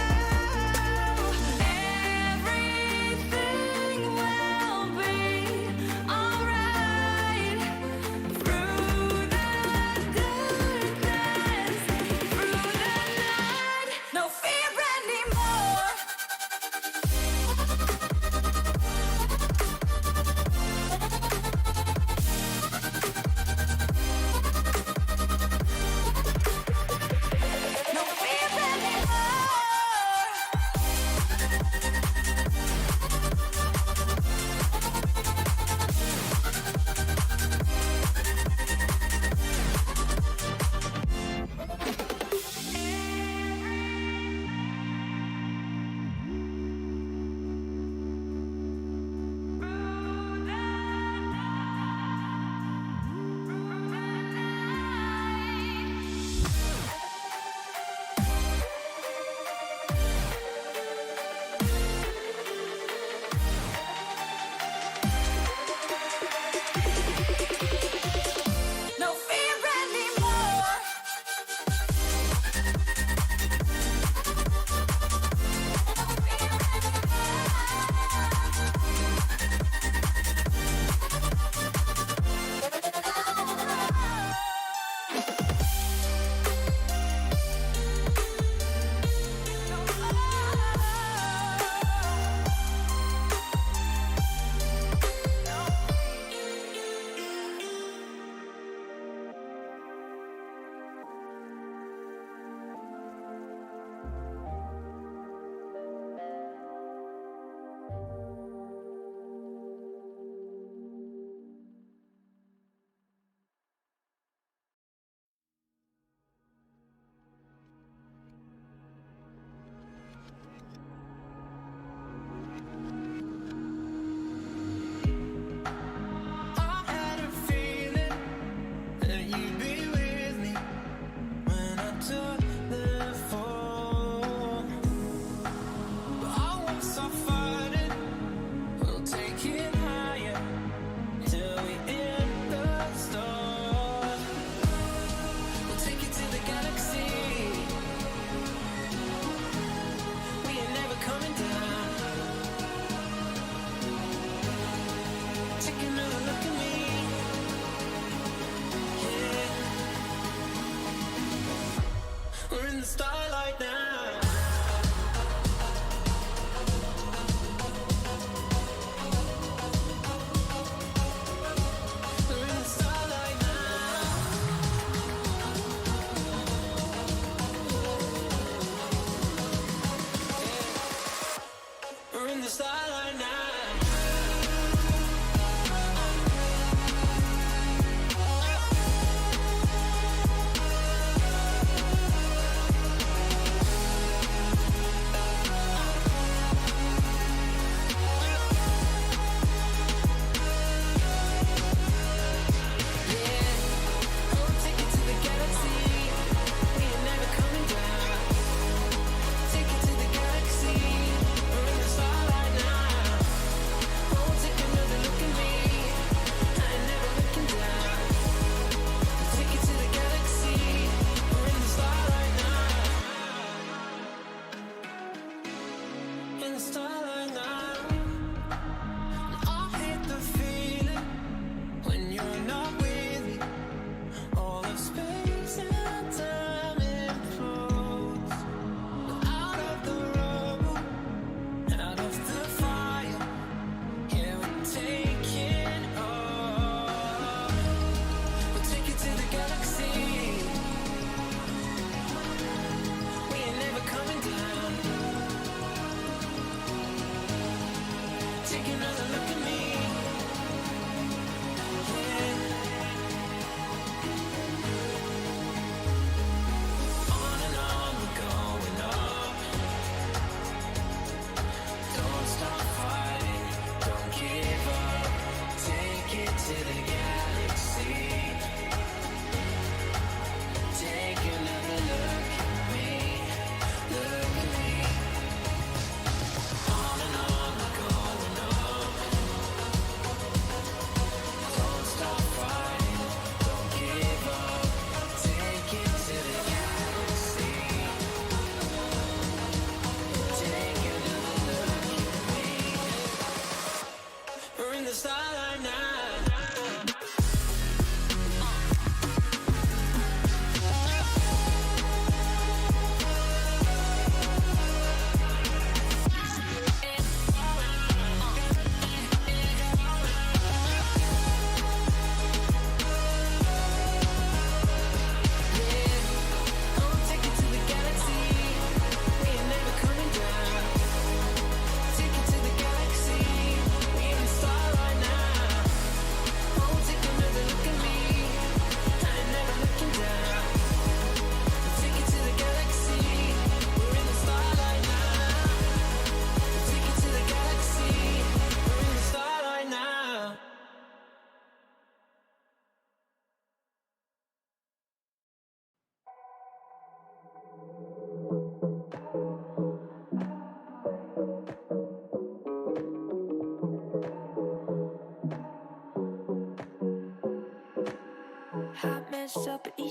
Everything will be alright. Through the darkness, through the night, no fear anymore. No fear No fear anymore. I had a feeling that you'd be with me when I took the fall. But I won't stop fighting. We'll take it higher till we hit the stars. We'll take it to the galaxy. We ain't never coming down. Take another look at me. Yeah. We're in the starlight now. We're in the starlight now. We're in the starlight now.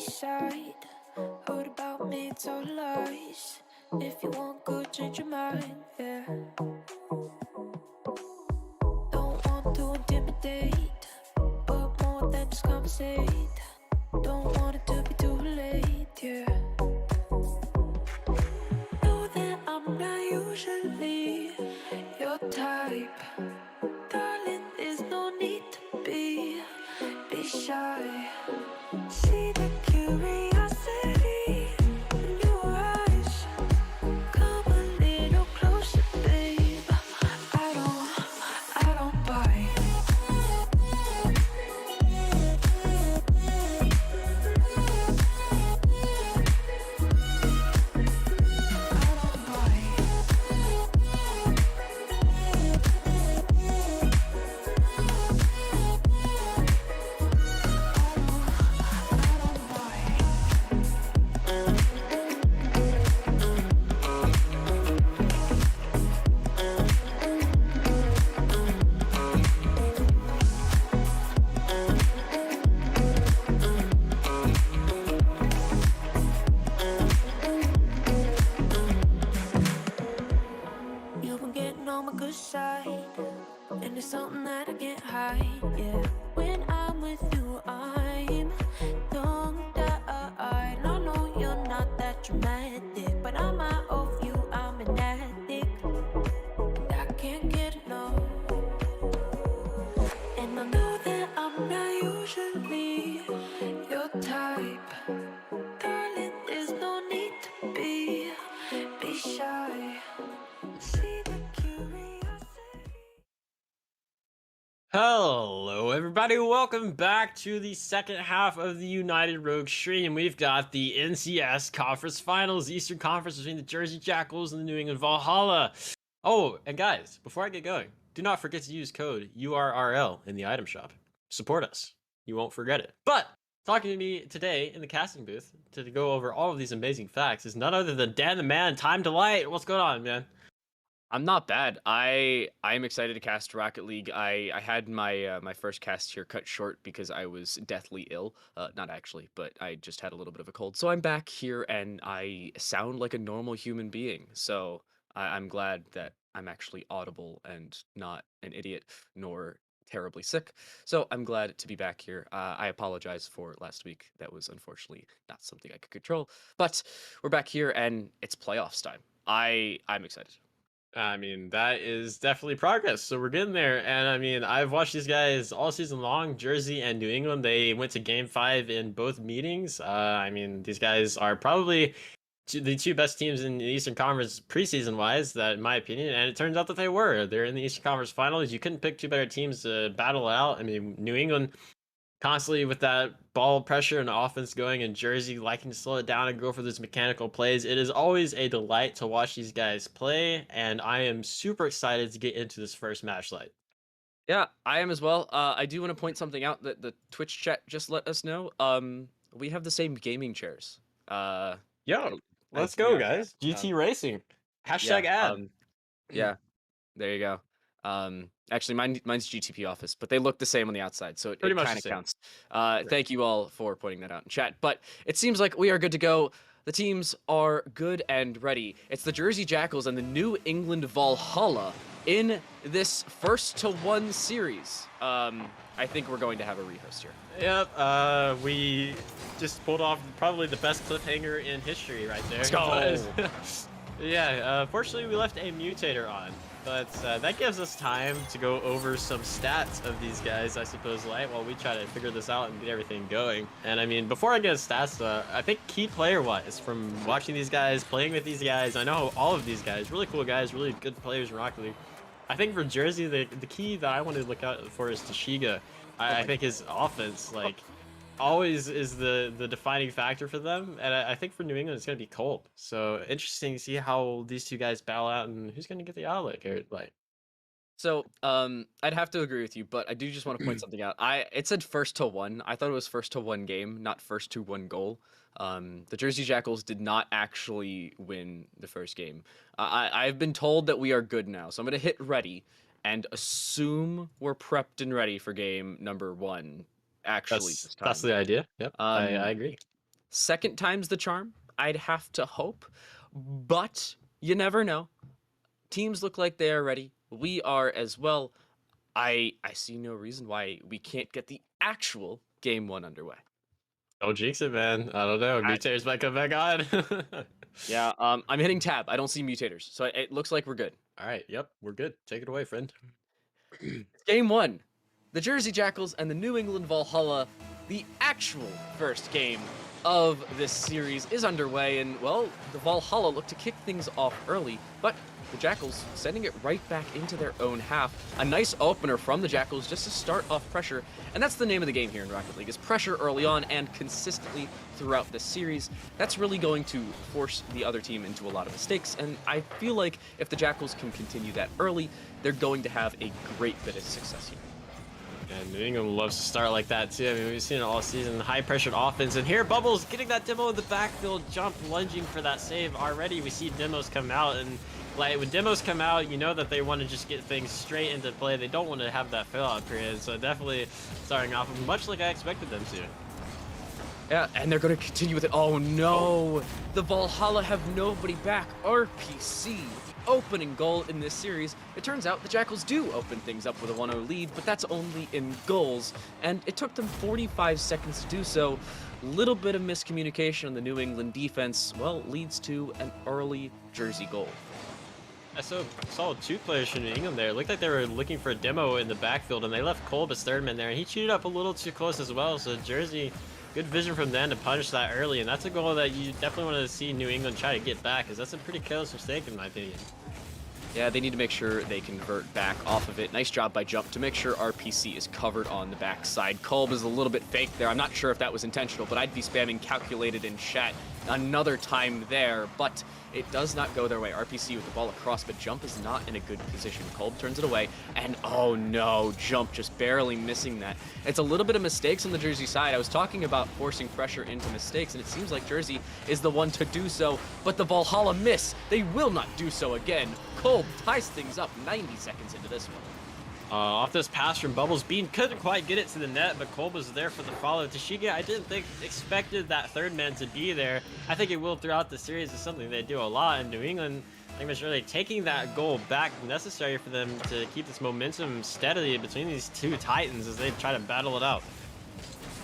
beside. Heard about me, it's all lies. If you want good, change your mind, yeah. Don't want to intimidate, but more than just conversate. Don't want it to be too late, yeah. Know that I'm not usually your type. Darling, there's no need to be shy. See the curiosity in your eyes. Come a little closer, babe. I don't bite. You've been getting on my good side, and it's something that I can't hide, yeah. When I'm with you, I'm tongue-tied. I know you're not that dramatic, but I'm out of you, I'm an addict, and I can't get enough. And I know that I'm not usually your type. Darling, there's no need to be shy. See the curiosity. Hello, everybody. Welcome back to the second half of the United Rogue stream. We've got the NCS Conference Finals, Eastern Conference between the Jersey Jackals and the New England Valhalla. Oh, and guys, before I get going, do not forget to use code URRL in the item shop. Support us. You won't forget it. But talking to me today in the casting booth to go over all of these amazing facts is none other than Dan the Man, Time Delight. What's going on, man? I'm not bad. I'm excited to cast Rocket League. I had my my first cast here cut short because I was deathly ill. Not actually, but I just had a little bit of a cold. So I'm back here and I sound like a normal human being. So I'm glad that I'm actually audible and not an idiot nor terribly sick. So I'm glad to be back here. I apologize for last week. That was unfortunately not something I could control. But we're back here and it's playoffs time. I'm excited. I mean, that is definitely progress. So we're getting there. And I mean, I've watched these guys all season long, Jersey and New England. They went to game 5 in both meetings. I mean, these guys are probably the two best teams in the Eastern Conference preseason wise, that in my opinion. And it turns out that they were. They're in the Eastern Conference Finals. You couldn't pick two better teams to battle out. I mean, New England constantly with that ball pressure and offense going, and Jersey liking to slow it down and go for those mechanical plays. It is always a delight to watch these guys play, and I am super excited to get into this first match light. Yeah, I am as well. I do want to point something out that the Twitch chat just let us know. We have the same gaming chairs. Yo, let's I- go, yeah, guys. GT Racing. Hashtag ad. Yeah, there you go. Actually, mine's GTP Office, but they look the same on the outside, so it Pretty much kind the of same. counts. Thank you all for pointing that out in chat. But it seems like we are good to go. The teams are good and ready. It's the Jersey Jackals and the New England Valhalla in this 1-1 series. I think we're going to have a rehost here. Yep, we just pulled off probably the best cliffhanger in history right there. Let's go. But, yeah, fortunately we left a mutator on, but that gives us time to go over some stats of these guys, I suppose, Light, while we try to figure this out and get everything going. And I mean, before I get to stats, I think key player-wise, from watching these guys, playing with these guys, I know all of these guys, really cool guys, really good players in Rocket League. I think for Jersey, the key that I want to look out for is Tashiga. I think his offense, like, always is the defining factor for them, and I think for New England it's gonna be Kolb. So interesting to see how these two guys battle out and who's gonna get the outlet here. Like, So, I'd have to agree with you, but I do just want to point something out. It said 1-1. I thought it was 1-1 game, not 1-1 goal. The Jersey Jackals did not actually win the first game. I've been told that we are good now, so I'm gonna hit ready and assume we're prepped and ready for game number 1. Actually, this time. that's the idea. Yep, I agree. second time's the charm, I'd have to hope. But you never know. Teams look like they are ready. We are as well. I see no reason why we can't get the actual game 1 underway. Don't jinx it, man. I don't know. Mutators might come back on. Yeah, I'm hitting tab. I don't see mutators, so it looks like we're good. All right. Yep. We're good. Take it away, friend. Game 1. The Jersey Jackals and the New England Valhalla. The actual first game of this series is underway, and, well, the Valhalla look to kick things off early, but the Jackals sending it right back into their own half. A nice opener from the Jackals just to start off pressure, and that's the name of the game here in Rocket League, is pressure early on and consistently throughout the series. That's really going to force the other team into a lot of mistakes, and I feel like if the Jackals can continue that early, they're going to have a great bit of success here. And New England loves to start like that too. I mean, we've seen it all season. High pressured offense. And here, Bubbles getting that demo in the backfield, jump, lunging for that save. Already we see demos come out. And like when demos come out, you know that they want to just get things straight into play. They don't want to have that fill out period. So definitely starting off much like I expected them to. Yeah, and they're going to continue with it. Oh no! The Valhalla have nobody back. RPC, the opening goal in this series. It turns out the Jackals do open things up with a 1-0 lead, but that's only in goals. And it took them 45 seconds to do so. Little bit of miscommunication on the New England defense, well, leads to an early Jersey goal. I saw 2 players from New England there. It looked like they were looking for a demo in the backfield, and they left Kolb as third man there. And he cheated up a little too close as well, so Jersey... Good vision from them to punish that early, and that's a goal that you definitely want to see New England try to get back, because that's a pretty careless mistake in my opinion. Yeah, they need to make sure they convert back off of it. Nice job by Jump to make sure RPC is covered on the backside. Kolb is a little bit fake there. I'm not sure if that was intentional, but I'd be spamming calculated in chat another time there, but it does not go their way. RPC with the ball across, but Jump is not in a good position. Kolb turns it away, and oh no, Jump just barely missing that. It's a little bit of mistakes on the Jersey side. I was talking about forcing pressure into mistakes, and it seems like Jersey is the one to do so, but the Valhalla miss. They will not do so again. Kolb ties things up 90 seconds into this one. Off this pass from Bubbles, Bean couldn't quite get it to the net, but Kolb was there for the follow. Toshiga, I didn't expected that third man to be there. I think it will throughout the series. Is something they do a lot in New England. I think it's really taking that goal back necessary for them to keep this momentum steadily between these two Titans as they try to battle it out.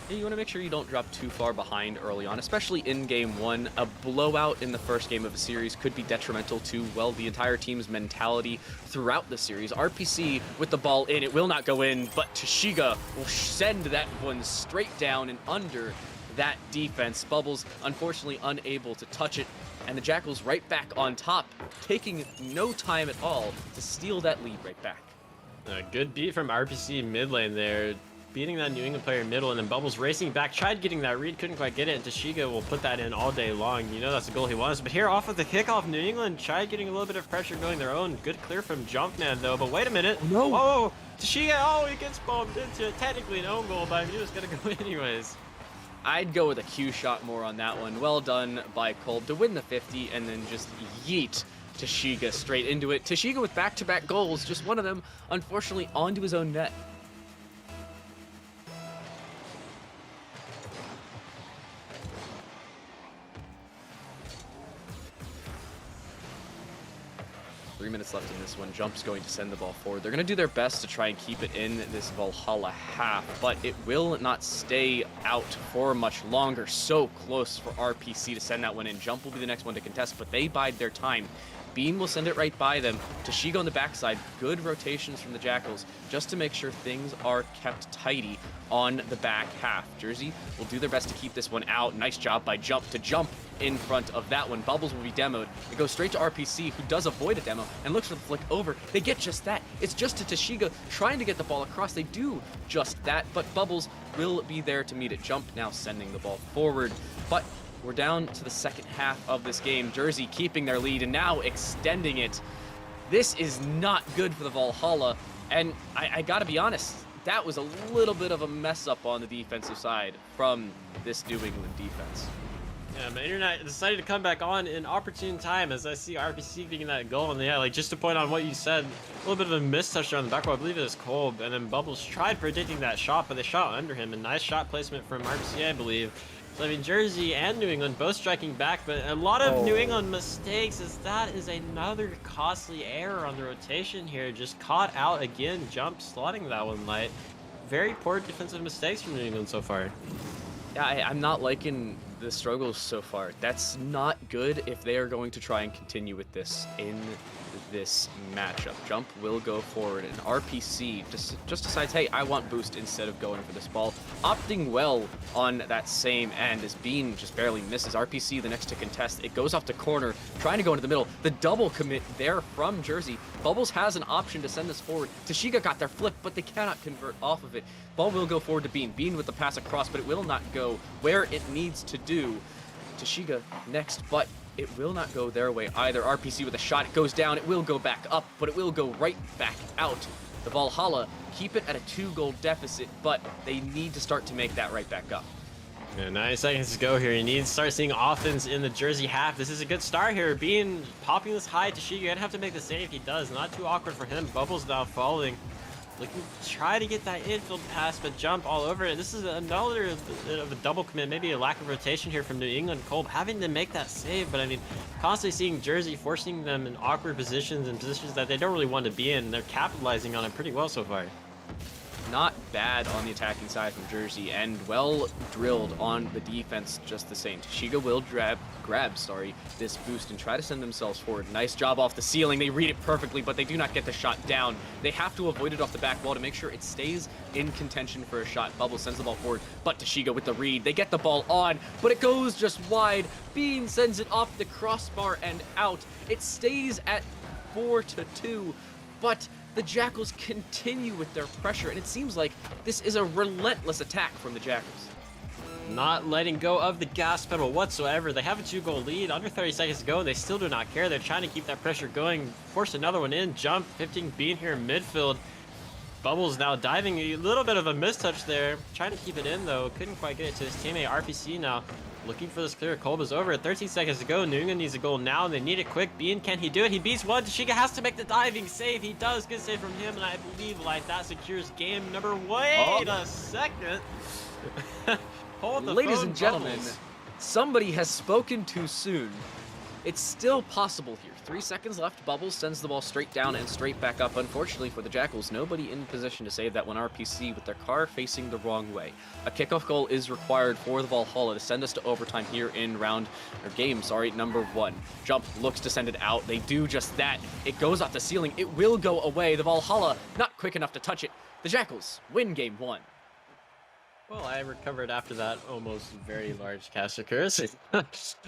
Yeah, you want to make sure you don't drop too far behind early on, especially in game 1. A blowout in the first game of a series could be detrimental to, well, the entire team's mentality throughout the series. RPC with the ball in, it will not go in, but Toshiga will send that one straight down and under that defense. Bubbles, unfortunately, unable to touch it, and the Jackals right back on top, taking no time at all to steal that lead right back. A good beat from RPC mid lane there, beating that New England player middle, and then Bubbles racing back, tried getting that read, couldn't quite get it, and Toshiga will put that in all day long. You know that's the goal he wants. But here off of the kickoff, New England tried getting a little bit of pressure going their own. Good clear from Jumpman though, but wait a minute. Oh, no. Oh, Toshiga, oh, he gets bombed into technically an own goal, but I knew it was gonna go anyways. I'd go with a Q shot more on that one. Well done by Kolb to win the 50 and then just yeet Toshiga straight into it. Toshiga with back-to-back goals, just one of them, unfortunately, onto his own net. Minutes left in this one. Jump's going to send the ball forward. They're going to do their best to try and keep it in this Valhalla half, but it will not stay out for much longer. So close for RPC to send that one in. Jump will be the next one to contest, but they bide their time. Bean will send it right by them. Toshiga on the backside. Good rotations from the Jackals just to make sure things are kept tidy on the back half. Jersey will do their best to keep this one out. Nice job by Jump to jump in front of that one. Bubbles will be demoed. It goes straight to RPC, who does avoid a demo and looks for the flick over. They get just that. It's just to Toshiga trying to get the ball across. They do just that, but Bubbles will be there to meet it. Jump now sending the ball forward, but we're down to the second half of this game. Jersey keeping their lead and now extending it. This is not good for the Valhalla, and I gotta be honest, that was a little bit of a mess up on the defensive side from this New England defense. Yeah, my internet decided to come back on in opportune time as I see RPC getting that goal. And yeah, like just to point on what you said, a little bit of a missed touch on the back row. I believe it was Kolb, and then Bubbles tried predicting that shot, but they shot under him. A nice shot placement from RPC, I believe. So I mean, Jersey and New England both striking back, but a lot of New Oh. England mistakes as that is another costly error on the rotation here. Just caught out again, jump slotting that one light. Very poor defensive mistakes from New England so far. Yeah, I'm not liking the struggles so far. That's not good if they are going to try and continue with this in this matchup. Jump will go forward, and RPC just decides, hey, I want boost instead of going for this ball. Opting well on that same end as Bean just barely misses. RPC the next to contest. It goes off the corner, trying to go into the middle. The double commit there from Jersey. Bubbles has an option to send this forward. Tashiga got their flip, but they cannot convert off of it. Ball will go forward to Bean. Bean with the pass across, but it will not go where it needs to do. Tashiga next, but it will not go their way either. RPC with a shot, it goes down, it will go back up, but it will go right back out. The Valhalla keep it at a 2-goal deficit, but they need to start to make that right back up. Yeah, 9 seconds to go here. You need to start seeing offense in the Jersey half. This is a good start here. Bean popping this high. Tashiga gonna have to make the save. He does. Not too awkward for him. Bubbles now following. Looking to try to get that infield pass, but jump all over it. This is another bit of a double commit, maybe a lack of rotation here from New England. Kolb having to make that save, but I mean, constantly seeing Jersey forcing them in awkward positions and positions that they don't really want to be in. They're capitalizing on it pretty well so far. Not bad on the attacking side from Jersey, and well drilled on the defense just the same. Tashiga will grab this boost and try to send themselves forward. Nice job off the ceiling. They read it perfectly, but they do not get the shot down. They have to avoid it off the back wall to make sure it stays in contention for a shot. Bubble sends the ball forward, but Tashiga with the read. They get the ball on, but it goes just wide. Bean sends it off the crossbar and out. It stays at 4-2, but the Jackals continue with their pressure, and it seems like this is a relentless attack from the Jackals. Not letting go of the gas pedal whatsoever. They have a 2-goal lead, under 30 seconds to go, and they still do not care. They're trying to keep that pressure going, force another one in, jump, 15 Bean here in midfield. Bubbles now diving, a little bit of a mistouch there, trying to keep it in though, couldn't quite get it to his teammate. RPC now looking for this clear. Kolb is over. 13 seconds to go. New England needs a goal now, and they need it quick. Bean, can he do it? He beats one. Tashiga has to make the diving save. He does. Good save from him, and I believe like that secures game number. Wait a second. Hold the Ladies phone, and gentlemen, Bubbles. somebody has spoken too soon. It's still possible here. 3 seconds left. Bubbles sends the ball straight down and straight back up. Unfortunately for the Jackals, nobody in position to save that one. RPC with their car facing the wrong way. A kickoff goal is required for the Valhalla to send us to overtime here in game number 1. Jump looks to send it out. They do just that. It goes off the ceiling. It will go away. The Valhalla not quick enough to touch it. The Jackals win game 1. Well, I recovered after that almost very large cast accuracy.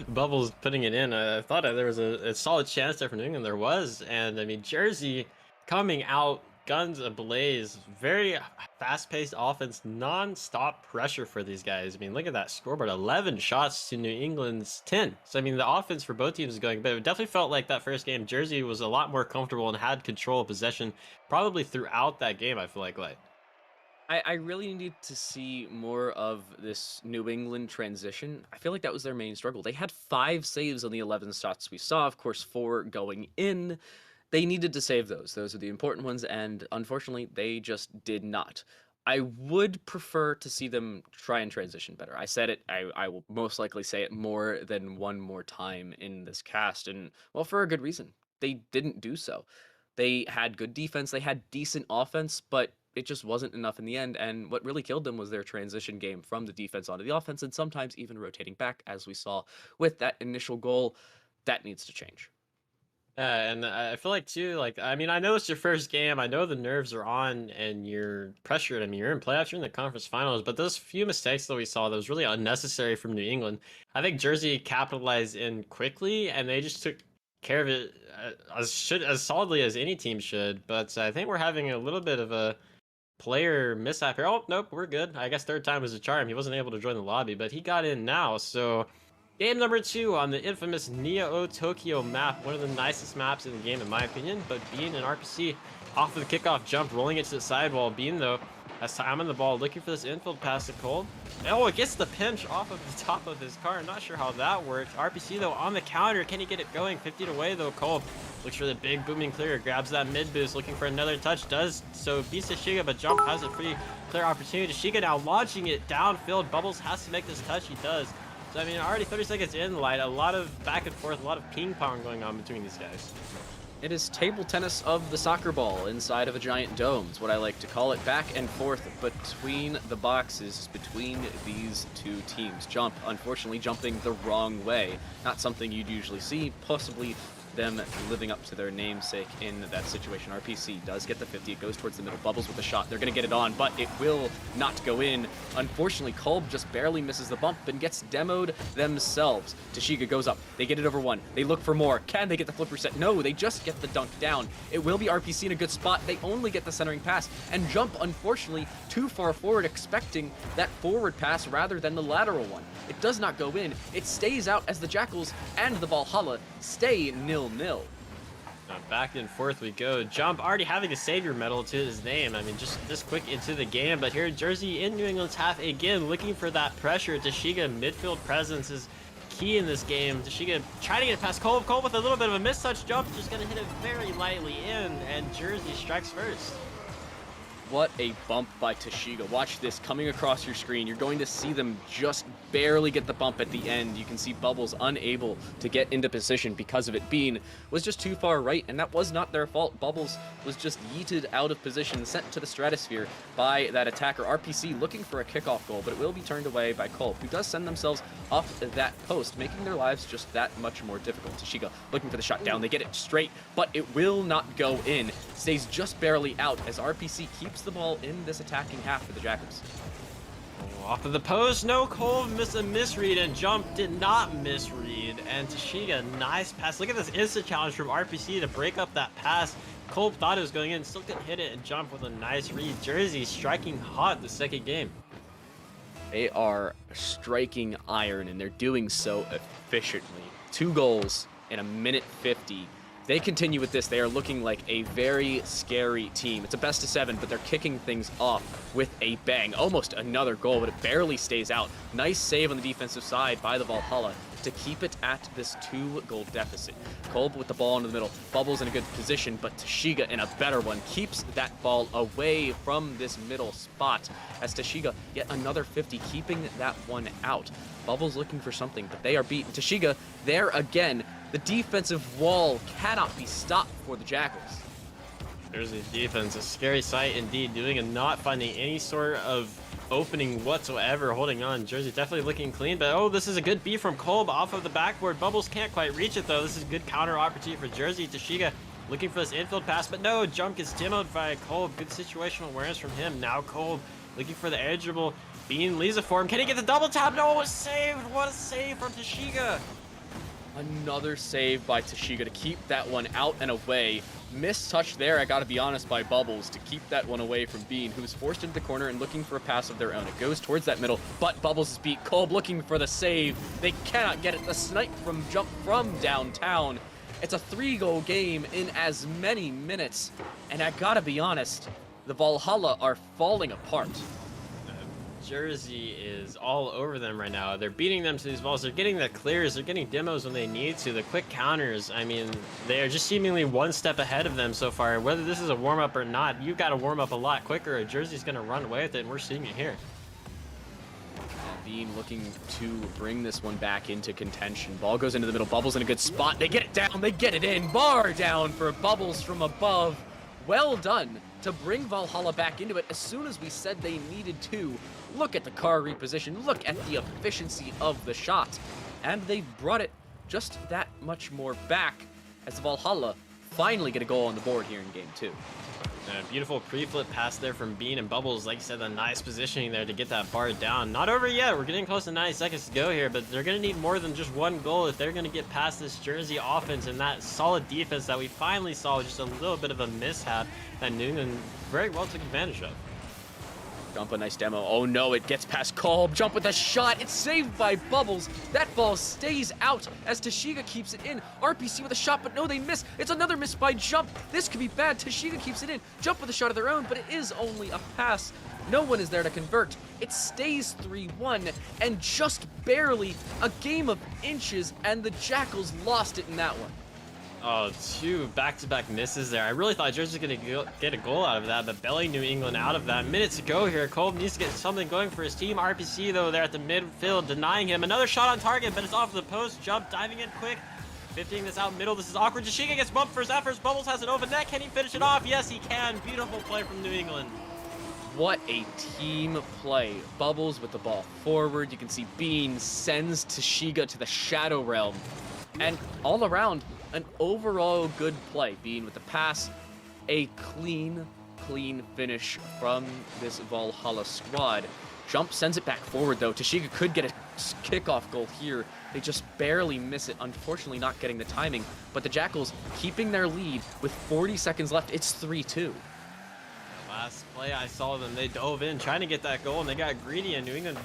Bubbles putting it in. I thought there was a solid chance there for New England. There was. And I mean, Jersey coming out, guns ablaze. Very fast-paced offense, non-stop pressure for these guys. I mean, look at that scoreboard. 11 shots to New England's 10. So, I mean, the offense for both teams is going, but it definitely felt like that first game, Jersey was a lot more comfortable and had control of possession probably throughout that game, I feel like. I really need to see more of this New England transition. I feel like that was their main struggle. They had 5 saves on the 11 shots we saw, of course 4 going in. They needed to save those. Those are the important ones, and unfortunately, they just did not. I would prefer to see them try and transition better. I said it, I will most likely say it more than one more time in this cast, and well, for a good reason. They didn't do so. They had good defense, they had decent offense, but it just wasn't enough in the end, and what really killed them was their transition game from the defense onto the offense, and sometimes even rotating back, as we saw with that initial goal. That needs to change. And I feel like too, I mean, I know it's your first game. I know the nerves are on and you're pressured. I mean, you're in playoffs, you're in the conference finals, but those few mistakes that we saw, that was really unnecessary from New England. I think Jersey capitalized in quickly, and they just took care of it as solidly as any team should. But I think we're having a little bit of a player mishap here. Oh, nope, we're good. I guess third time was a charm. He wasn't able to join the lobby, but he got in now. So game number 2 on the infamous Neo Tokyo map. One of the nicest maps in the game, in my opinion. But Bean and RPC off of the kickoff jump, rolling it to the sidewall. Bean, though, Has time on the ball, looking for this infield pass to Kolb. Oh, it gets the pinch off of the top of his car. Not sure how that worked. RPC though on the counter. Can he get it going? 50 away though. Kolb looks for the big booming clear. Grabs that mid boost, looking for another touch. Does so. Beats Tashiga, but Jump has a free clear opportunity. Tashiga now launching it downfield. Bubbles has to make this touch. He does. So I mean, already 30 seconds in, Light. A lot of back and forth, a lot of ping pong going on between these guys. It is table tennis of the soccer ball inside of a giant dome, is what I like to call it. Back and forth between the boxes, between these two teams. Jump, unfortunately, jumping the wrong way. Not something you'd usually see, possibly them living up to their namesake in that situation. RPC does get the 50. It goes towards the middle. Bubbles with the shot. They're going to get it on, but it will not go in. Unfortunately, Kolb just barely misses the bump and gets demoed themselves. Tashiga goes up. They get it over one. They look for more. Can they get the flip reset? No, they just get the dunk down. It will be RPC in a good spot. They only get the centering pass. And Jump, unfortunately, too far forward, expecting that forward pass rather than the lateral one. It does not go in. It stays out as the Jackals and the Valhalla stay 0-0. Now back and forth we go. Jump already having a savior medal to his name. I mean, just this quick into the game. But here, Jersey in New England's half again, looking for that pressure. Tashiga midfield presence is key in this game. Tashiga trying to get it past Kolb. Kolb with a little bit of a mistouch. Jump just going to hit it very lightly in, and Jersey strikes first. What a bump by Tashiga. Watch this coming across your screen. You're going to see them just barely get the bump at the end. You can see Bubbles unable to get into position because of it. Bean was just too far right, and that was not their fault. Bubbles was just yeeted out of position, sent to the stratosphere by that attacker. RPC looking for a kickoff goal, but it will be turned away by Kolb, who does send themselves off that post, making their lives just that much more difficult. Tashiga looking for the shot down. They get it straight, but it will not go in. Stays just barely out as RPC keeps the ball in this attacking half for the Jackals. Oh, off of the post, no. Kolb missed a misread, and Jump did not misread. And Tashiga, nice pass. Look at this instant challenge from RPC to break up that pass. Kolb thought it was going in, still couldn't hit it, and Jump with a nice read. Jersey striking hot the second game. They are striking iron, and they're doing so efficiently. 2 goals in 1:50. They continue with this. They are looking like a very scary team. It's a best of 7, but they're kicking things off with a bang. Almost another goal, but it barely stays out. Nice save on the defensive side by the Valhalla to keep it at this 2-goal deficit. Kolb with the ball into the middle. Bubbles in a good position, but Tashiga in a better one keeps that ball away from this middle spot as Tashiga yet another 50, keeping that one out. Bubbles looking for something, but they are beaten. Tashiga there again. The defensive wall cannot be stopped for the Jackals. Jersey defense, a scary sight indeed, doing and not finding any sort of opening whatsoever, holding on. Jersey definitely looking clean, but oh, this is a good beat from Kolb off of the backboard. Bubbles can't quite reach it though. This is a good counter opportunity for Jersey. Tashiga looking for this infield pass, but no, Jump gets demoed by Kolb. Good situational awareness from him. Now Kolb looking for the edge dribble. Bean leaves it for him. Can he get the double tap? No, it's saved. What a save from Tashiga. Another save by Tashiga to keep that one out and away. Missed touch there, I gotta be honest, by Bubbles to keep that one away from Bean, who was forced into the corner and looking for a pass of their own. It goes towards that middle, but Bubbles is beat. Kolb looking for the save. They cannot get it. The snipe from Jump from downtown. It's a 3-goal game in as many minutes, and I gotta be honest, the Valhalla are falling apart. Jersey is all over them right now. They're beating them to these balls. They're getting the clears. They're getting demos when they need to. The quick counters. I mean, they're just seemingly one step ahead of them so far. Whether this is a warm-up or not, you've got to warm up a lot quicker or Jersey's going to run away with it, and we're seeing it here. Bean looking to bring this one back into contention. Ball goes into the middle. Bubbles in a good spot. They get it down. They get it in. Bar down for Bubbles from above. Well done to bring Valhalla back into it as soon as we said they needed to. Look at the car reposition. Look at the efficiency of the shot. And they brought it just that much more back as the Valhalla finally get a goal on the board here in game 2. A beautiful pre-flip pass there from Bean and Bubbles. Like I said, a nice positioning there to get that bar down. Not over yet. We're getting close to 90 seconds to go here, but they're going to need more than just one goal if they're going to get past this Jersey offense and that solid defense that we finally saw with just a little bit of a mishap that New England very well took advantage of. Jump, a nice demo. Oh no, it gets past Kolb. Jump with a shot. It's saved by Bubbles. That ball stays out as Tashiga keeps it in. RPC with a shot, but no, they miss. It's another miss by Jump. This could be bad. Tashiga keeps it in. Jump with a shot of their own, but it is only a pass No one is there to convert. It stays 3-1, and just barely a game of inches, and the Jackals lost it in that one. Oh, 2 back-to-back misses there. I really thought Jersey was going to get a goal out of that, but belly New England out of that. Minutes to go here. Kolb needs to get something going for his team. RPC, though, there at the midfield, denying him. Another shot on target, but it's off the post. Jump, diving in quick. 15 this out middle. This is awkward. Jashiga gets bumped for his efforts. Bubbles has an open net. Can he finish it off? Yes, he can. Beautiful play from New England. What a team play. Bubbles with the ball forward. You can see Bean sends Tashiga to the Shadow Realm. And all around, an overall good play. Bean with the pass, a clean finish from this Valhalla squad. Jump sends it back forward, though. Tashiga could get a kickoff goal here. They just barely miss it, unfortunately not getting the timing. But the Jackals keeping their lead with 40 seconds left. It's 3-2. Last play I saw them, they dove in trying to get that goal, and they got greedy, and New England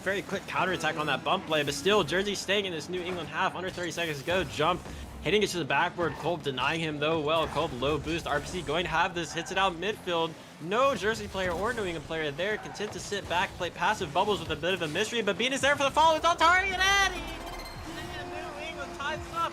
very quick counterattack on that bump play, but still Jersey staying in this New England half. Under 30 seconds to go. Jump hitting it to the backboard. Kolb denying him though. Well, Kolb low boost. RPC going to have this, hits it out midfield. No Jersey player or New England player there, content to sit back, play passive. Bubbles with a bit of a mystery, but Bean is there for the follow. It's on target, and New England ties up.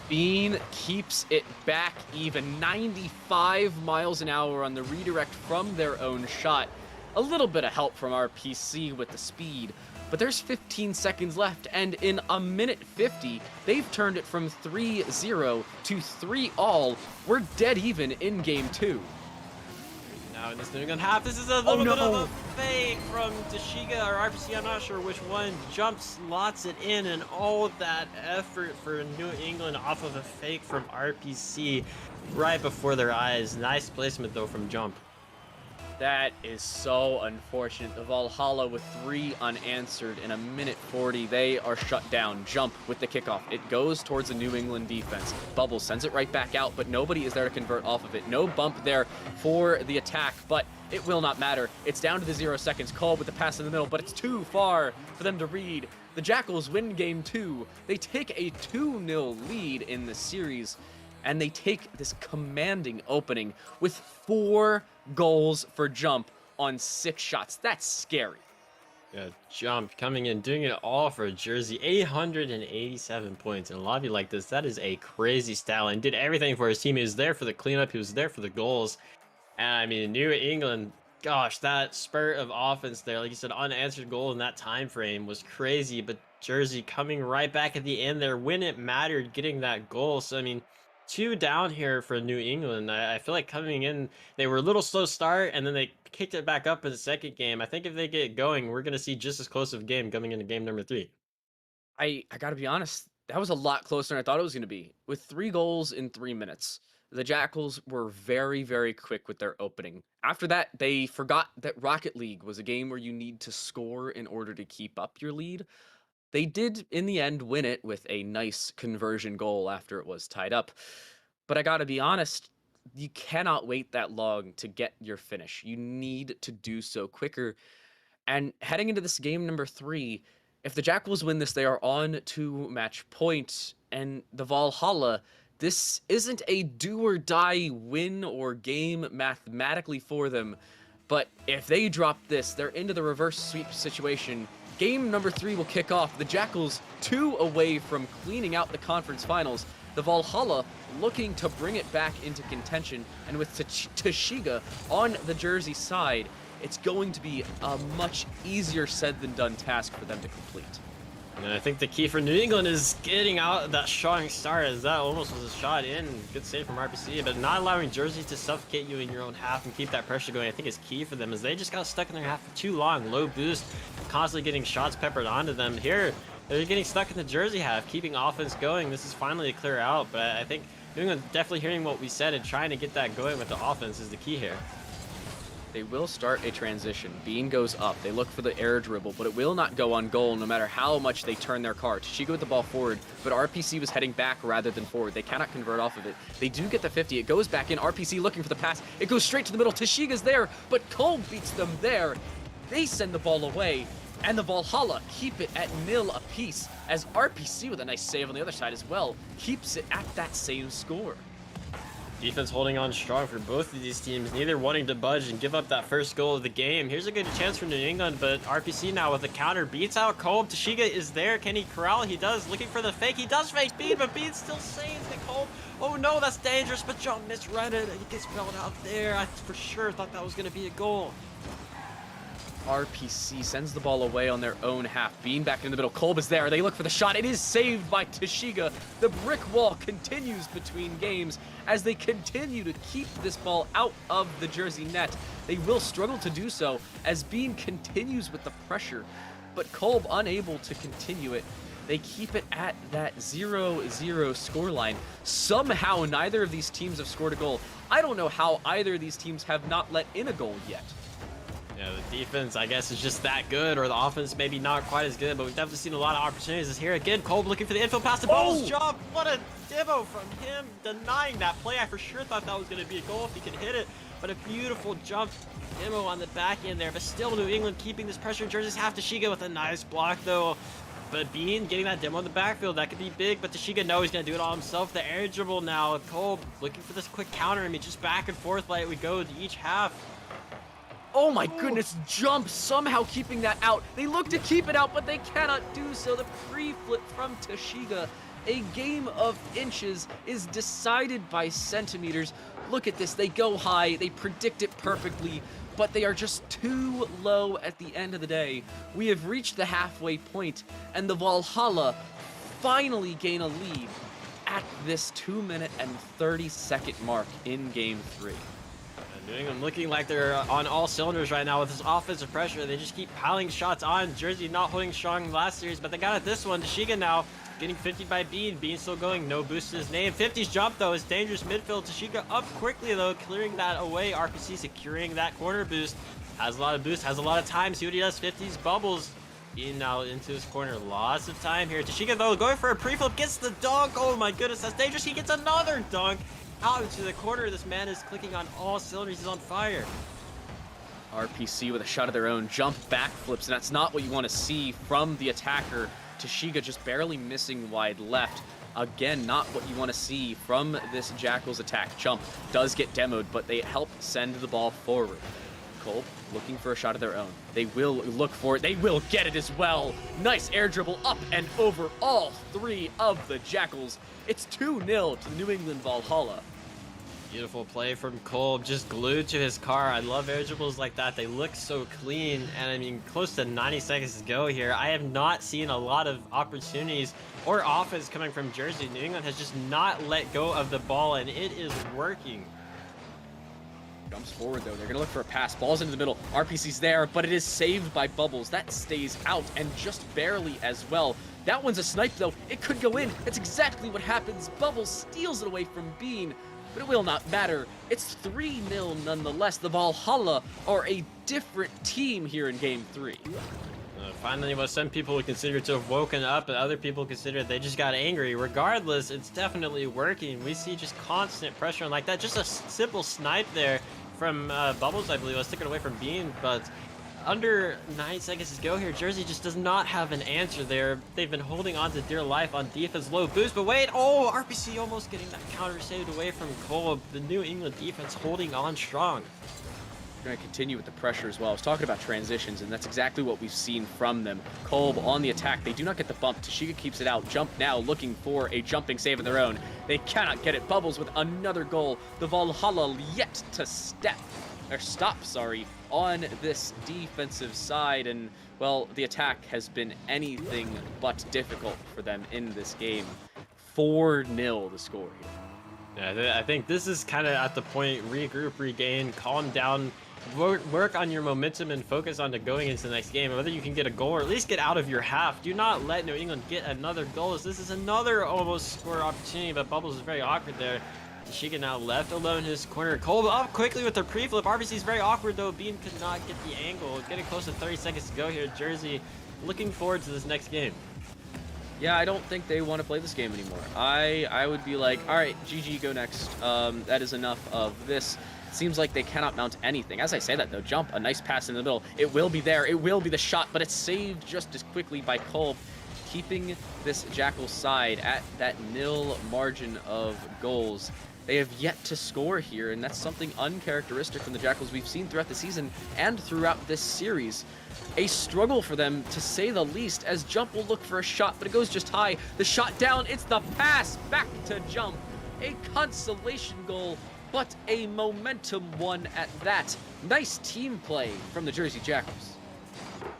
Bean keeps it back even. 95 miles an hour on the redirect from their own shot. A little bit of help from RPC with the speed, but there's 15 seconds left, and in a minute 50, they've turned it from 3-0 to 3-all. We're dead even in game 2. Now in this New England half, this is a little bit of a fake from Tashiga or RPC, I'm not sure which one. Jump slots it in, and all of that effort for New England off of a fake from RPC right before their eyes. Nice placement though from Jump. That is so unfortunate. The Valhalla with 3 unanswered in a minute 40. They are shut down. Jump with the kickoff. It goes towards the New England defense. Bubbles sends it right back out, but nobody is there to convert off of it. No bump there for the attack, but it will not matter. It's down to the 0 seconds. Kolb with the pass in the middle, but it's too far for them to read. The Jackals win game 2. They take a 2-0 lead in the series, and they take this commanding opening with 4 goals for Jump on 6 shots. That's scary. Yeah, Jump coming in, doing it all for Jersey. 887 points. And a lobby like this, that is a crazy style, and did everything for his team. He was there for the cleanup. He was there for the goals. And I mean, New England, gosh, that spurt of offense there, like you said, unanswered goal in that time frame was crazy. But Jersey coming right back at the end there when it mattered, getting that goal. So, I mean, 2 down here for New England. I feel like coming in, they were a little slow start, and then they kicked it back up in the second game. I think if they get going, we're going to see just as close of a game coming into game number 3. I gotta be honest, that was a lot closer than I thought it was going to be. With 3 goals in 3 minutes, the Jackals were very, very quick with their opening. After that, they forgot that Rocket League was a game where you need to score in order to keep up your lead. They did, in the end, win it with a nice conversion goal after it was tied up. But I gotta be honest, you cannot wait that long to get your finish. You need to do so quicker. And heading into this game number 3, if the Jackals win this, they are on to match point. And the Valhalla, this isn't a do-or-die win or game mathematically for them. But if they drop this, they're into the reverse sweep situation. Game number 3 will kick off. The Jackals 2 away from cleaning out the conference finals. The Valhalla looking to bring it back into contention. And with Tashiga on the Jersey side, it's going to be a much easier said than done task for them to complete. And I think the key for New England is getting out that strong start, as that almost was a shot in. Good save from RPC, but not allowing Jersey to suffocate you in your own half and keep that pressure going, I think is key for them, as they just got stuck in their half for too long. Low boost, constantly getting shots peppered onto them. Here, they're getting stuck in the Jersey half, keeping offense going. This is finally a clear out, but I think New England definitely hearing what we said and trying to get that going with the offense is the key here. They will start a transition. Bean goes up. They look for the air dribble, but it will not go on goal no matter how much they turn their car. Tashiga with the ball forward, but RPC was heading back rather than forward. They cannot convert off of it. They do get the 50. It goes back in. RPC looking for the pass. It goes straight to the middle. Tashiga's there, but Kolb beats them there. They send the ball away, and the Valhalla keep it at 0 apiece, as RPC with a nice save on the other side as well keeps it at that same score. Defense holding on strong for both of these teams, neither wanting to budge and give up that first goal of the game. Here's a good chance for New England, but RPC now with the counter beats out Kolb. Tashiga is there. Can he corral? He does. Looking for the fake. He does fake Bean, but Bean still saves the Kolb. Oh no, that's dangerous, but John misread it. He gets bailed out there. I for sure thought that was going to be a goal. RPC sends the ball away on their own half. Bean back in the middle. Kolb is there. They look for the shot. It is saved by Tashiga. The brick wall continues between games as they continue to keep this ball out of the Jersey net. They will struggle to do so as Bean continues with the pressure, but Kolb unable to continue it. They keep it at that 0-0 scoreline. Somehow neither of these teams have scored a goal. I don't know how either of these teams have not let in a goal yet. Yeah, the defense, I guess, is just that good, or the offense maybe not quite as good, but we've definitely seen a lot of opportunities. Here again, Kolb looking for the infield pass to Bubbles' job. What a demo from him, denying that play. I for sure thought that was going to be a goal if he could hit it, but a beautiful jump demo on the back end there. But still, New England keeping this pressure. Jerseys have Tashiga with a nice block, though. But Bean getting that demo in the backfield, that could be big, but Tashiga knows he's going to do it all himself. The air dribble now with Kolb looking for this quick counter. I mean, just back and forth like we go to each half. Oh my goodness, jump somehow keeping that out. They look to keep it out, but they cannot do so. The pre-flip from Tashiga. A game of inches is decided by centimeters. Look at this, they go high, they predict it perfectly, but they are just too low at the end of the day. We have reached the halfway point, and the Valhalla finally gain a lead at this 2-minute and 30-second mark in Game 3. New England looking like they're on all cylinders right now with this offensive pressure. They just keep piling shots on. Jersey not holding strong last series, but they got it this one. Tashiga now getting 50 by Bean. Bean still going, no boost to his name. 50's jump, though, is dangerous midfield. Tashiga up quickly, though, clearing that away. RPC securing that corner boost. Has a lot of boost, has a lot of time. See what he does. 50's Bubbles. Bean now into his corner. Lots of time here. Tashiga, though, going for a pre-flip. Gets the dunk. Oh, my goodness, that's dangerous. He gets another dunk. Out into the corner. This man is clicking on all cylinders. He's on fire. RPC with a shot of their own. Jump backflips, and that's not what you want to see from the attacker. Tashiga just barely missing wide left. Again, not what you want to see from this Jackals attack. Jump does get demoed, but they help send the ball forward. Kolb looking for a shot of their own. They will look for it. They will get it as well. Nice air dribble up and over all three of the Jackals. It's 2-0 to the New England Valhalla. Beautiful play from Kolb, just glued to his car. I love air dribbles like that. They look so clean, and I mean, close to 90 seconds to go here. I have not seen a lot of opportunities or offense coming from Jersey. New England has just not let go of the ball, and it is working. Jumps forward, though. They're going to look for a pass. Ball's into the middle. RPC's there, but it is saved by Bubbles. That stays out, and just barely as well. That one's a snipe, though. It could go in. That's exactly what happens. Bubbles steals it away from Bean, but it will not matter. It's 3-0 nonetheless. The Valhalla are a different team here in Game 3. Finally, what some people would consider to have woken up and other people consider they just got angry. Regardless, it's definitely working. We see just constant pressure like that. Just a simple snipe there from Bubbles, I believe. I was taken away from Bean, but under 9 seconds to go here. Jersey just does not have an answer there. They've been holding on to dear life on defense. Low boost, but wait. Oh, RPC almost getting that counter saved away from Kolb. The New England defense holding on strong. Going to continue with the pressure as well. I was talking about transitions, and that's exactly what we've seen from them. Kolb on the attack. They do not get the bump. Tashiga keeps it out. Jump now, looking for a jumping save of their own. They cannot get it. Bubbles with another goal. The Valhalla yet to stop, on this defensive side, and, well, the attack has been anything but difficult for them in this game. 4-0 the score here. Yeah, I think this is kind of at the point, regroup, regain, calm down, work on your momentum and focus on going into the next game. Whether you can get a goal or at least get out of your half. Do not let New England get another goal, as this is another almost score opportunity, but Bubbles is very awkward there. Tashiga now left alone his corner. Kolb up quickly with the pre-flip. RBC is very awkward though. Bean could not get the angle. Getting close to 30 seconds to go here. Jersey looking forward to this next game. Yeah, I don't think they want to play this game anymore. I would be like, all right, GG, go next. That is enough of this. Seems like they cannot mount anything. As I say that, though, jump, a nice pass in the middle. It will be there. It will be the shot, but it's saved just as quickly by Kolb. keeping this Jackal side at that nil margin of goals. They have yet to score here, and that's something uncharacteristic from the Jackals we've seen throughout the season and throughout this series. A struggle for them, to say the least, as Jump will look for a shot, but it goes just high. The shot down, it's the pass back to Jump. A consolation goal, but a momentum one at that. Nice team play from the Jersey Jackals.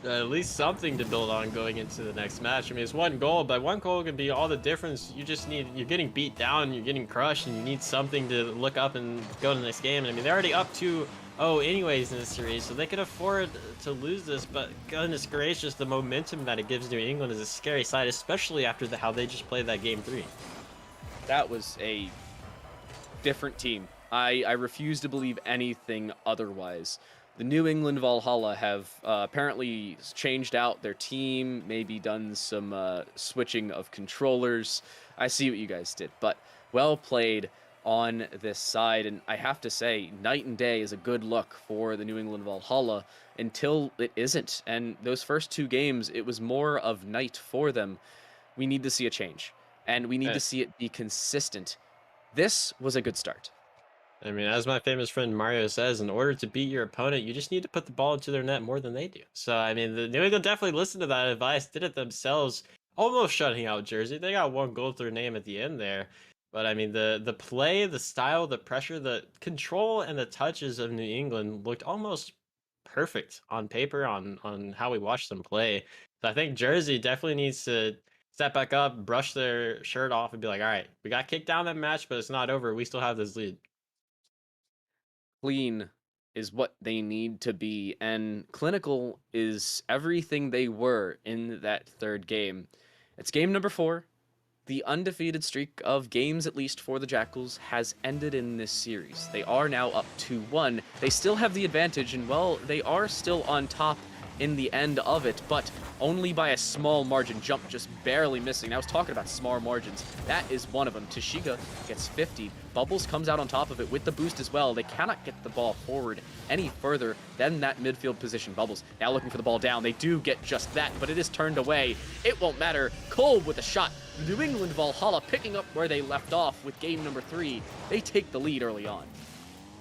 At least something to build on going into the next match. I mean, it's one goal, but one goal can be all the difference. You just need, you're getting beat down, you're getting crushed, and you need something to look up and go to the next game. And I mean, they're already up 2-0 anyways in this series, so they could afford to lose this, but goodness gracious, the momentum that it gives New England is a scary sight, especially after how they just played that game 3. That was a different team. I refuse to believe anything otherwise. The New England Valhalla have apparently changed out their team, maybe done some switching of controllers. I see what you guys did, but well played on this side. And I have to say, night and day is a good look for the New England Valhalla until it isn't. And those first 2 games, it was more of night for them. We need to see a change, and we need to see it be consistent. This was a good start. I mean, as my famous friend Mario says, in order to beat your opponent, you just need to put the ball into their net more than they do. So, I mean, the New England definitely listened to that advice, did it themselves, almost shutting out Jersey. They got 1 goal to their name at the end there. But, I mean, the play, the style, the pressure, the control, and the touches of New England looked almost perfect on paper, on how we watched them play. So I think Jersey definitely needs to step back up, brush their shirt off, and be like, all right, we got kicked down that match, but it's not over. We still have this lead. Clean is what they need to be, and clinical is everything they were in that 3rd game. It's game number 4. The undefeated streak of games, at least for the Jackals, has ended in this series. They are now up 2-1. They still have the advantage, and well, they are still on top in the end of it, but only by a small margin. Jump just barely missing. I was talking about small margins. That is one of them. Toshiga gets 50. Bubbles comes out on top of it with the boost as well. They cannot get the ball forward any further than that midfield position. Bubbles now looking for the ball down. They do get just that, but it is turned away. It won't matter. Kolb with a shot. New England Valhalla picking up where they left off with game number 3. They take the lead early on.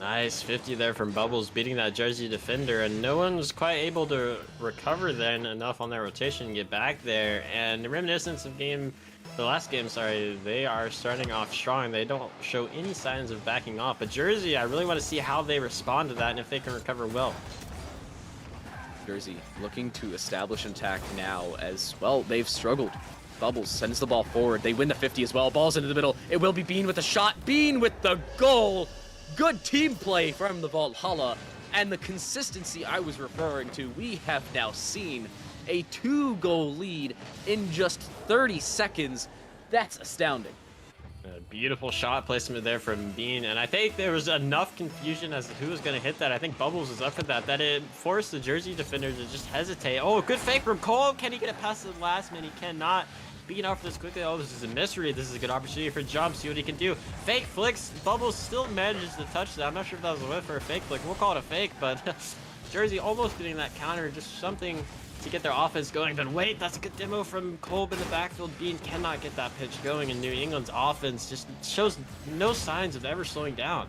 Nice 50 there from Bubbles, beating that Jersey defender, and no one was quite able to recover then enough on their rotation and get back there. And the reminiscence of the last game, sorry, they are starting off strong. They don't show any signs of backing off. But Jersey, I really want to see how they respond to that and if they can recover well. Jersey looking to establish an attack now as well. They've struggled. Bubbles sends the ball forward. They win the 50 as well. Ball's into the middle. It will be Bean with a shot. Bean with the goal. Good team play from the Valhalla, and the consistency I was referring to. We have now seen a 2-goal lead in just 30 seconds. That's astounding. A beautiful shot placement there from Bean, and I think there was enough confusion as to who was going to hit that. I think Bubbles was up for that it forced the Jersey defender to just hesitate. Oh, good fake from Cole. Can he get it past the last minute? He cannot. Being off this quickly. Oh, this is a mystery. This is a good opportunity for Jump. See what he can do. Fake flicks. Bubbles still manages to touch that. I'm not sure if that was a whiff or a fake flick. We'll call it a fake, but Jersey almost getting that counter. Just something to get their offense going. But wait, that's a good demo from Kolb in the backfield. Bean cannot get that pitch going, and New England's offense just shows no signs of ever slowing down.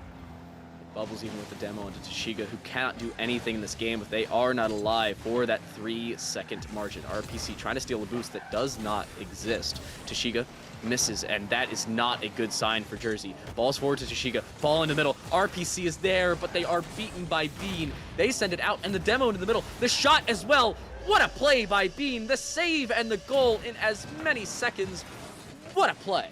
Bubbles even with the demo into Toshiga, who cannot do anything in this game if they are not alive for that 3-second margin. RPC trying to steal a boost that does not exist. Toshiga misses, and that is not a good sign for Jersey. Balls forward to Toshiga, ball in the middle. RPC is there, but they are beaten by Bean. They send it out, and the demo into the middle. The shot as well. What a play by Bean. The save and the goal in as many seconds. What a play.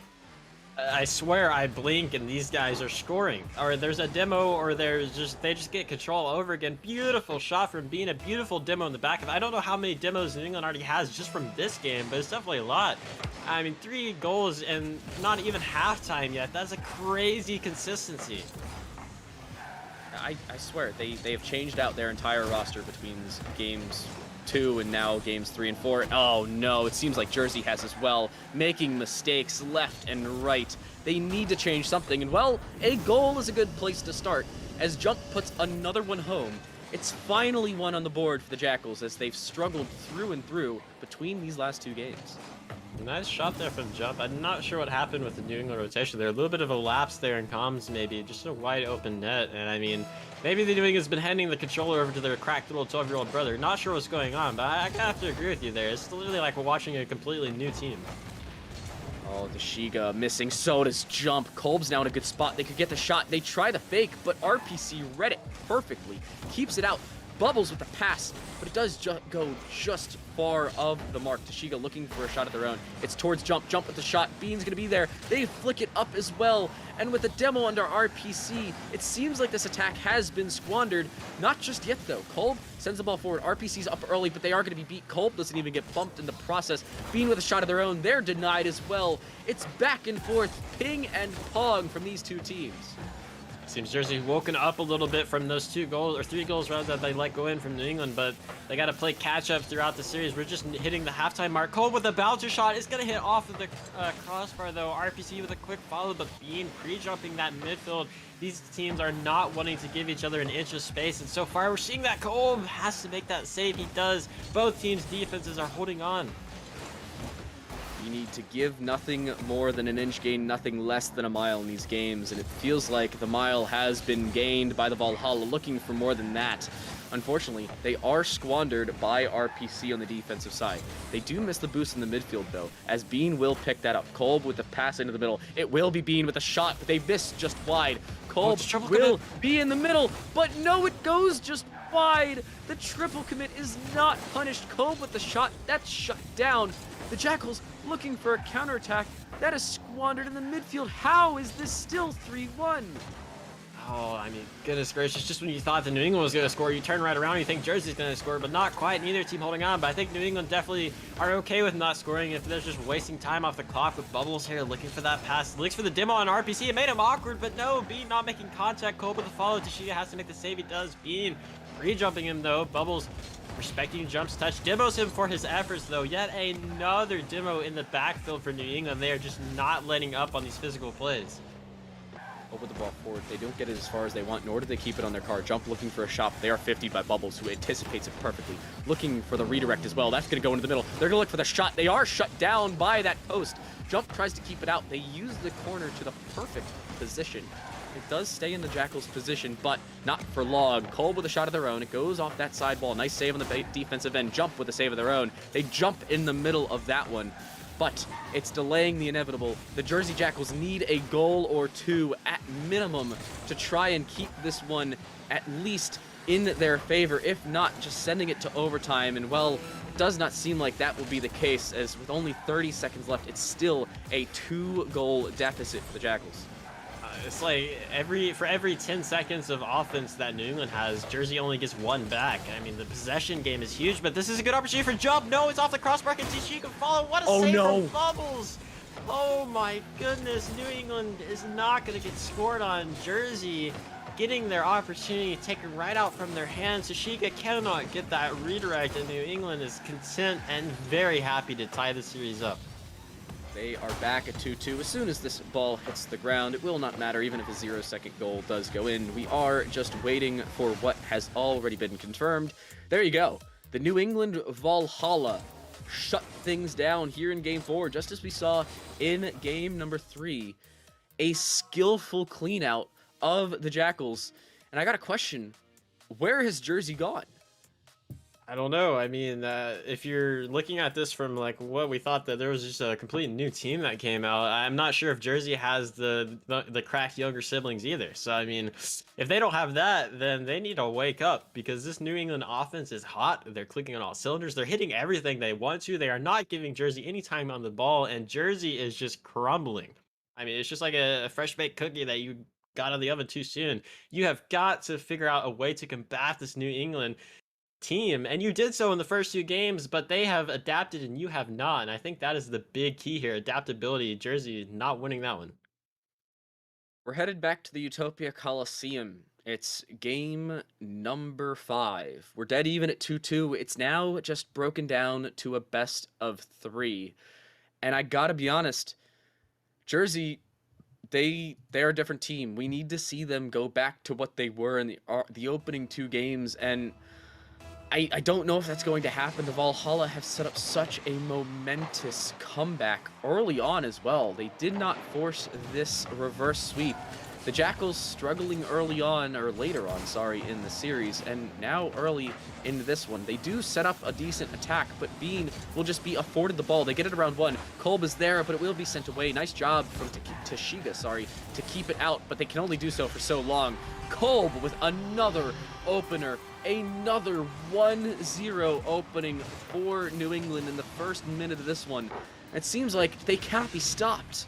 I swear I blink and these guys are scoring. Or there's a demo, or they just get control over again. Beautiful shot from Bean, a beautiful demo in the back. I don't know how many demos New England already has just from this game, but it's definitely a lot. I mean, 3 goals and not even halftime yet. That's a crazy consistency. I swear, they have changed out their entire roster between games 2 and now games 3 and 4. Oh no, it seems like Jersey has as well, making mistakes left and right. They need to change something, and well, a goal is a good place to start. As Jump puts another one home, it's finally one on the board for the Jackals as they've struggled through and through between these last 2 games. Nice shot there from Jump. I'm not sure what happened with the New England rotation there. A little bit of a lapse there in comms, maybe. Just a wide open net. And I mean, maybe the New England's been handing the controller over to their cracked little 12-year-old brother. Not sure what's going on, but I kind of have to agree with you there. It's literally like we're watching a completely new team. Oh, the Shiga missing. So does Jump. Kolb's now in a good spot. They could get the shot. They try the fake, but RPC read it perfectly. Keeps it out. Bubbles with the pass, but it does go just far of the mark. Tashiga looking for a shot of their own. It's towards Jump. Jump with the shot. Bean's going to be there. They flick it up as well. And with the demo under RPC, it seems like this attack has been squandered. Not just yet, though. Kolb sends the ball forward. RPC's up early, but they are going to be beat. Kolb doesn't even get bumped in the process. Bean with a shot of their own. They're denied as well. It's back and forth, ping and pong from these two teams. Seems Jersey woken up a little bit from those 2 goals, or 3 goals rather, that they let go in from New England, but they got to play catch up throughout the series. We're just hitting the halftime mark. Kolb with a bouncer shot is going to hit off of the crossbar though. RPC with a quick follow, but Bean pre-jumping that midfield. These teams are not wanting to give each other an inch of space, and so far we're seeing that Kolb has to make that save. He does. Both teams' defenses are holding on. You need to give nothing more than an inch, gain nothing less than a mile in these games, and it feels like the mile has been gained by the Valhalla, looking for more than that. Unfortunately, they are squandered by RPC on the defensive side. They do miss the boost in the midfield, though, as Bean will pick that up. Kolb with the pass into the middle. It will be Bean with a shot, but they miss just wide. Kolb will be in the middle, but no, it goes just wide. The triple commit is not punished. Kolb with the shot, that's shut down. The Jackals looking for a counterattack. That is squandered in the midfield. How is this still 3-1? Oh, I mean, goodness gracious, just when you thought the New England was going to score, you turn right around and you think Jersey's going to score, but not quite. Neither team holding on, but I think New England definitely are okay with not scoring if they're just wasting time off the clock with Bubbles here looking for that pass. Looks for the demo on RPC. It made him awkward, but no, Bean not making contact. Kolb with the follow. Tashiga has to make the save. He does. Bean pre-jumping him, though. Bubbles respecting Jump's touch. Demos him for his efforts, though. Yet another demo in the backfield for New England. They are just not letting up on these physical plays. Over the ball forward. They don't get it as far as they want, nor do they keep it on their car. Jump looking for a shot. They are 50 by Bubbles, who anticipates it perfectly. Looking for the redirect as well. That's going to go into the middle. They're going to look for the shot. They are shut down by that post. Jump tries to keep it out. They use the corner to the perfect position. It does stay in the Jackals' position, but not for long. Kolb with a shot of their own. It goes off that side wall. Nice save on the defensive end. Jump with a save of their own. They jump in the middle of that one, but it's delaying the inevitable. The Jersey Jackals need a goal or two at minimum to try and keep this one at least in their favor, if not just sending it to overtime. And well, it does not seem like that will be the case, as with only 30 seconds left, it's still a 2-goal deficit for the Jackals. It's like for every 10 seconds of offense that New England has, Jersey only gets 1 back. I mean, the possession game is huge, but this is a good opportunity for Jump. No, it's off the crossbar. Can Tashiga follow? What a save from Bubbles! Oh my goodness, New England is not going to get scored on. Jersey getting their opportunity taken right out from their hands. Tashiga cannot get that redirect, and New England is content and very happy to tie the series up. They are back at 2-2. As soon as this ball hits the ground, it will not matter even if a 0-second goal does go in. We are just waiting for what has already been confirmed. There you go. The New England Valhalla shut things down here in Game 4, just as we saw in Game number 3. A skillful clean-out of the Jackals. And I got a question. Where has Jersey gone? I don't know. I mean, if you're looking at this from like what we thought that there was just a complete new team that came out, I'm not sure if Jersey has the cracked younger siblings either. So I mean, if they don't have that, then they need to wake up, because this New England offense is hot. They're clicking on all cylinders. They're hitting everything they want to. They are not giving Jersey any time on the ball, and Jersey is just crumbling. I mean, it's just like a fresh baked cookie that you got out of the oven too soon. You have got to figure out a way to combat this New England team, and you did so in the first 2 games, but they have adapted and you have not, and I think that is the big key here. Adaptability. Jersey not winning that one. We're headed back to the Utopia Coliseum. It's game number 5. We're dead even at 2-2. It's now just broken down to a best of 3, and I gotta be honest, Jersey, they're a different team. We need to see them go back to what they were in the opening 2 games, and I don't know if that's going to happen. The Valhalla have set up such a momentous comeback early on as well. They did not force this reverse sweep. The Jackals struggling early on, or later on, sorry, in the series, and now early in this one. They do set up a decent attack, but Bean will just be afforded the ball. They get it around one. Kolb is there, but it will be sent away. Nice job from Tashiga, to keep it out, but they can only do so for so long. Kolb with another opener. Another 1-0 opening for New England in the first minute of this one. It seems like they cannot be stopped.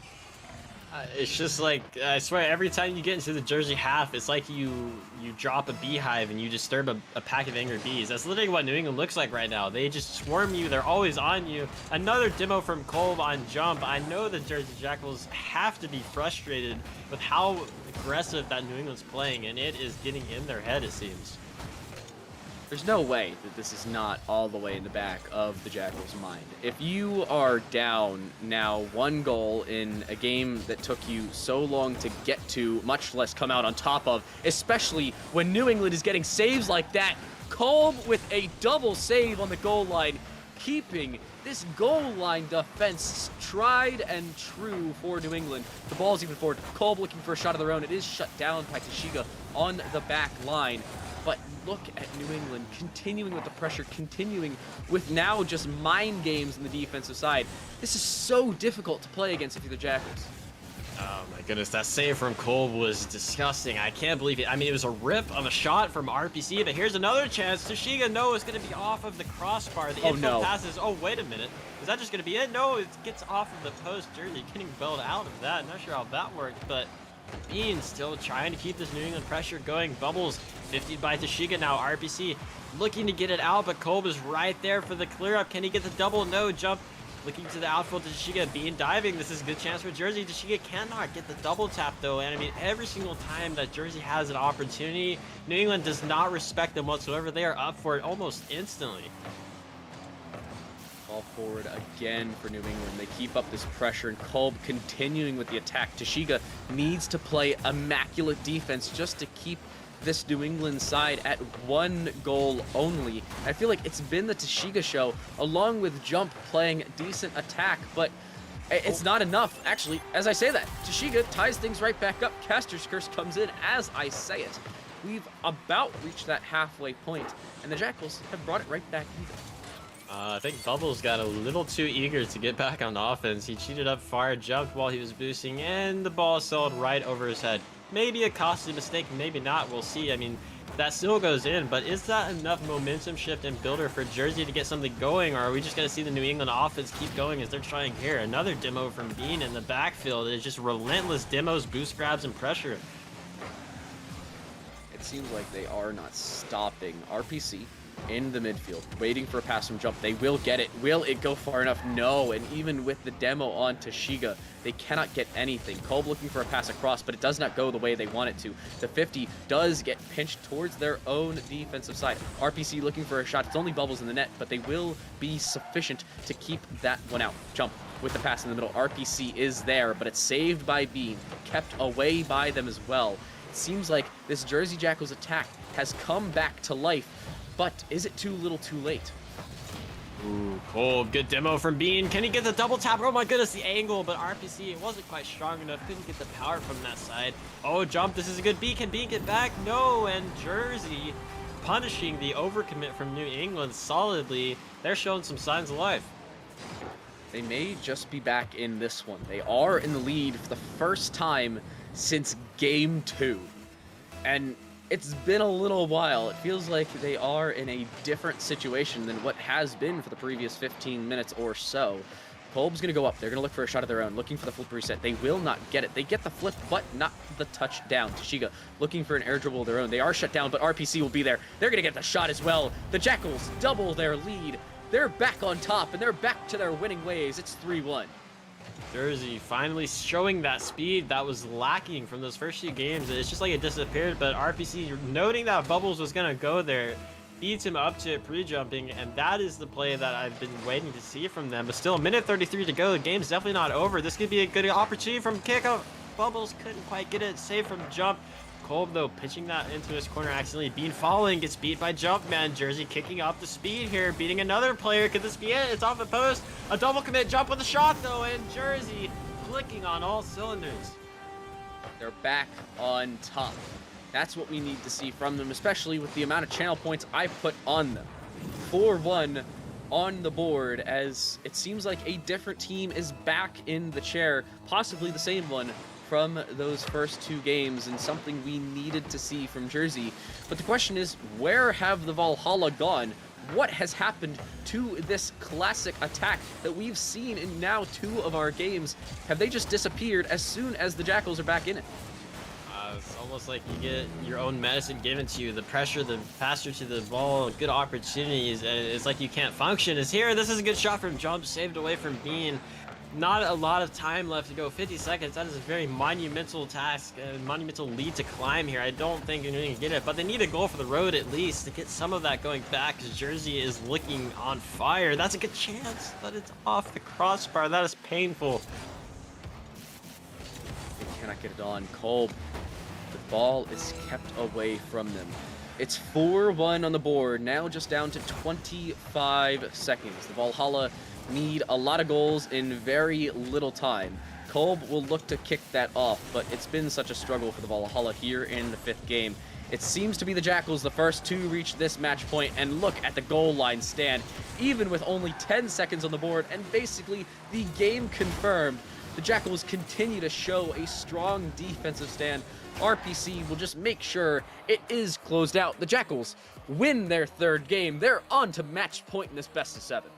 It's just like, I swear, every time you get into the Jersey half, it's like you drop a beehive and you disturb a pack of angry bees. That's literally what New England looks like right now. They just swarm you. They're always on you. Another demo from Kolb on jump. I know the Jersey Jackals have to be frustrated with how aggressive that New England's playing, and it is getting in their head, it seems. There's no way that this is not all the way in the back of the Jackals' mind. If you are down now 1 goal in a game that took you so long to get to, much less come out on top of, especially when New England is getting saves like that, Kolb with a double save on the goal line, keeping this goal line defense tried and true for New England. The ball's even forward. Kolb looking for a shot of their own. It is shut down by Tashiga on the back line. But look at New England continuing with the pressure, continuing with now just mind games in the defensive side. This is so difficult to play against if you're the Jackals. Oh my goodness, that save from Kolb was disgusting. I can't believe it. I mean, it was a rip of a shot from RPC, but here's another chance. Tashiga, no, it's going to be off of the crossbar. The infield passes. Oh, wait a minute. Is that just going to be it? No, it gets off of the post. Jersey getting bailed out of that. Not sure how that worked, but Bean still trying to keep this New England pressure going. Bubbles 50 by Tashiga now. RPC looking to get it out, but Kolb is right there for the clear up. Can he get the double? No. Jump looking to the outfield. Tashiga Bean diving. This is a good chance for Jersey. Tashiga cannot get the double tap though, and I mean every single time that Jersey has an opportunity, New England does not respect them whatsoever. They are up for it almost instantly. Ball forward again for New England. They keep up this pressure, and Kolb continuing with the attack. Tashiga needs to play immaculate defense just to keep this New England side at 1 goal only. I feel like it's been the Tashiga show, along with Jump playing decent attack, but it's not enough. Actually, as I say that, Tashiga ties things right back up. Caster's Curse comes in as I say it. We've about reached that halfway point, and the Jackals have brought it right back even. I think Bubbles got a little too eager to get back on offense. He cheated up far, jumped while he was boosting, and the ball sailed right over his head. Maybe a costly mistake, maybe not. We'll see. I mean, that still goes in, but is that enough momentum shift and builder for Jersey to get something going, or are we just going to see the New England offense keep going as they're trying here? Another demo from Bean in the backfield. It's just relentless demos, boost grabs, and pressure. It seems like they are not stopping. RPC in the midfield, waiting for a pass from Jump. They will get it. Will it go far enough? No, and even with the demo on Tashiga, they cannot get anything. Kolb looking for a pass across, but it does not go the way they want it to. The 50 does get pinched towards their own defensive side. RPC looking for a shot. It's only Bubbles in the net, but they will be sufficient to keep that one out. Jump with the pass in the middle. RPC is there, but it's saved by Bean, kept away by them as well. It seems like this Jersey Jackals attack has come back to life, but is it too little too late? Ooh, Kolb, good demo from Bean. Can he get the double tap? Oh my goodness, the angle, but RPC, it wasn't quite strong enough. Couldn't get the power from that side. Oh, Jump, this is a good beat. Can Bean get back? No, and Jersey punishing the overcommit from New England solidly. They're showing some signs of life. They may just be back in this one. They are in the lead for the first time since Game 2. And it's been a little while. It feels like they are in a different situation than what has been for the previous 15 minutes or so. Kolb's going to go up. They're going to look for a shot of their own, looking for the flip reset. They will not get it. They get the flip, but not the touchdown. Tashiga looking for an air dribble of their own. They are shut down, but RPC will be there. They're going to get the shot as well. The Jackals double their lead. They're back on top, and they're back to their winning ways. It's 3-1. Jersey finally showing that speed that was lacking from those first few games. It's just like it disappeared, but RPC noting that Bubbles was going to go there, feeds him up to it pre-jumping, and that is the play that I've been waiting to see from them. But still, a minute 33 to go. The game's definitely not over. This could be a good opportunity from kickoff. Bubbles couldn't quite get it. Save from Jump. Kolb, though, pitching that into his corner accidentally. Bean falling, gets beat by Jumpman. Jersey kicking up the speed here, beating another player. Could this be it? It's off the post. A double commit Jump with a shot, though, and Jersey clicking on all cylinders. They're back on top. That's what we need to see from them, especially with the amount of channel points I put on them. 4-1 on the board, as it seems like a different team is back in the chair, possibly the same one from those first 2 games, and something we needed to see from Jersey. But the question is, where have the Valhalla gone? What has happened to this classic attack that we've seen in now 2 of our games? Have they just disappeared as soon as the Jackals are back in it? It's almost like you get your own medicine given to you. The pressure, the faster to the ball, good opportunities, and it's like you can't function. Is here. This is a good shot from Jump, saved away from Bean. Not a lot of time left to go. 50 seconds. That is a very monumental task, a monumental lead to climb here. I don't think they're going to get it, but they need a goal for the road at least to get some of that going back, because Jersey is looking on fire. That's a good chance, but it's off the crossbar. That is painful. They cannot get it on. Kolb, the ball is kept away from them. It's 4-1 on the board, now just down to 25 seconds. The Valhalla need a lot of goals in very little time. Kolb will look to kick that off, but it's been such a struggle for the Valhalla here in the 5th game. It seems to be the Jackals the first to reach this match point, and look at the goal line stand. Even with only 10 seconds on the board and basically the game confirmed, the Jackals continue to show a strong defensive stand. RPC will just make sure it is closed out. The Jackals win their 3rd game. They're on to match point in this best of 7.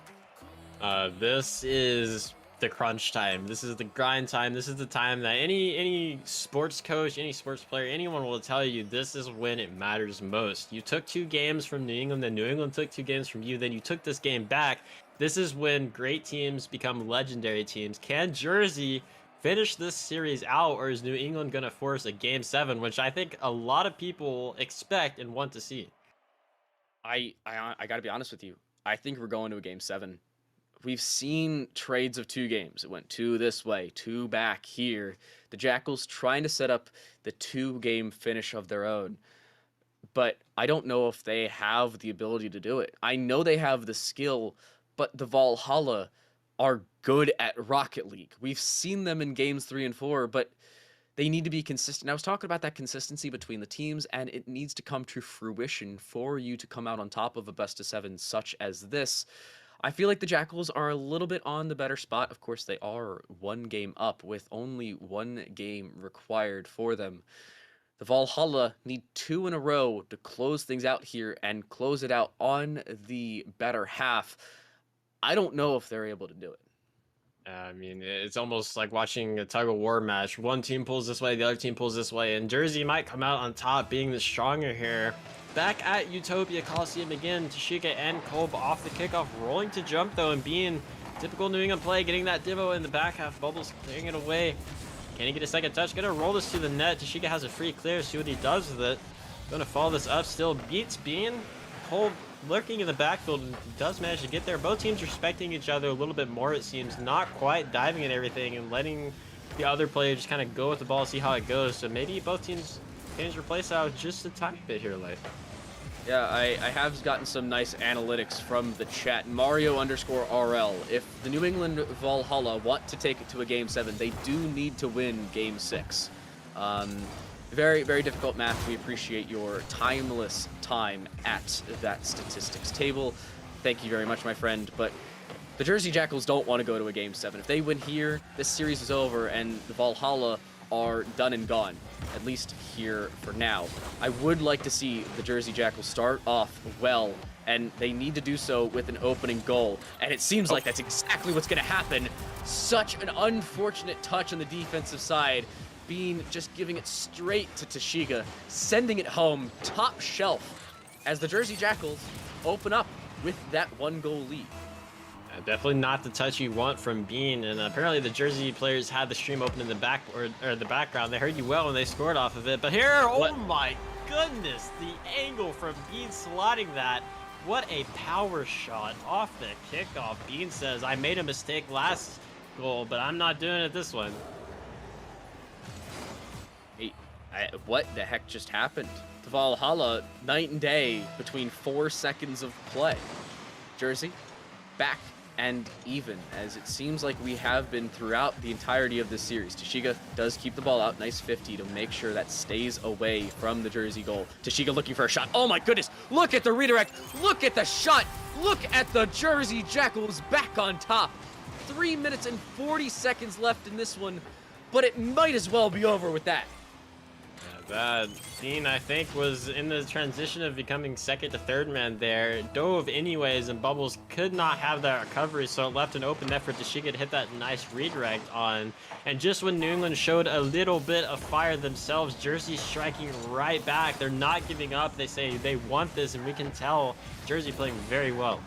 This is the crunch time. This is the grind time. This is the time that any sports coach, any sports player, anyone will tell you this is when it matters most. You took 2 games from New England, then New England took 2 games from you, then you took this game back. This is when great teams become legendary teams. Can Jersey finish this series out, or is New England going to force a Game 7, which I think a lot of people expect and want to see? I got to be honest with you. I think we're going to a Game 7. We've seen trades of 2 games. It went 2 this way, 2 back here. The Jackals trying to set up the 2-game finish of their own. But I don't know if they have the ability to do it. I know they have the skill, but the Valhalla are good at Rocket League. We've seen them in games 3 and 4, but they need to be consistent. I was talking about that consistency between the teams, and it needs to come to fruition for you to come out on top of a best of 7 such as this. I feel like the Jackals are a little bit on the better spot. Of course, they are 1 game up with only 1 game required for them. The Valhalla need 2 in a row to close things out here and close it out on the better half. I don't know if they're able to do it. I mean, it's almost like watching a tug of war match. One team pulls this way, the other team pulls this way, and Jersey might come out on top being the stronger here. Back at Utopia Coliseum again, Tashika and Kolb off the kickoff, rolling to Jump though, and being typical New England play, getting that Divo in the back half, Bubbles clearing it away. Can he get a second touch? Gonna roll this to the net. Tashika has a free clear, see what he does with it. Gonna follow this up, still beats Bean. Kolb lurking in the backfield and does manage to get there. Both teams respecting each other a little bit more, it seems, not quite diving at everything and letting the other player just kind of go with the ball, see how it goes. So maybe both teams change their play style just a tiny bit here late. Yeah, I have gotten some nice analytics from the chat. Mario_RL. If the New England Valhalla want to take it to a Game 7, they do need to win Game 6. Very, very difficult math. We appreciate your timeless time at that statistics table. Thank you very much, my friend. But the Jersey Jackals don't want to go to a Game 7. If they win here, this series is over, and the Valhalla are done and gone, at least here for now. I would like to see the Jersey Jackals start off well, and they need to do so with an opening goal. And it seems like that's exactly what's going to happen. Such an unfortunate touch on the defensive side. Bean just giving it straight to Tashika, sending it home, top shelf, as the Jersey Jackals open up with that 1-goal lead. Definitely not the touch you want from Bean, and apparently the Jersey players had the stream open in the back or the background. They heard you well when they scored off of it, but here, oh my goodness, the angle from Bean slotting that. What a power shot off the kickoff. Bean says, I made a mistake last goal, but I'm not doing it this one. What the heck just happened? The Valhalla, night and day between 4 seconds of play. Jersey, back and even, as it seems like we have been throughout the entirety of this series. Tashiga does keep the ball out, nice 50 to make sure that stays away from the Jersey goal. Tashiga looking for a shot. Oh my goodness, look at the redirect, look at the shot, look at the Jersey Jackals back on top. 3 minutes and 40 seconds left in this one, but it might as well be over with that. That Dean, I think, was in the transition of becoming second to third man there. Dove anyways, and Bubbles could not have that recovery, so it left an open net for Tashiga to hit that nice redirect on. And just when New England showed a little bit of fire themselves, Jersey striking right back. They're not giving up. They say they want this, and we can tell Jersey playing very well.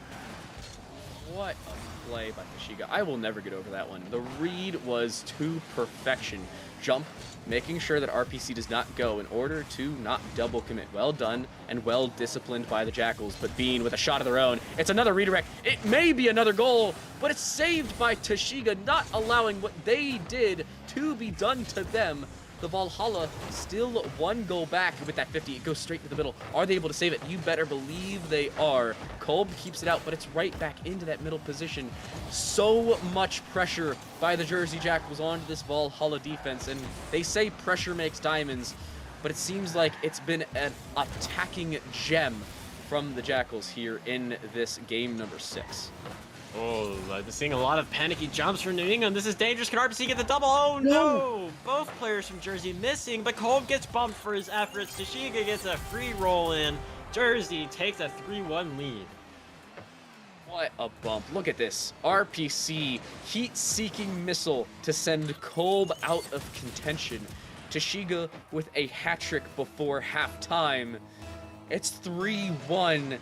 What a play by Tashiga. I will never get over that one. The read was to perfection. Jump, making sure that RPC does not go in order to not double commit. Well done and well disciplined by the Jackals, but Bean with a shot of their own. It's another redirect. It may be another goal, but it's saved by Tashiga, not allowing what they did to be done to them. The Valhalla still 1 goal back with that 50. It goes straight to the middle. Are they able to save it? You better believe they are. Kolb keeps it out, but it's right back into that middle position. So much pressure by the Jersey Jackals onto this Valhalla defense, and they say pressure makes diamonds, but it seems like it's been an attacking gem from the Jackals here in this game number 6. Oh, I'm seeing a lot of panicky jumps from New England. This is dangerous. Can RPC get the double? Oh no! Both players from Jersey missing, but Kolb gets bumped for his efforts. Tashiga gets a free roll in. Jersey takes a 3-1 lead. What a bump. Look at this. RPC heat-seeking missile to send Kolb out of contention. Tashiga with a hat trick before halftime. It's 3-1, and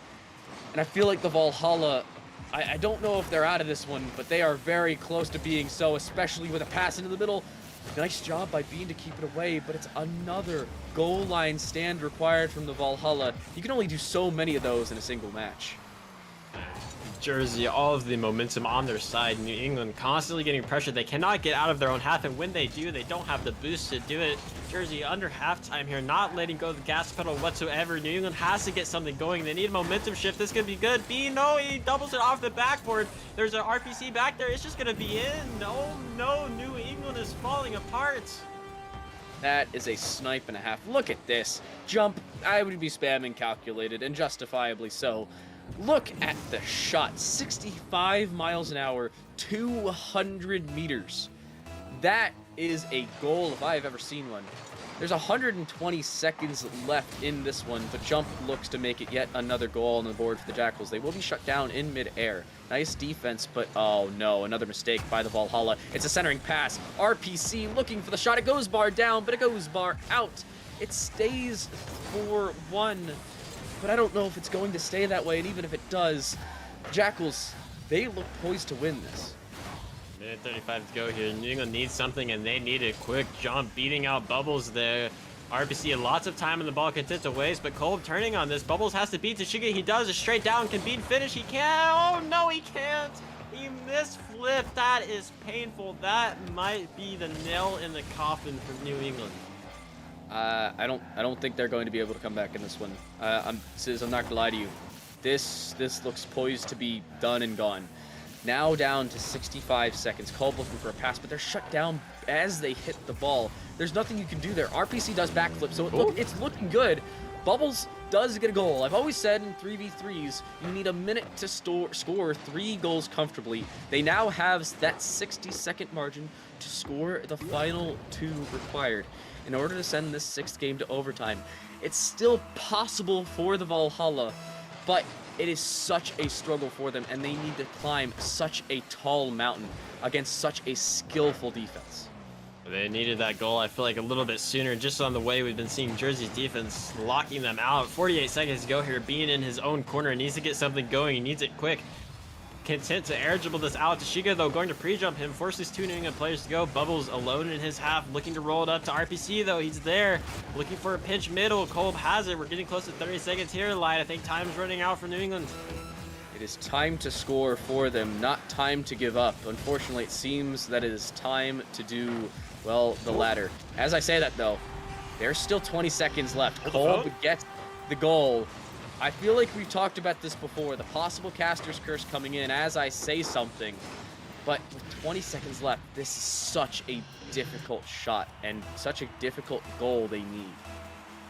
I feel like the Valhalla, I don't know if they're out of this one, but they are very close to being so, especially with a pass into the middle. Nice job by Bean to keep it away, but it's another goal line stand required from the Valhalla. You can only do so many of those in a single match. Jersey, all of the momentum on their side. New England constantly getting pressure. They cannot get out of their own half, and when they do, they don't have the boost to do it. Jersey under halftime here, not letting go of the gas pedal whatsoever. New England has to get something going. They need a momentum shift. This could be good. Bean, no, he doubles it off the backboard. There's an RPC back there. It's just going to be in. Oh no, New England is falling apart. That is a snipe and a half. Look at this. Jump, I would be spamming calculated, and justifiably so. Look at the shot. 65 miles an hour, 200 meters. That is a goal if I've ever seen one. There's 120 seconds left in this one, but Jump looks to make it yet another goal on the board for the Jackals. They will be shut down in mid-air. Nice defense, but oh no, another mistake by the Valhalla. It's a centering pass. RPC looking for the shot. It goes bar down, but it goes bar out. It stays 4-1. But I don't know if it's going to stay that way, and even if it does, Jackals, they look poised to win this. Minute 35 to go here. New England needs something, and they need a quick jump, beating out Bubbles there. RPC lots of time on the ball, content to waste, but Kolb turning on this. Bubbles has to beat Tashiga. He does. A straight down. Can Bean finish? He can't. Oh, no, he can't. He misflipped. That is painful. That might be the nail in the coffin for New England. I don't think they're going to be able to come back in this one. Sis, I'm not gonna lie to you. This looks poised to be done and gone. Now down to 65 seconds. Kolb looking for a pass, but they're shut down as they hit the ball. There's nothing you can do there. RPC does backflip, so it's looking good. Bubbles does get a goal. I've always said in 3v3s, you need a minute to score 3 goals comfortably. They now have that 60-second margin to score the final 2 required in order to send this 6th game to overtime. It's still possible for the Valhalla, but it is such a struggle for them, and they need to climb such a tall mountain against such a skillful defense. They needed that goal, I feel like, a little bit sooner, just on the way we've been seeing Jersey's defense locking them out. 48 seconds to go here. Being in his own corner, needs to get something going. He needs it quick. Content to air dribble this out. Tashiga, though, going to pre-jump him, forces 2 New England players to go. Bubbles alone in his half, looking to roll it up to RPC, though. He's there, looking for a pinch middle. Kolb has it. We're getting close to 30 seconds here, Light. I think time's running out for New England. It is time to score for them, not time to give up. Unfortunately, it seems that it is time to do, well, the latter. As I say that, though, There's still 20 seconds left. Hold the Kolb phone? gets the goal. I feel like we've talked about this before, the possible caster's curse coming in as I say something. But with 20 seconds left, this is such a difficult shot and such a difficult goal they need.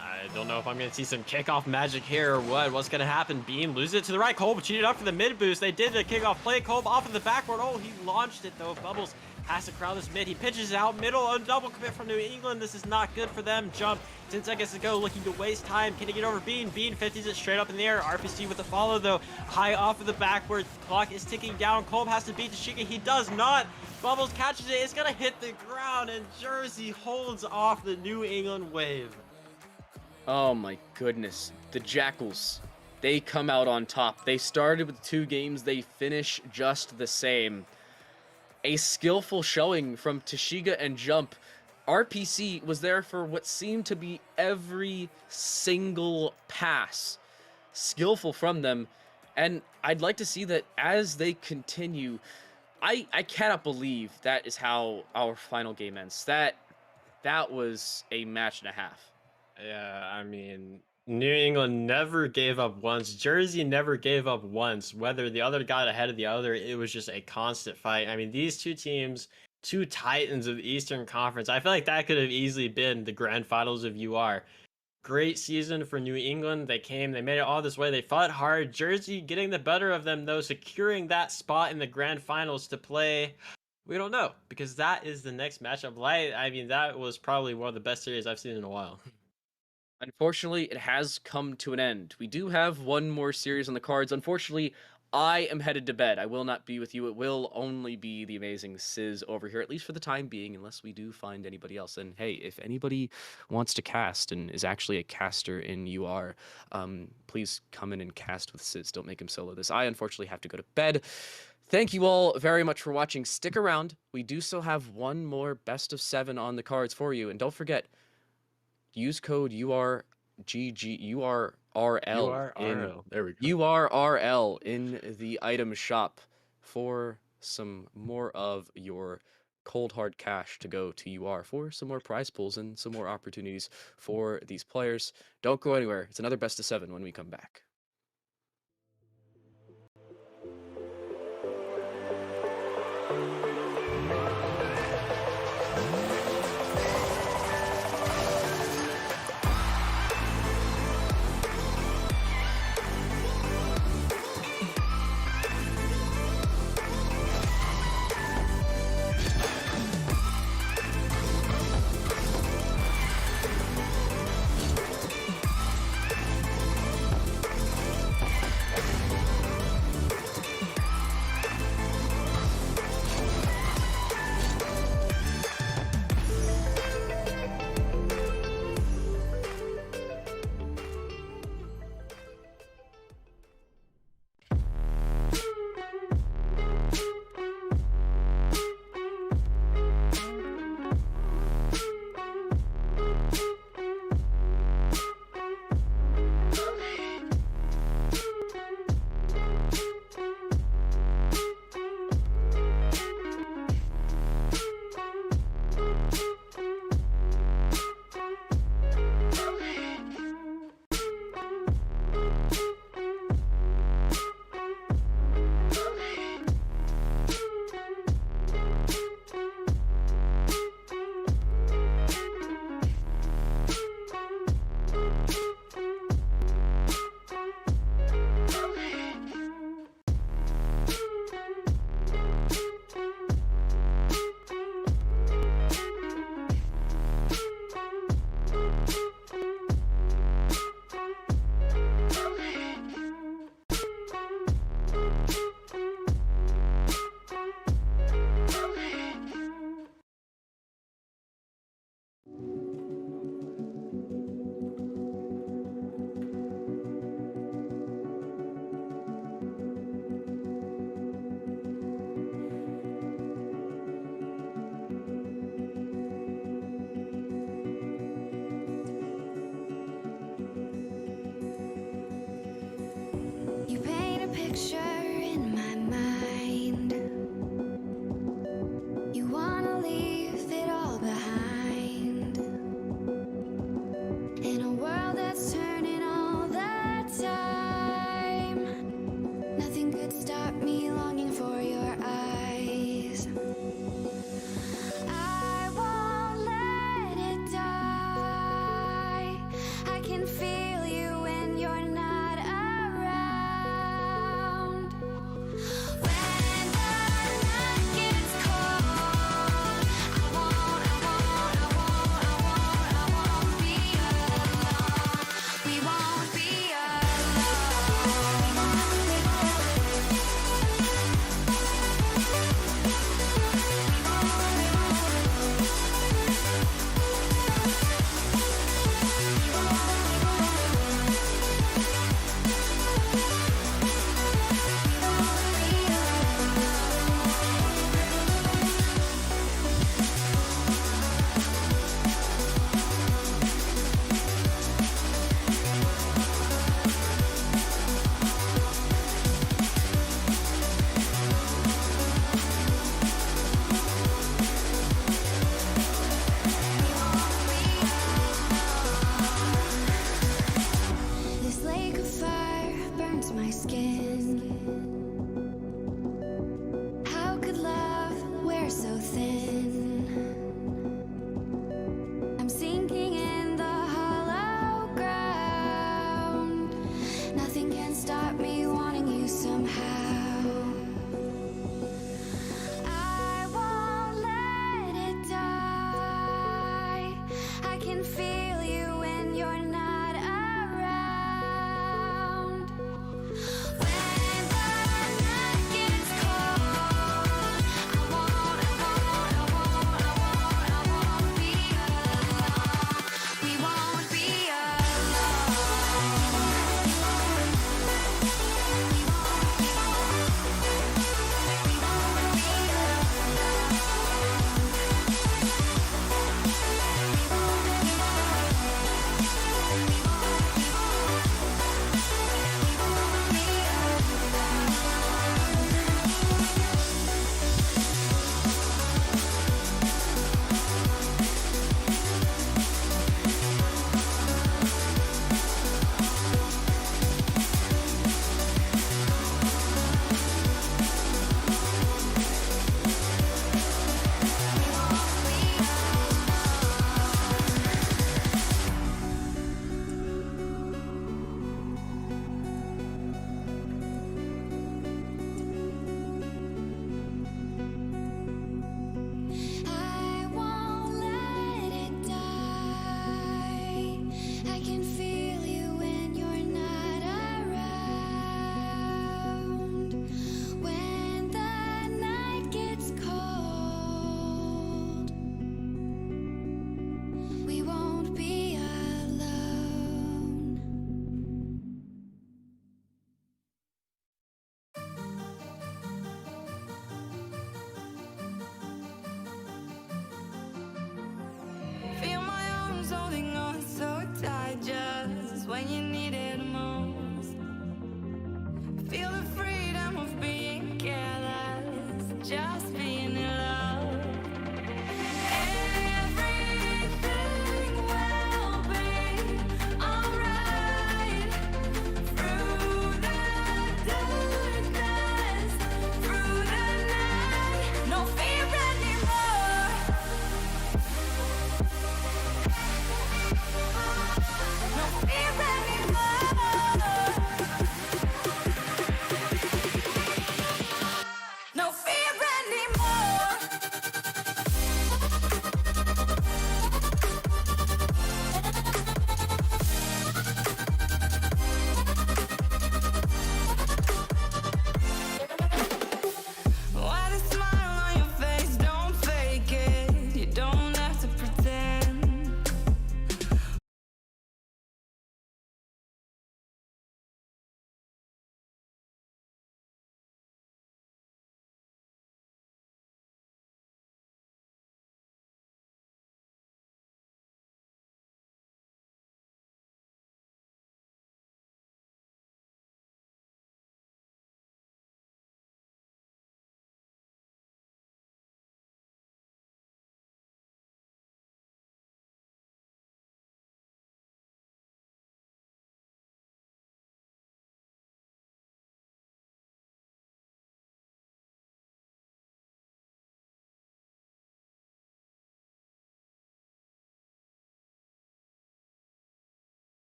I don't know if I'm going to see some kickoff magic here or what. What's going to happen? Beam loses it to the right. Kolb cheated up for the mid boost. They did the kickoff play. Kolb off in the backward. Oh, he launched it though. Bubbles has to crowd this mid. He pitches it out middle. A double commit from New England. This is not good for them. Jump. 10 seconds to go. Looking to waste time. Can he get over Bean? Bean 50s it straight up in the air. RPC with the follow though. High off of the backward. Clock is ticking down. Kolb has to beat Tashika. He does not. Bubbles catches it. It's going to hit the ground. And Jersey holds off the New England wave. Oh my goodness. The Jackals, they come out on top. They started with 2 games. They finish just the same. A skillful showing from Tashiga and Jump. RPC was there for what seemed to be every single pass. Skillful from them. And I'd like to see that as they continue. I cannot believe that is how our final game ends. That was a match and a half. Yeah, I mean, New England never gave up once. Jersey never gave up once. Whether the other got ahead of the other, it was just a constant fight. I mean, these two teams, two titans of the Eastern Conference, I feel like that could have easily been the grand finals of UR. Great season for New England. They came, they made it all this way. They fought hard. Jersey getting the better of them, though, securing that spot in the grand finals to play. We don't know, because that is the next matchup. I mean, that was probably one of the best series I've seen in a while. Unfortunately, it has come to an end. We do have one more series on the cards. Unfortunately, I am headed to bed. I will not be with you. It will only be the amazing Sizz over here, at least for the time being, unless we do find anybody else. And hey, if anybody wants to cast and is actually a caster in UR, please come in and cast with Sizz. Don't make him solo this. I unfortunately have to go to bed. Thank you all very much for watching. Stick around. We do still have one more best of 7 on the cards for you. And don't forget, use code URRL There we go. URRL in the item shop for some more of your cold hard cash to go to UR for some more prize pools and some more opportunities for these players. Don't go anywhere. It's another best of 7 when we come back. You paint a picture in my mind. You wanna leave it all behind. can feel you when you're not around. When the night gets cold, I won't be alone. We won't be I won't let it die. I can feel you when you're not around. When the night gets cold, we won't be alone. Feel my arms holding on so tight just when you need it most. Feel the freedom of being careless, just being in love. Everything will be alright. Through the darkness, through the night, no fear anymore. No fear anymore.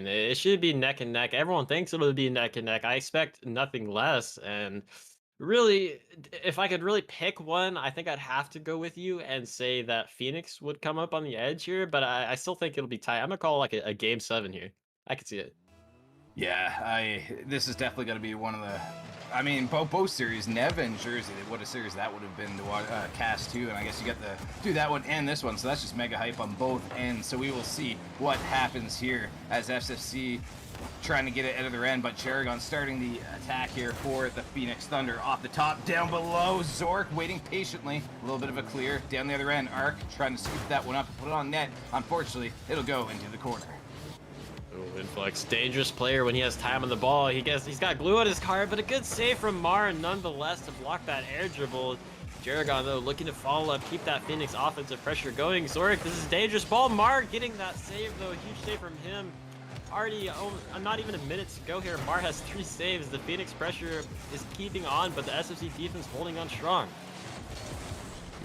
mean, it should be neck and neck. Everyone thinks it'll be neck and neck. I expect nothing less. And really, if I could really pick one, I think I'd have to go with you and say that Phoenix would come up on the edge here. But I still think it'll be tight. I'm gonna call like a game 7 here. I could see it. Yeah, this is definitely going to be one of the. I mean, both series, Nev and Jersey. What a series that would have been to cast too, and I guess you get to do that one and this one. So that's just mega hype on both ends. So we will see what happens here as SFC trying to get it out of their end, but Jaragon starting the attack here for the Phoenix Thunder. Off the top, down below, Zork waiting patiently. A little bit of a clear. Down the other end, Arc trying to scoop that one up and put it on net. Unfortunately, it'll go into the corner. Ooh, Influx, dangerous player when he has time on the ball. He's got glue on his card, but a good save from Mar nonetheless to block that air dribble. Jaragon, though, looking to follow up, keep that Phoenix offensive pressure going. Zorik, this is dangerous ball. Mar getting that save, though. Huge save from him. Already, not even a minute to go here. Mar has 3 saves. The Phoenix pressure is keeping on, but the SFC defense holding on strong.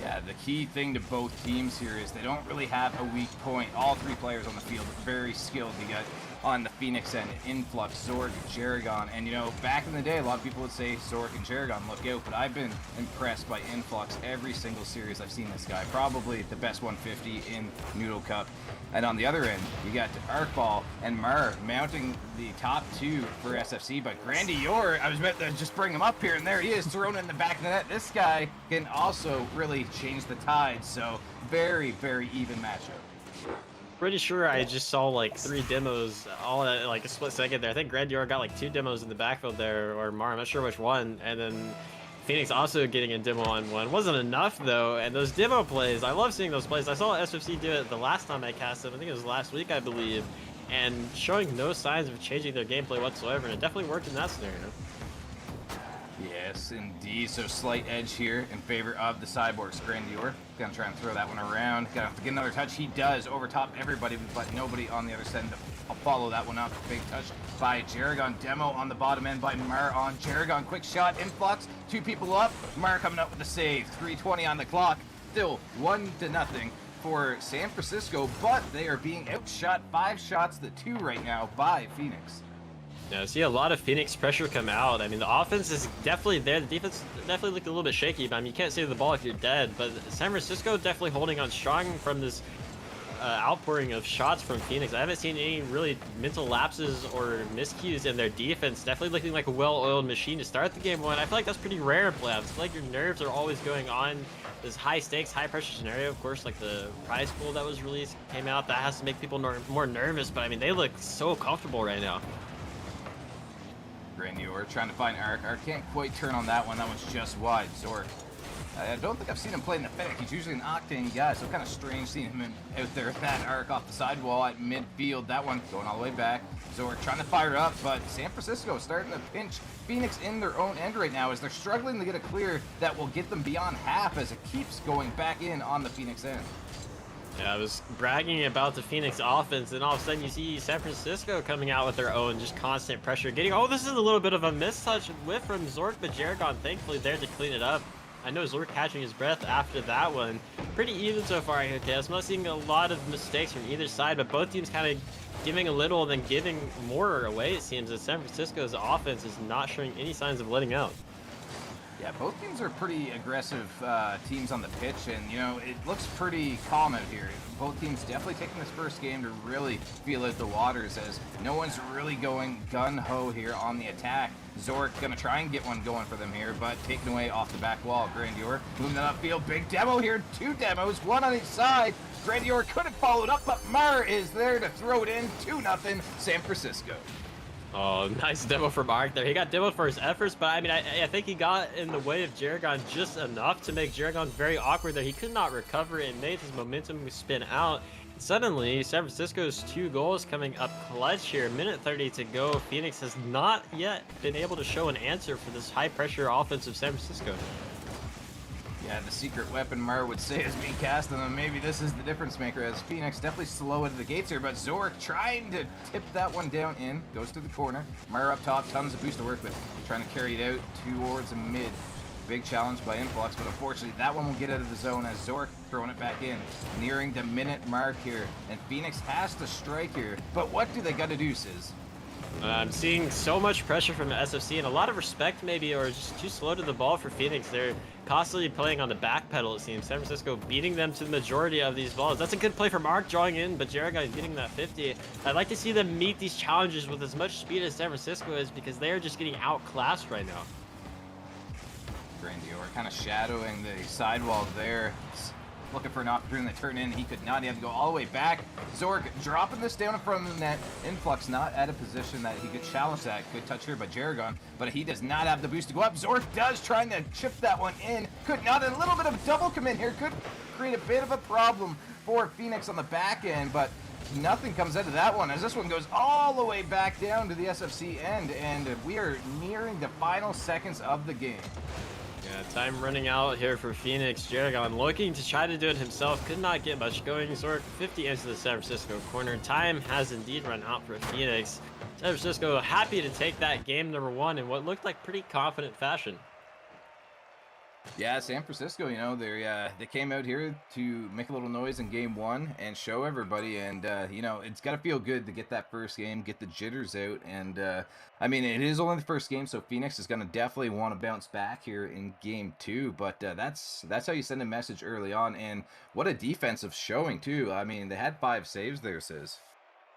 Yeah, the key thing to both teams here is they don't really have a weak point. All 3 players on the field are very skilled. You got on the Phoenix end, Influx, Zork, Jaragon. And, you know, back in the day, a lot of people would say Zork and Jaragon look out, but I've been impressed by Influx every single series I've seen this guy. Probably the best 150 in Noodle Cup. And on the other end, you got Arkball and Mar mounting the top 2 for SFC, but Grandior, I was about to just bring him up here, and there he is, thrown in the back of the net. This guy can also really change the tide, so very, very even matchup. Pretty sure I just saw like 3 demos all in like a split second there. I think Grandior got like 2 demos in the backfield there, or Mar, I'm not sure which one, and then Phoenix also getting a demo on one. Wasn't enough though, and those demo plays, I love seeing those plays. I saw SFC do it the last time I cast them, I think it was last week I believe, and showing no signs of changing their gameplay whatsoever, and it definitely worked in that scenario. Yes, indeed. So slight edge here in favor of the Cyborgs. Grandior gonna try and throw that one around. Gonna have to get another touch. He does over top everybody, but nobody on the other side to follow that one up. Big touch by Jaragon. Demo on the bottom end by Mar on Jaragon. Quick shot, Influx. 2 people up. Mar coming up with the save. 3:20 on the clock. Still 1-0 for San Francisco, but they are being outshot 5 shots to 2 right now by Phoenix. Yeah, I see a lot of Phoenix pressure come out. I mean, the offense is definitely there. The defense definitely looked a little bit shaky, but I mean, you can't save the ball if you're dead. But San Francisco definitely holding on strong from this outpouring of shots from Phoenix. I haven't seen any really mental lapses or miscues in their defense. Definitely looking like a well-oiled machine to start the game 1. I feel like that's pretty rare in playoffs. I feel like your nerves are always going on. This high-stakes, high-pressure scenario, of course, like the prize pool that was released came out. That has to make people more nervous, but I mean, they look so comfortable right now. Grandior trying to find Arc. Arc can't quite turn on that one. That one's just wide. Zork. I don't think I've seen him play in the Fennec. He's usually an Octane guy, so kind of strange seeing him out there with that Arc off the sidewall at midfield. That one going all the way back. Zork trying to fire up, but San Francisco starting to pinch Phoenix in their own end right now as they're struggling to get a clear that will get them beyond half as it keeps going back in on the Phoenix end. Yeah, I was bragging about the Phoenix offense, and all of a sudden you see San Francisco coming out with their own just constant pressure. This is a little bit of a mistouch whiff from Zork, but Jaragon thankfully there to clean it up. I know Zork catching his breath after that one. Pretty even so far here, Chaos. I'm not seeing a lot of mistakes from either side, but both teams kind of giving a little and then giving more away, it seems, as San Francisco's offense is not showing any signs of letting out. Yeah, both teams are pretty aggressive teams on the pitch, and, you know, it looks pretty calm out here. Both teams definitely taking this first game to really feel out the waters, as no one's really going gun-ho here on the attack. Zork gonna try and get one going for them here, but taken away off the back wall. Grandior moving that upfield. Big demo here. 2 demos, 1 on each side. Grandior couldn't follow it up, but Mar is there to throw it in. 2-0 San Francisco. Oh, nice demo from Arc there. He got demoed for his efforts, but I mean, I think he got in the way of Jaragon just enough to make Jaragon very awkward there. He could not recover and made his momentum spin out. And suddenly, San Francisco's 2 goals coming up clutch here. Minute 30 to go. Phoenix has not yet been able to show an answer for this high-pressure offense of San Francisco. Yeah, the secret weapon Mar would say is being cast on them. Maybe this is the difference maker, as Phoenix definitely slow into the gates here, but Zork trying to tip that one down in, goes to the corner. Mar up top, tons of boost to work with, trying to carry it out towards the mid. Big challenge by Influx, but unfortunately that one will get out of the zone as Zork throwing it back in. Nearing the minute mark here, and Phoenix has to strike here. But what do they got to do, Sizz? I'm seeing so much pressure from the SFC and a lot of respect maybe, or just too slow to the ball for Phoenix. They're constantly playing on the back pedal, it seems. San Francisco beating them to the majority of these balls. That's a good play from Mark drawing in, but Jerigan getting that 50. I'd like to see them meet these challenges with as much speed as San Francisco is, because they're just getting outclassed right now. Grandior kind of shadowing the sidewall there. Looking for an opportunity to turn in. He could not. He had to go all the way back. Zork dropping this down in front of the net. Influx not at a position that he could challenge that. Good touch here by Jerigan, but he does not have the boost to go up. Zork does, trying to chip that one in. Could not. And a little bit of double commit here could create a bit of a problem for Phoenix on the back end, but nothing comes out of that one as this one goes all the way back down to the SFC end, and we are nearing the final seconds of the game. Yeah, time running out here for Phoenix. Jerigan looking to try to do it himself. Could not get much going. Zork 50 into the San Francisco corner. Time has indeed run out for Phoenix. San Francisco happy to take that game number 1 in what looked like pretty confident fashion. Yeah, San Francisco, you know, they came out here to make a little noise in game 1 and show everybody, and you know, it's got to feel good to get that first game, get the jitters out, and I mean, it is only the first game, so Phoenix is going to definitely want to bounce back here in game 2, but that's how you send a message early on, and what a defensive showing too. I mean, they had 5 saves there, Sizz.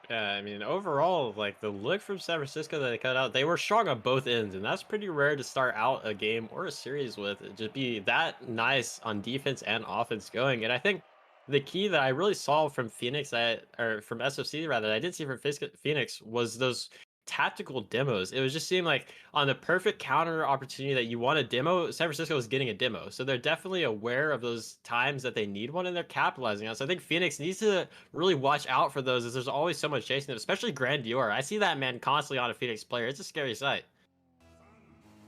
Yeah, I mean, overall, like, the look from San Francisco that they cut out, they were strong on both ends, and that's pretty rare to start out a game or a series with. It just be that nice on defense and offense going. And I think the key that I really saw from Phoenix, or from SFC rather, that I did see from Phoenix was those tactical demos. It was just seemed like on the perfect counter opportunity that you want a demo, San Francisco is getting a demo. So they're definitely aware of those times that they need one, and they're capitalizing on it. So I think Phoenix needs to really watch out for those, as there's always so much chasing them, especially Grandior. I see that man constantly on a Phoenix player. It's a scary sight.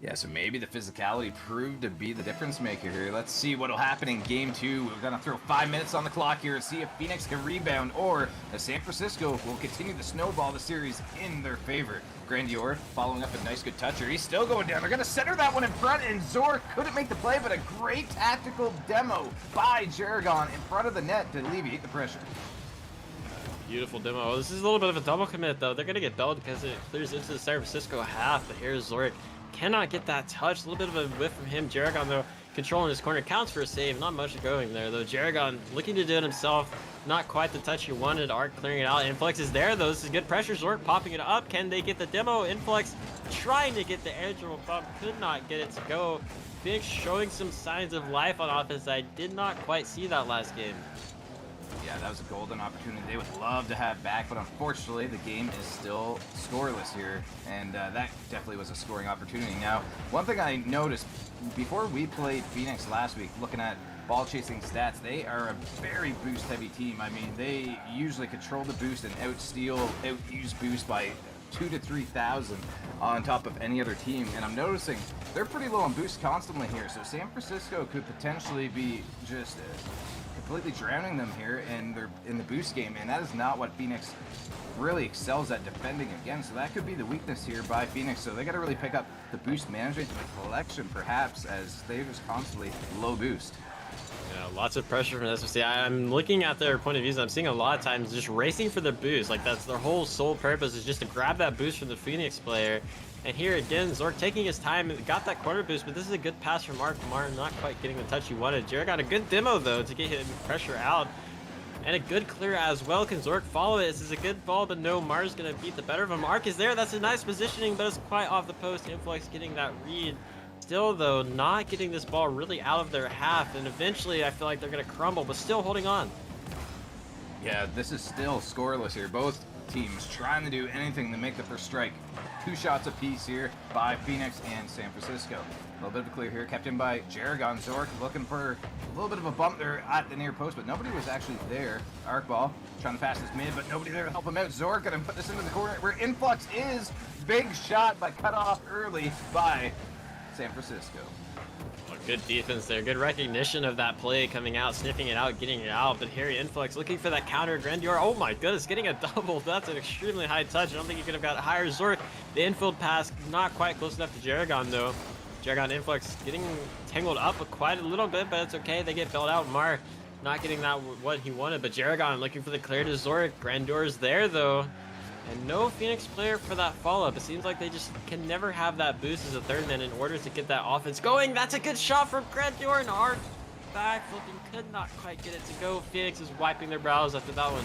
Yeah, so maybe the physicality proved to be the difference maker here. Let's see what'll happen in game 2. We're gonna throw 5 minutes on the clock here and see if Phoenix can rebound, or if San Francisco will continue to snowball the series in their favor. Grandior following up a nice good toucher. He's still going down. They're gonna center that one in front, and Zork couldn't make the play, but a great tactical demo by Jerigan in front of the net to alleviate the pressure. Beautiful demo. This is a little bit of a double commit though. They're gonna get belled because it clears into the San Francisco half, but here's Zork. Cannot get that touch. A little bit of a whiff from him. Jerigan, though, controlling his corner. Counts for a save. Not much going there, though. Jerigan looking to do it himself. Not quite the touch he wanted. Arc clearing it out. Influx is there, though. This is good pressure. Zork popping it up. Can they get the demo? Influx trying to get the air dribble bump. Could not get it to go. Phoenix showing some signs of life on offense. I did not quite see that last game. Yeah, that was a golden opportunity they would love to have back, but unfortunately the game is still scoreless here, and that definitely was a scoring opportunity. Now, one thing I noticed before we played Phoenix last week, looking at ball chasing stats, they are a very boost heavy team. I mean, they usually control the boost and outuse boost by 2,000 to 3,000 on top of any other team, and I'm noticing they're pretty low on boost constantly here, so San Francisco could potentially be just completely drowning them here in the boost game, and that is not what Phoenix really excels at defending against. So that could be the weakness here by Phoenix. So they got to really pick up the boost management and the collection, perhaps, as they just constantly low boost. Yeah, lots of pressure from SFC. I'm looking at their point of views. I'm seeing a lot of times just racing for the boost. Like, that's their whole sole purpose, is just to grab that boost from the Phoenix player. And here again, Zork taking his time and got that corner boost, but this is a good pass from Mark. Martin not quite getting the touch he wanted. Jared got a good demo though to get him pressure out. And a good clear as well. Can Zork follow it? This is a good ball, but no, Mar's gonna beat the better of him. Mark is there. That's a nice positioning, but it's quite off the post. Influx getting that read. Still though, not getting this ball really out of their half, and eventually I feel like they're gonna crumble, but still holding on. Yeah, this is still scoreless here. Both teams trying to do anything to make the first strike. 2 shots apiece here by Phoenix and San Francisco. A little bit of a clear here, kept in by Jerigan. Zork looking for a little bit of a bump there at the near post, but nobody was actually there. Arc ball trying to pass this mid, but nobody there to help him out. Zork gonna put this into the corner where Influx is. Big shot, but cut off early by San Francisco. Good defense there. Good recognition of that play, coming out, sniffing it out, getting it out. But Harry Influx looking for that counter. Grandior, oh my goodness, getting a double. That's an extremely high touch. I don't think he could have got higher. Zork, the infield pass, not quite close enough to Jerigan though. Jaragon Influx getting tangled up quite a little bit, but it's okay. They get bailed out. Mar not getting that what he wanted, but Jaragon looking for the clear to Zorik. Grandor's there though. And no Phoenix player for that follow-up. It seems like they just can never have that boost as a third man in order to get that offense going. That's a good shot from Grandor, and Arc back flipping could not quite get it to go. Phoenix is wiping their brows after that one.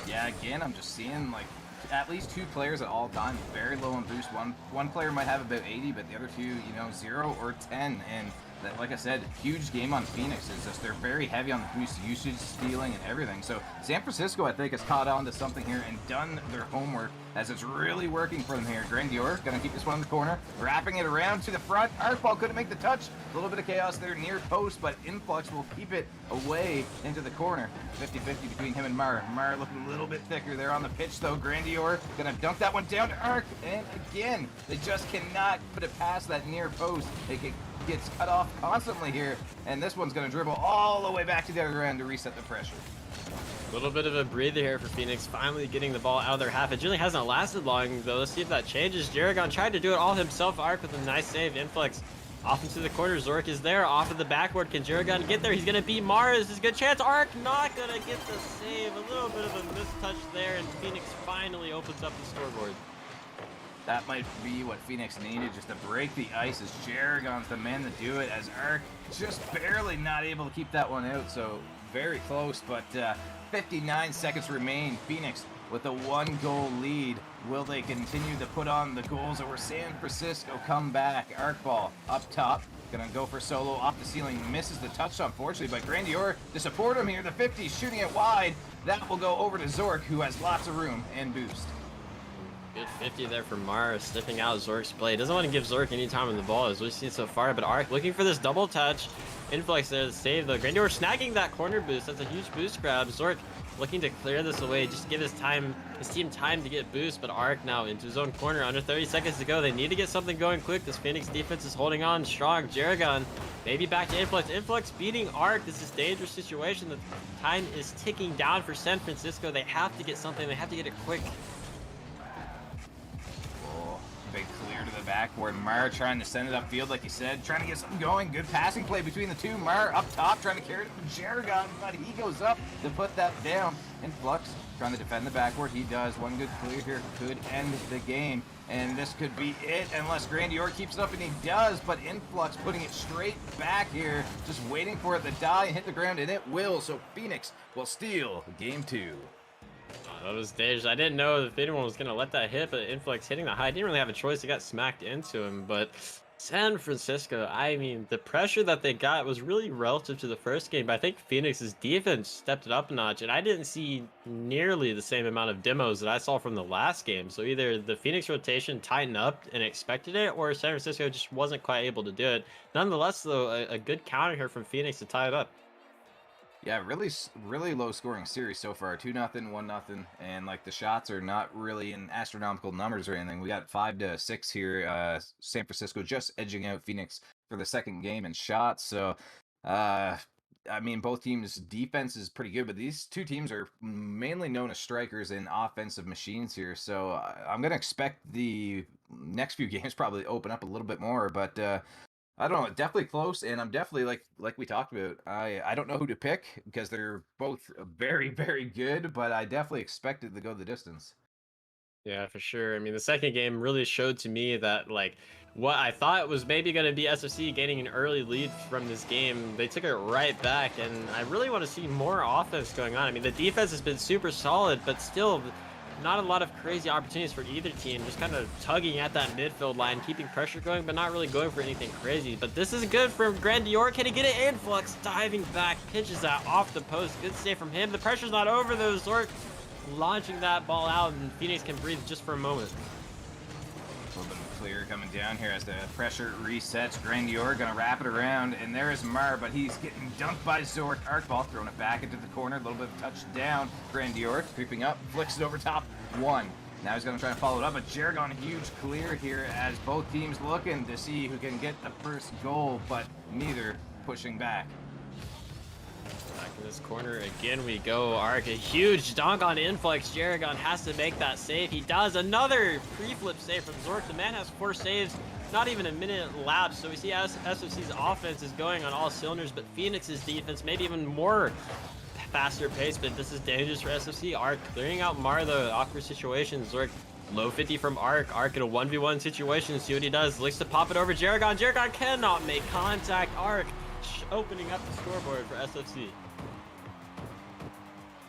Yeah, again, I'm just seeing like at least 2 players at all times very low on boost. One player might have about 80, but the other 2, 0 or 10. And that, like I said, huge game on Phoenix is just they're very heavy on the boost usage, stealing, and everything. So San Francisco, I think, has caught on to something here and done their homework as it's really working for them here. Grandior gonna keep this one in the corner, wrapping it around to the front. Arcball couldn't make the touch. A little bit of chaos there near post, but Influx will keep it away into the corner. 50-50 between him and Mar. Mar looking a little bit thicker there on the pitch, though. Grandior gonna dunk that one down to Arc, and again, they just cannot put it past that near post. It gets cut off constantly here, and this one's gonna dribble all the way back to the other end to reset the pressure. A little bit of a breather here for Phoenix, finally getting the ball out of their half. It really hasn't lasted long, though. Let's see if that changes. Jaragon tried to do it all himself. Arc with a nice save. Influx off into the corner. Zork is there, off of the backboard. Can Jaragon get there? He's going to beat Mars. This is a good chance. Arc not going to get the save. A little bit of a mistouch there, and Phoenix finally opens up the scoreboard. That might be what Phoenix needed, just to break the ice, as Jaragon's the man to do it, as Arc just barely not able to keep that one out. So very close, but 59 seconds remain. Phoenix with a 1-goal lead. Will they continue to put on the goals, or San Francisco come back? Arcball up top, gonna go for solo off the ceiling, misses the touch, unfortunately, but Grandior to support him here. The 50 shooting it wide. That will go over to Zork, who has lots of room and boost. Good 50 there for Mars, sniffing out Zork's play. Doesn't want to give Zork any time on the ball, as we've seen so far, but Arc looking for this double touch. Influx there to save, though. Grandior snagging that corner boost. That's a huge boost grab. Zork looking to clear this away, just to give his team time to get boost, but Arc now into his own corner. Under 30 seconds to go. They need to get something going quick. This Phoenix defense is holding on strong. Jaragon maybe back to Influx. Influx beating Arc. This is a dangerous situation. The time is ticking down for San Francisco. They have to get something. They have to get it quick. Big clear to the backboard. Mar trying to send it upfield, like you said, trying to get something going. Good passing play between the two. Mar up top, trying to carry it to Jaragon, but he goes up to put that down. Influx trying to defend the backboard. He does. One good clear here could end the game, and this could be it unless Grandior keeps it up, and he does, but Influx putting it straight back here, just waiting for it to die and hit the ground, and it will. So Phoenix will steal game 2. That was dangerous. I didn't know if anyone was going to let that hit, but Influx hitting that high didn't really have a choice. He got smacked into him, but San Francisco, I mean, the pressure that they got was really relative to the first game, but I think Phoenix's defense stepped it up a notch, and I didn't see nearly the same amount of demos that I saw from the last game. So either the Phoenix rotation tightened up and expected it, or San Francisco just wasn't quite able to do it. Nonetheless, though, a good counter here from Phoenix to tie it up. Yeah, really low scoring series so far. 2-0, 1-0, and like the shots are not really in astronomical numbers or anything. We got 5-6 here. San Francisco just edging out Phoenix for the second game in shots. So, I mean, both teams' defense is pretty good, but these two teams are mainly known as strikers and offensive machines here. So I'm gonna expect the next few games probably open up a little bit more, but. I don't know, definitely close, and I'm definitely, like we talked about, I don't know who to pick, because they're both very, very good, but I definitely expected to go the distance. Yeah, for sure. I mean, the second game really showed to me that, like, what I thought was maybe going to be SFC gaining an early lead from this game, they took it right back, and I really want to see more offense going on. I mean, the defense has been super solid, but still not a lot of crazy opportunities for either team, just kind of tugging at that midfield line, keeping pressure going, but not really going for anything crazy. But this is good from Grandior. Can he get it? Influx diving back, pitches that off the post. Good save from him. The pressure's not over though. Zork launching that ball out, and Phoenix can breathe just for a moment. A little bit of clear coming down here as the pressure resets. Grandior gonna wrap it around, and there is Mar, but he's getting dunked by Zork. Arcball throwing it back into the corner. A little bit of touchdown. Grandior creeping up, flicks it over top. 1. Now he's gonna try to follow it up, but Jaragon huge clear here as both teams looking to see who can get the first goal, but neither pushing back. Back in this corner again we go. Arc, a huge dunk on Influx. Jaragon has to make that save. He does. Another pre-flip save from Zork. The man has 4 saves not even a minute lapsed. So we see SFC's offense is going on all cylinders, but Phoenix's defense maybe even more faster pace, but this is dangerous for SFC. Arc clearing out Mar, the awkward situation. Zork low 50 from Arc. Arc in a 1v1 situation. See what he does. Looks to pop it over Jaragon. Jaragon cannot make contact. Arc opening up the scoreboard for SFC.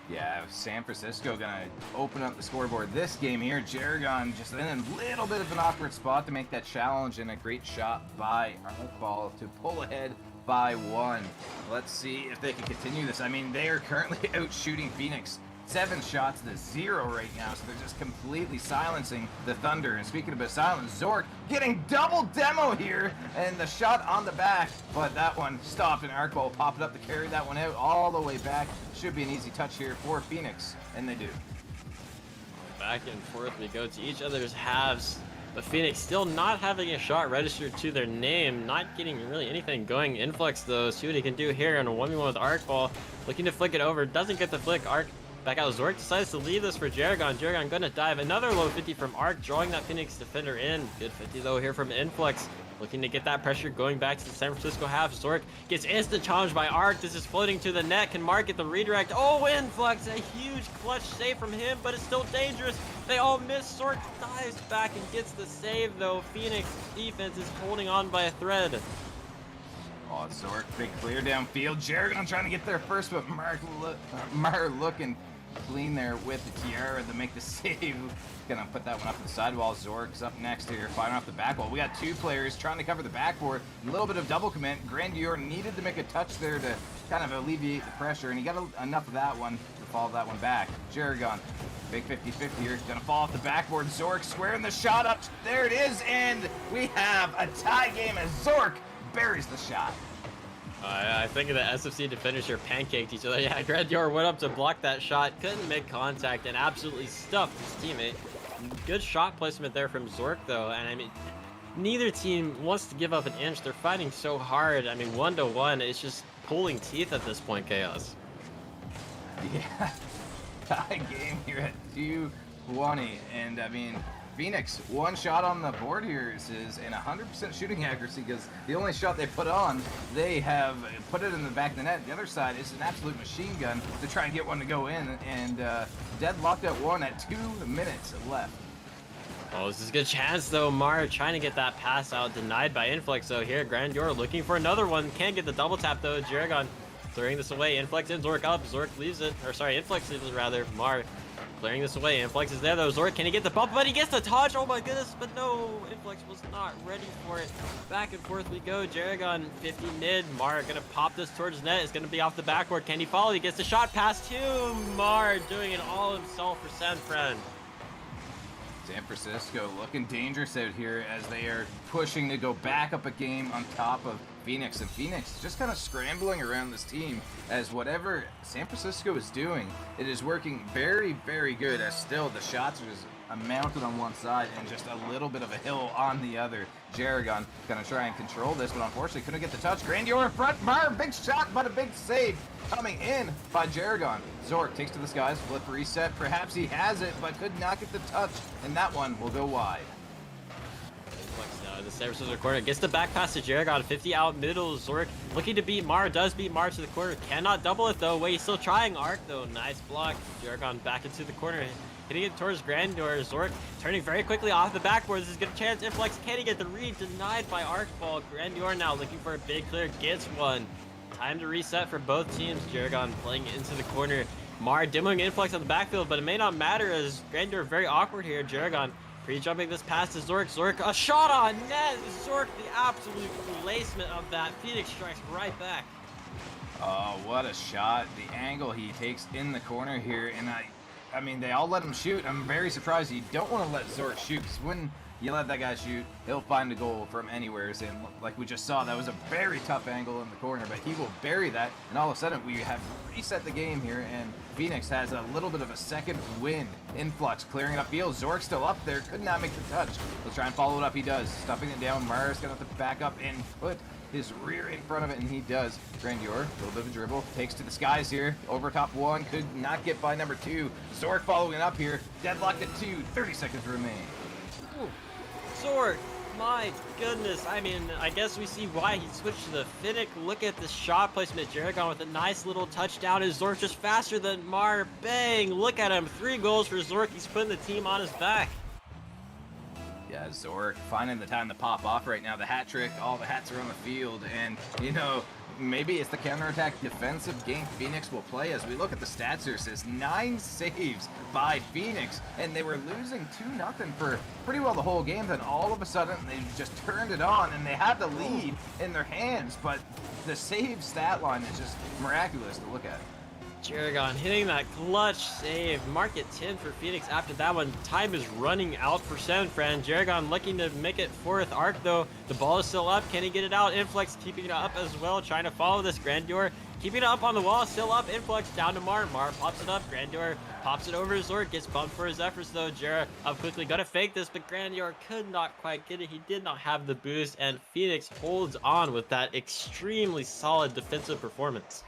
Yeah, San Francisco gonna open up the scoreboard this game here. Jaragon just in a little bit of an awkward spot to make that challenge, and a great shot by Arcball to pull ahead by 1. Let's see if they can continue this. I mean, they are currently out shooting Phoenix 7 shots to 0 right now, so they're just completely silencing the Thunder. And speaking of silence, Zork getting double demo here, and the shot on the back, but that one stopped, and Arcball popped it up to carry that one out all the way back. Should be an easy touch here for Phoenix, and they do. Back and forth we go to each other's halves, but Phoenix still not having a shot registered to their name, not getting really anything going. Influx though, see what he can do here on a 1v1 with Arcball, looking to flick it over, doesn't get the flick. Arc back out. Zork decides to leave this for Jaragon. Jaragon gonna dive. Another low 50 from Arc, drawing that Phoenix defender in. Good 50 though here from Influx. Looking to get that pressure going back to the San Francisco half. Zork gets instant challenged by Arc. This is floating to the net. Can Mark get the redirect? Oh, Influx, a huge clutch save from him, but it's still dangerous. They all miss. Zork dives back and gets the save though. Phoenix defense is holding on by a thread. Oh, Zork, big clear downfield. Jaragon trying to get there first, but Mar looking clean there with the Tiara to make the save. Gonna put that one up to the sidewall. Zork's up next here, firing off the back wall. We got 2 players trying to cover the backboard. A little bit of double commit. Grandier needed to make a touch there to kind of alleviate the pressure, and he got enough of that one to follow that one back. Jaragon, big 50-50 here. Gonna fall off the backboard. Zork squaring the shot up. There it is, and we have a tie game as Zork buries the shot. I think the SFC defenders here pancaked each other. Yeah, Grandier went up to block that shot, couldn't make contact, and absolutely stuffed his teammate. Good shot placement there from Zork, though, and I mean, neither team wants to give up an inch. They're fighting so hard. I mean, 1-1, it's just pulling teeth at this point, Chaos. Yeah, tie game here at 220, and I mean, Phoenix, 1 shot on the board here is in 100% shooting accuracy, because the only shot they put on, they have put it in the back of the net. The other side is an absolute machine gun to try and get one to go in, and deadlocked at 1 at 2 minutes left. Oh, this is a good chance though. Mar trying to get that pass out, denied by Influx though. Here, Grandier looking for another one. Can't get the double tap though. Jaragon throwing this away. Influx in, Zork up. Zork leaves it, or sorry, Influx leaves it rather. Mar clearing this away. Influx is there though. Zork, can he get the bump? But he gets the touch. Oh my goodness, but no, Influx was not ready for it. Back and forth we go. Jaragon 50 mid. Mar gonna pop this towards net. It's gonna be off the backboard. Can he follow? He gets the shot pass to Mar, doing it all himself for San Fran. San Francisco looking dangerous out here as they are pushing to go back up a game on top of Phoenix. And Phoenix just kind of scrambling around this team, as whatever San Francisco is doing, it is working very, very good, as still the shots are just mounted on one side and just a little bit of a hill on the other. Jaragon gonna try and control this, but unfortunately couldn't get the touch. Grandier in front. Mar, big shot, but a big save coming in by Jaragon. Zork takes to the skies, flip reset. Perhaps he has it, but could not get the touch, and that one will go wide. The San Francisco corner gets the back pass to Jaragon. 50 out middle. Zork looking to beat Mar. Does beat Mar to the corner. Cannot double it though. Wait, he's still trying. Arc though. Nice block. Jaragon back into the corner. Hitting it towards Grandier. Zork turning very quickly off the backboard. This is a good chance. Influx, can he get the read? Denied by Arcball. Grandier now looking for a big clear. Gets one. Time to reset for both teams. Jaragon playing into the corner. Mar demoing Influx on the backfield, but it may not matter as Grandier very awkward here. Jaragon pre-jumping this pass to Zork. Zork, a shot on net. Zork, the absolute placement of that. Phoenix strikes right back. Oh, what a shot. The angle he takes in the corner here, and I mean, they all let him shoot. I'm very surprised. You don't want to let Zork shoot, because when you let that guy shoot, he'll find a goal from anywhere. And like we just saw, that was a very tough angle in the corner, but he will bury that. And all of a sudden, we have reset the game here, and Phoenix has a little bit of a second win. Influx clearing it upfield. Zork still up there, could not make the touch. He'll try and follow it up. He does. Stuffing it down. Mars gonna have to back up and put his rear in front of it, and he does. Grandier, a little bit of a dribble, takes to the skies here. Over top 1, could not get by number 2. Zork following it up here. Deadlocked at 2. 30 seconds remain. Ooh. Zork My goodness. I mean, I guess we see why he switched to the Finnick. Look at the shot placement. Jaragon with a nice little touchdown. Is Zork just faster than Mar? Bang! Look at him. 3 goals for Zork. He's putting the team on his back. Yeah, Zork finding the time to pop off right now. The hat trick, all the hats are on the field, and you know, maybe it's the counterattack defensive game Phoenix will play. As we look at the stats here, it says 9 saves by Phoenix, and they were losing 2-0 for pretty well the whole game. Then all of a sudden, they just turned it on, and they had the lead in their hands, but the save stat line is just miraculous to look at. Jaragon hitting that clutch save. Mark it 10 for Phoenix after that one. Time is running out for Sanfran. Jaragon looking to make it 4th arc though. The ball is still up. Can he get it out? Influx keeping it up as well. Trying to follow this. Grandeur keeping it up on the wall. Still up. Influx down to Mar. Mar pops it up. Grandeur pops it over to Zork. Gets bumped for his efforts though. Jara up quickly. Gonna fake this, but Grandeur could not quite get it. He did not have the boost, and Phoenix holds on with that extremely solid defensive performance.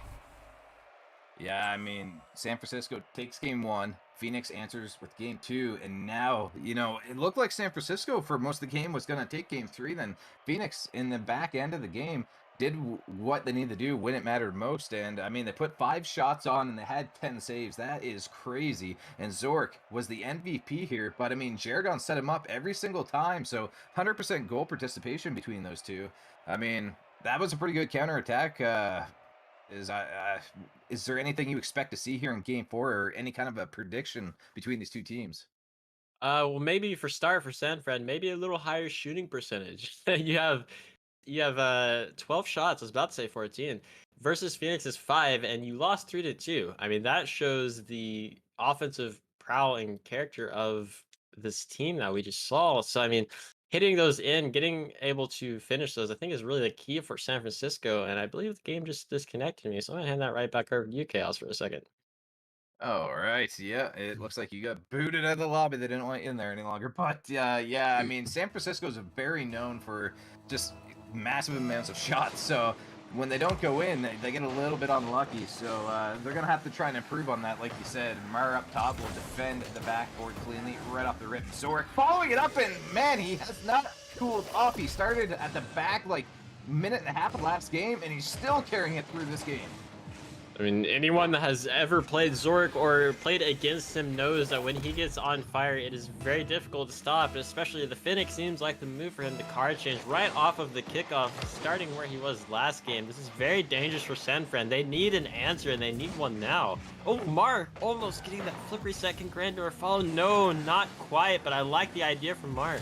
Yeah, I mean, San Francisco takes game 1, Phoenix answers with game 2, and now, you know, it looked like San Francisco for most of the game was going to take game 3. Then Phoenix in the back end of the game did what they needed to do when it mattered most. And I mean, they put 5 shots on and they had 10 saves. That is crazy. And Zork was the MVP here, but I mean, Jaragon set him up every single time. So 100% goal participation between those two. I mean, that was a pretty good counterattack. Is there anything you expect to see here in game 4, or any kind of a prediction between these two teams? Well, maybe for Sanfran, maybe a little higher shooting percentage. you have 12 shots. I was about to say 14 versus Phoenix's 5, and you lost 3-2. I mean, that shows the offensive prowl and character of this team that we just saw. So I mean, hitting those in, getting able to finish those, I think is really the key for San Francisco. And I believe the game just disconnected me, so I'm gonna hand that right back over to you, Chaos, for a second. All right, yeah, it looks like you got booted out of the lobby. They didn't want you in there any longer. But yeah, I mean, San Francisco is very known for just massive amounts of shots. So when they don't go in, they get a little bit unlucky. So they're going to have to try and improve on that, like you said. Mar up top will defend the backboard cleanly right off the rip. Zork following it up, and man, he has not cooled off. He started at the back like minute and a half of last game, and he's still carrying it through this game. I mean, anyone that has ever played Zork or played against him knows that when he gets on fire, it is very difficult to stop. Especially the Finnick seems like the move for him. The card change right off of the kickoff, starting where he was last game. This is very dangerous for Sanfran. They need an answer, and they need one now. Oh, Mar almost getting that flip reset. Can Grandeur follow? No, not quite, but I like the idea from Mar.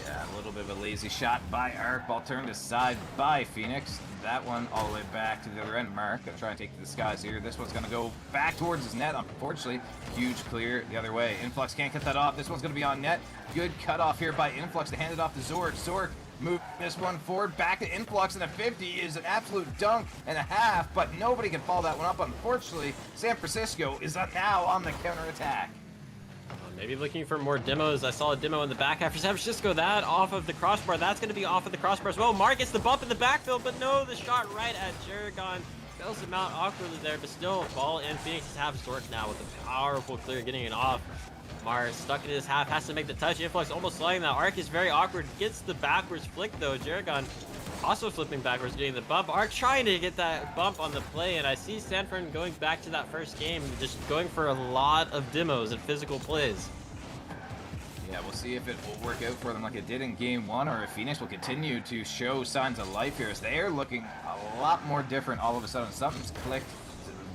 Yeah, a little bit of a lazy shot by Arc. Ball turned aside by Phoenix. That one all the way back to the other end. Mark gonna try and take the skies here. This one's gonna go back towards his net. Unfortunately, huge clear the other way. Influx can't get that off. This one's gonna be on net. Good cutoff here by Influx to hand it off to Zork. Zork move this one forward back to Influx, and a 50 is an absolute dunk and a half, but nobody can follow that one up. Unfortunately, San Francisco is now on the counterattack. Maybe looking for more demos. I saw a demo in the back after San Francisco. That off of the crossbar. That's going to be off of the crossbar as well. Mar gets the bump in the backfield, but no, the shot right at Jaragon. Fails him out awkwardly there, but still, ball in. Phoenix is half Zork now with a powerful clear, getting it off. Mar stuck in his half, has to make the touch. Influx almost sliding. That arc is very awkward. Gets the backwards flick though. Jaragon also flipping backwards, getting the bump. Arc trying to get that bump on the play, and I see Sanfran going back to that first game, just going for a lot of demos and physical plays. Yeah, we'll see if it will work out for them like it did in game 1, or if Phoenix will continue to show signs of life here, as they are looking a lot more different all of a sudden. Something's clicked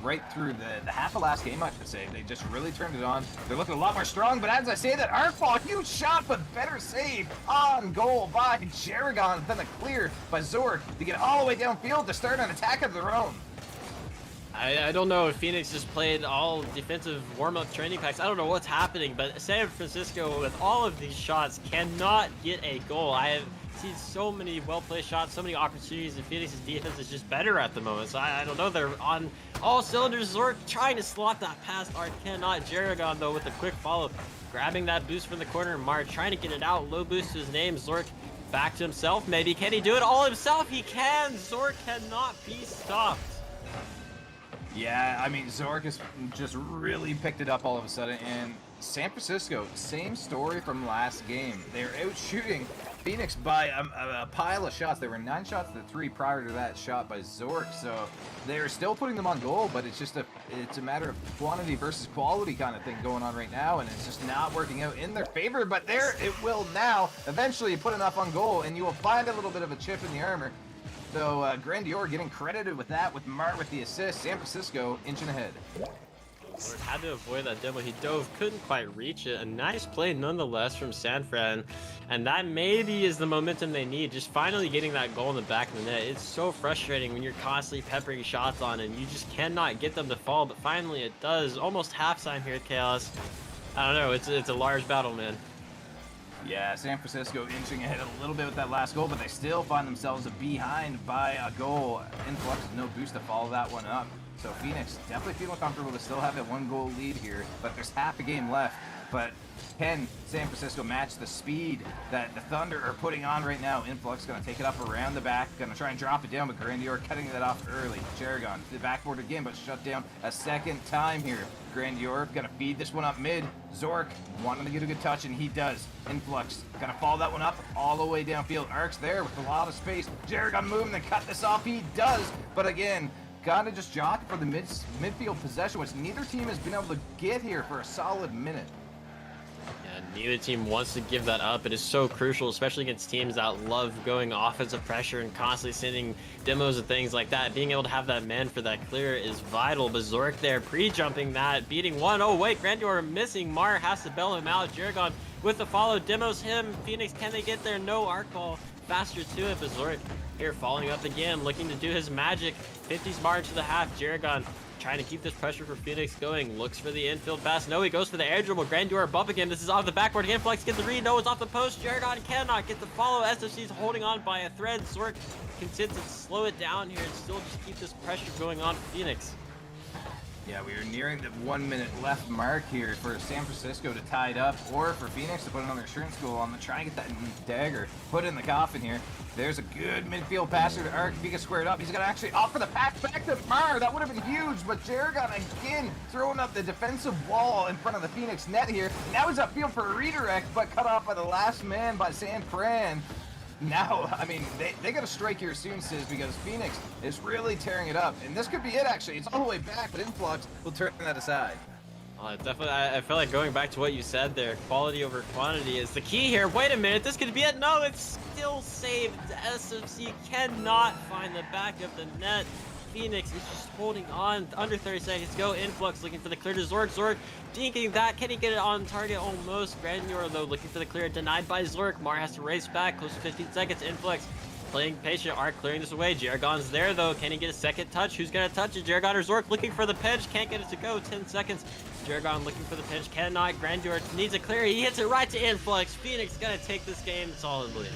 right through the half of last game, I should say. They just really turned it on. They're looking a lot more strong, but as I say that, Arcball, huge shot, but better save on goal by Jaragon. Then a clear by Zork to get all the way downfield to start an attack of their own. I don't know if Phoenix just played all defensive warm-up training packs. I don't know what's happening, but San Francisco, with all of these shots, cannot get a goal. I have seen so many well-placed shots, so many opportunities, and Phoenix's defense is just better at the moment. So I don't know. They're on all cylinders. Zork trying to slot that past Art cannot. Jaragon, though, with a quick follow, grabbing that boost from the corner. Mar trying to get it out. Low boost to his name. Zork back to himself, maybe. Can he do it all himself? He can. Zork cannot be stopped. Yeah, I mean, Zork has just really picked it up all of a sudden, and San Francisco, same story from last game. They're out shooting Phoenix by a pile of shots. There were 9 shots to 3 prior to that shot by Zork, so they're still putting them on goal, but it's a matter of quantity versus quality kind of thing going on right now, and it's just not working out in their favor, but there it will now. Eventually you put enough on goal, and you will find a little bit of a chip in the armor. So Grandior getting credited with that, with Mart with the assist. San Francisco inching ahead. Lord had to avoid that demo. He dove, couldn't quite reach it. A nice play nonetheless from San Fran. And that maybe is the momentum they need. Just finally getting that goal in the back of the net. It's so frustrating when you're constantly peppering shots on and you just cannot get them to fall. But finally it does. Almost halftime here at Chaos. I don't know. It's a large battle, man. Yeah, San Francisco inching ahead a little bit with that last goal, but they still find themselves behind by a goal. Influx, no boost to follow that one up. So Phoenix definitely feeling comfortable to still have that 1-goal lead here, but there's half a game left. But can San Francisco match the speed that the Thunder are putting on right now? Influx gonna take it up around the back, gonna try and drop it down, but Grandior cutting that off early. Jaragon to the backboard again, but shut down a second time here. Grandior gonna feed this one up mid. Zork wanting to get a good touch, and he does. Influx gonna follow that one up all the way downfield. Arcs there with a lot of space. Jaragon moving to cut this off. He does, but again, gotta just jock for the midfield possession, which neither team has been able to get here for a solid minute. Yeah, neither team wants to give that up. It is so crucial, especially against teams that love going offensive pressure and constantly sending demos and things like that. Being able to have that man for that clear is vital. But Zork there pre-jumping that, beating one. Oh wait, Grandior missing. Mar has to bail him out. Jaragon with the follow, demos him. Phoenix, can they get there? No arc ball. Faster to it, but Zork here following up again, looking to do his magic. 50s march to the half. Jaragon trying to keep this pressure for Phoenix going. Looks for the infield pass. No, he goes for the air dribble. Grandior bumping him. This is off the backboard again. Flex gets the read. No, it's off the post. Jaragon cannot get the follow. SFC's holding on by a thread. Zork continues to slow it down here and still just keep this pressure going on for Phoenix. Yeah, we are nearing the 1 minute left mark here for San Francisco to tie it up, or for Phoenix to put another insurance goal on to try and get that dagger put in the coffin here. There's a good midfield passer to Arc. If he gets squared up, he's going to actually offer the pass back to Mar. That would have been huge, but Jaragon again throwing up the defensive wall in front of the Phoenix net here. Now he's upfield for a redirect, but cut off by the last man by San Fran. Now, I mean, they got to strike here soon, Sis, because Phoenix is really tearing it up. And this could be it, actually. It's all the way back, but Influx will turn that aside. Definitely, I feel like going back to what you said there, quality over quantity is the key here. Wait a minute, this could be it. No, it's still saved. SFC cannot find the back of the net. Phoenix is just holding on. Under 30 seconds to go. Influx looking for the clear to Zork. Zork dinking that. Can he get it on target? Almost. Grandior, though, looking for the clear. Denied by Zork. Mar has to race back. Close to 15 seconds. Influx playing patient. Arc clearing this away. Jaragon's there, though. Can he get a second touch? Who's going to touch it? Jaragon or Zork looking for the pinch. Can't get it to go. 10 seconds. Jaragon looking for the pinch. Cannot. Grandior needs a clear. He hits it right to Influx. Phoenix going to take this game solidly.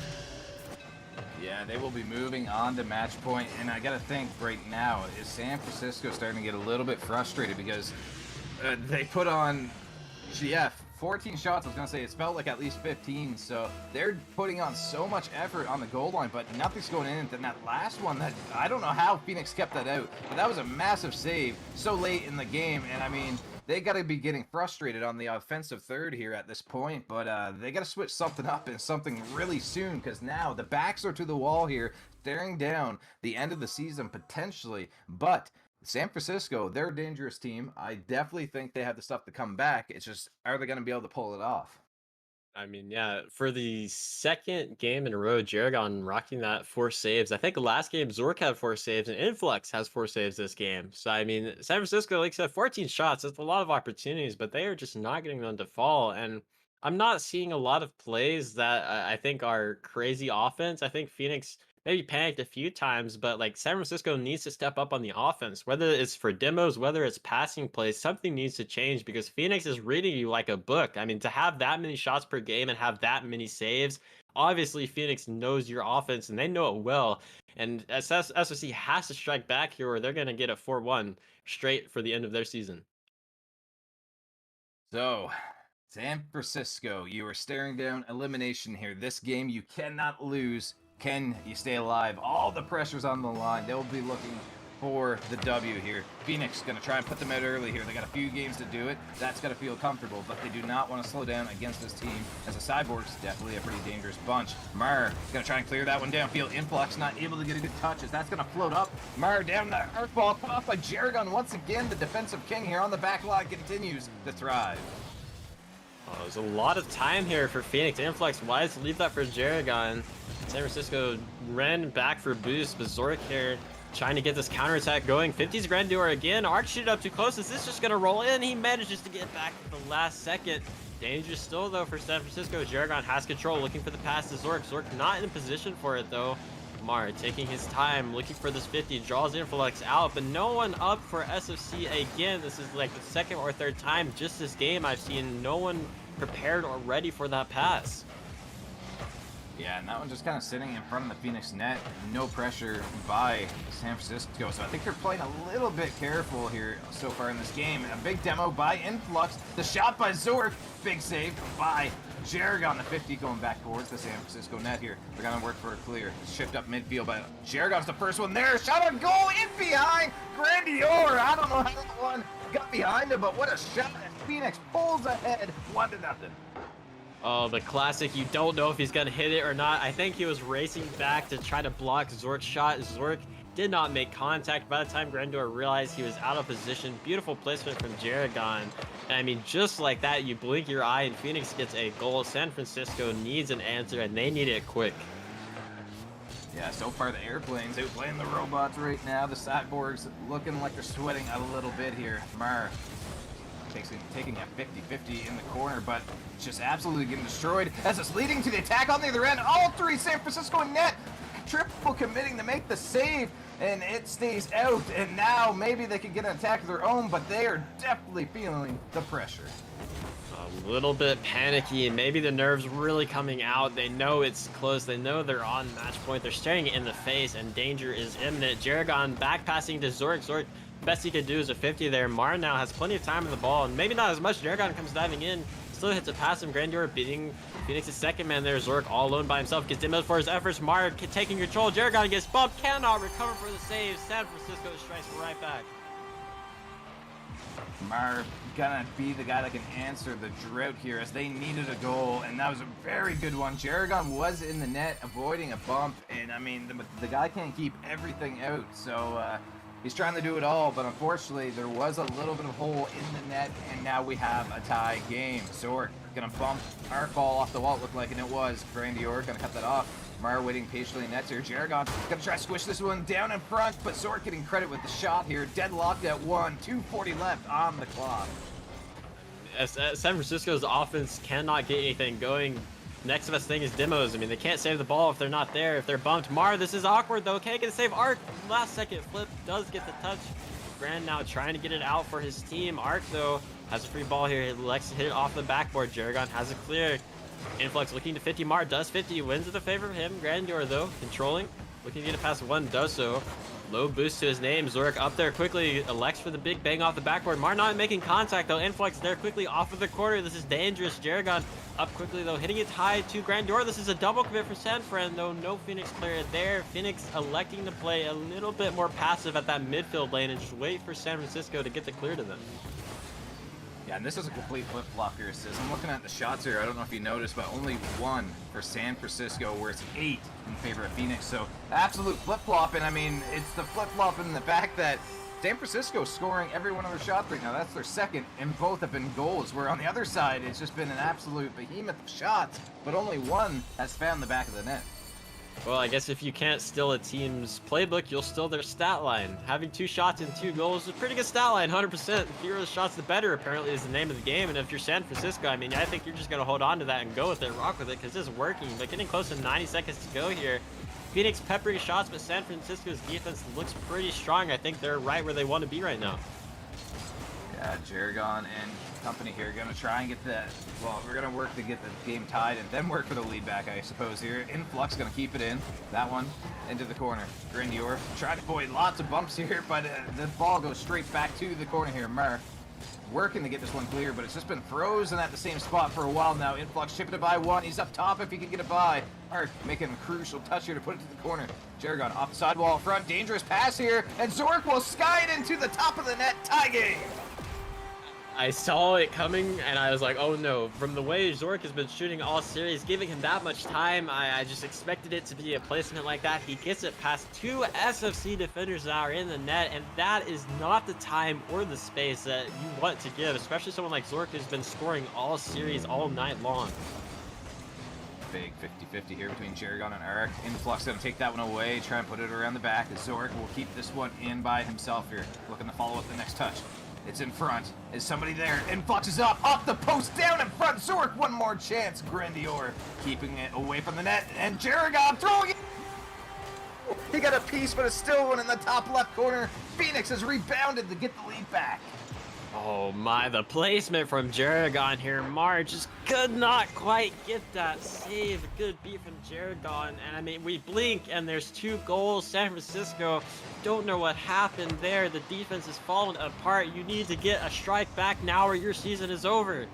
Yeah, they will be moving on to match point, and I gotta think right now, is San Francisco starting to get a little bit frustrated because they put on, 14 shots. I was gonna say it's felt like at least 15, so they're putting on so much effort on the goal line, but nothing's going in. And that last one, that I don't know how Phoenix kept that out, but that was a massive save so late in the game, and I mean, they got to be getting frustrated on the offensive third here at this point, but they got to switch something up and something really soon, because now the backs are to the wall here, staring down the end of the season potentially. But San Francisco, they're a dangerous team. I definitely think they have the stuff to come back. It's just, are they going to be able to pull it off? I mean, yeah, for the second game in a row, Jaragon rocking that 4 saves. I think last game, Zork had 4 saves, and Influx has 4 saves this game. So, I mean, San Francisco, like I said, 14 shots. That's a lot of opportunities, but they are just not getting them to fall. And I'm not seeing a lot of plays that I think are crazy offense. I think Phoenix maybe panicked a few times, but like San Francisco needs to step up on the offense, whether it's for demos, whether it's passing plays, something needs to change because Phoenix is reading you like a book. I mean, to have that many shots per game and have that many saves, obviously Phoenix knows your offense and they know it well. And SOC has to strike back here or they're going to get a 4-1 straight for the end of their season. So, San Francisco, you are staring down elimination here. This game you cannot lose. Can you stay alive? All the pressure's on the line. They'll be looking for the W here. Phoenix going to try and put them out early here. They got a few games to do it. That's got to feel comfortable, but they do not want to slow down against this team, as the Cyborgs definitely a pretty dangerous bunch. Mar going to try and clear that one downfield. Influx not able to get a good touch as that's going to float up. Mar down the arc ball, cut off by Jaragon once again. The defensive king here on the back line continues to thrive. Oh, there's a lot of time here for Phoenix. Influx wise to leave that for Jaragon. San Francisco ran back for boost, but Zorik here trying to get this counterattack going. 50's Grandeur again. Arc shoot up too close. Is this just going to roll in? He manages to get back at the last second. Dangerous still, though, for San Francisco. Jaragon has control, looking for the pass to Zorik. Zorik not in position for it, though. Mar taking his time, looking for this 50. Draws Influx out, but no one up for SFC again. This is like the second or third time just this game I've seen no one prepared or ready for that pass. Yeah, and that one just kind of sitting in front of the Phoenix net. No pressure by San Francisco. So I think they're playing a little bit careful here so far in this game. A big demo by Influx. The shot by Zorik. Big save by Jaragon. The 50 going back towards the San Francisco net here. They're going to work for a clear. Shift up midfield by Jaragon's the first one there. Shot on goal in behind. Grandeur. I don't know how that one got behind him, but what a shot. Phoenix pulls ahead 1-0. Oh, the classic, you don't know if he's going to hit it or not. I think he was racing back to try to block Zorik's shot. Zorik did not make contact. By the time Grandeur realized he was out of position, beautiful placement from Jaragon. And I mean, just like that, you blink your eye and Phoenix gets a goal. San Francisco needs an answer, and they need it quick. Yeah, so far the airplanes outplaying the robots right now. The Cyborgs looking like they're sweating a little bit here. Mar taking a 50-50 in the corner, but just absolutely getting destroyed as it's leading to the attack on the other end. All three San Francisco net. Triple committing to make the save, and it stays out. And now maybe they can get an attack of their own, but they are definitely feeling the pressure. A little bit panicky, and maybe the nerves really coming out. They know it's close. They know they're on match point. They're staring it in the face, and danger is imminent. Jaragon back passing to Zorik. Zorik, best he could do is a 50 there. Mar now has plenty of time in the ball, and maybe not as much. Jaragon comes diving in, still hits a pass from Grandeur, beating Phoenix's second man there. Zorik all alone by himself, gets demoed for his efforts. Mar taking control. Jaragon gets bumped, cannot recover for the save. San Francisco strikes right back. Mar gonna be the guy that can answer the drought here, as they needed a goal, and that was a very good one. Jaragon was in the net, avoiding a bump, and I mean, the guy can't keep everything out, so he's trying to do it all, but unfortunately there was a little bit of hole in the net, and now we have a tie game. Zorik gonna bump our ball off the wall, it looked like, and it was. Grandeur gonna cut that off. Mar waiting patiently in nets here. Jaragon gonna try to squish this one down in front, but Zorik getting credit with the shot here. Deadlocked at 1, 2:40 left on the clock. San Francisco's offense cannot get anything going. Next best thing is demos. I mean, they can't save the ball if they're not there. If they're bumped, Mar, this is awkward though. Can't get a save. Arc, last second flip, does get the touch. Grand now trying to get it out for his team. Arc though has a free ball here. He elects to hit it off the backboard. Jaragon has a clear. Influx looking to 50. Mar does 50. Wins in the favor of him. Grandeur though controlling, looking to get it past one. Does so. Low boost to his name. Zorik up there quickly. Elects for the big bang off the backboard. Mar not making contact though. Influx there quickly off of the corner. This is dangerous. Jaragon up quickly though, hitting it high to Grandeur. This is a double commit for San Fran though. No Phoenix player there. Phoenix electing to play a little bit more passive at that midfield lane and just wait for San Francisco to get the clear to them. Yeah, and this is a complete flip-flop here. Says I'm looking at the shots here. I don't know if you noticed, but only 1 for San Francisco, where it's 8 in favor of Phoenix. So absolute flip-flop, and I mean, it's the flip-flop in the fact that San Francisco is scoring every one of their shots right now. That's their second, and both have been goals. Where on the other side, it's just been an absolute behemoth of shots, but only 1 has found the back of the net. Well, I guess if you can't steal a team's playbook, you'll steal their stat line. Having 2 shots and 2 goals is a pretty good stat line, 100%. The fewer the shots, the better, apparently, is the name of the game. And if you're San Francisco, I mean, I think you're just going to hold on to that and go with it, rock with it, because it's working. But getting close to 90 seconds to go here. Phoenix peppering shots, but San Francisco's defense looks pretty strong. I think they're right where they want to be right now. Yeah, Jaragon and company here gonna try and get that. Well, we're gonna work to get the game tied and then work for the lead back, I suppose. Here, Influx gonna keep it in. That one into the corner. Grandeur trying to avoid lots of bumps here, but the ball goes straight back to the corner here. Mar working to get this one clear, but it's just been frozen at the same spot for a while now. Influx chipping it by one. He's up top if he can get it by. Arc making a crucial touch here to put it to the corner. Jaragon off the sidewall front. Dangerous pass here. And Zork will sky it into the top of the net. Tie game. I saw it coming and I was like, oh no. From the way Zork has been shooting all series, giving him that much time, I just expected it to be a placement like that. He gets it past two SFC defenders that are in the net, and that is not the time or the space that you want to give, especially someone like Zork who's been scoring all series all night long. Big 50-50 here between Jaragon and Arc. Influx gonna take that one away, try and put it around the back. Zork will keep this one in by himself here, looking to follow up the next touch. It's in front. Is somebody there? Influx is up the post, down in front. Zork, one more chance. Grandior keeping it away from the net, and Jaragon throwing it. He got a piece, but it's still one in the top left corner. Phoenix has rebounded to get the lead back. Oh my, the placement from Jaragon here. Mar just could not quite get that save. A good beat from Jaragon. And I mean, we blink and there's 2 goals. San Francisco, don't know what happened there. The defense is falling apart. You need to get a strike back now or your season is over.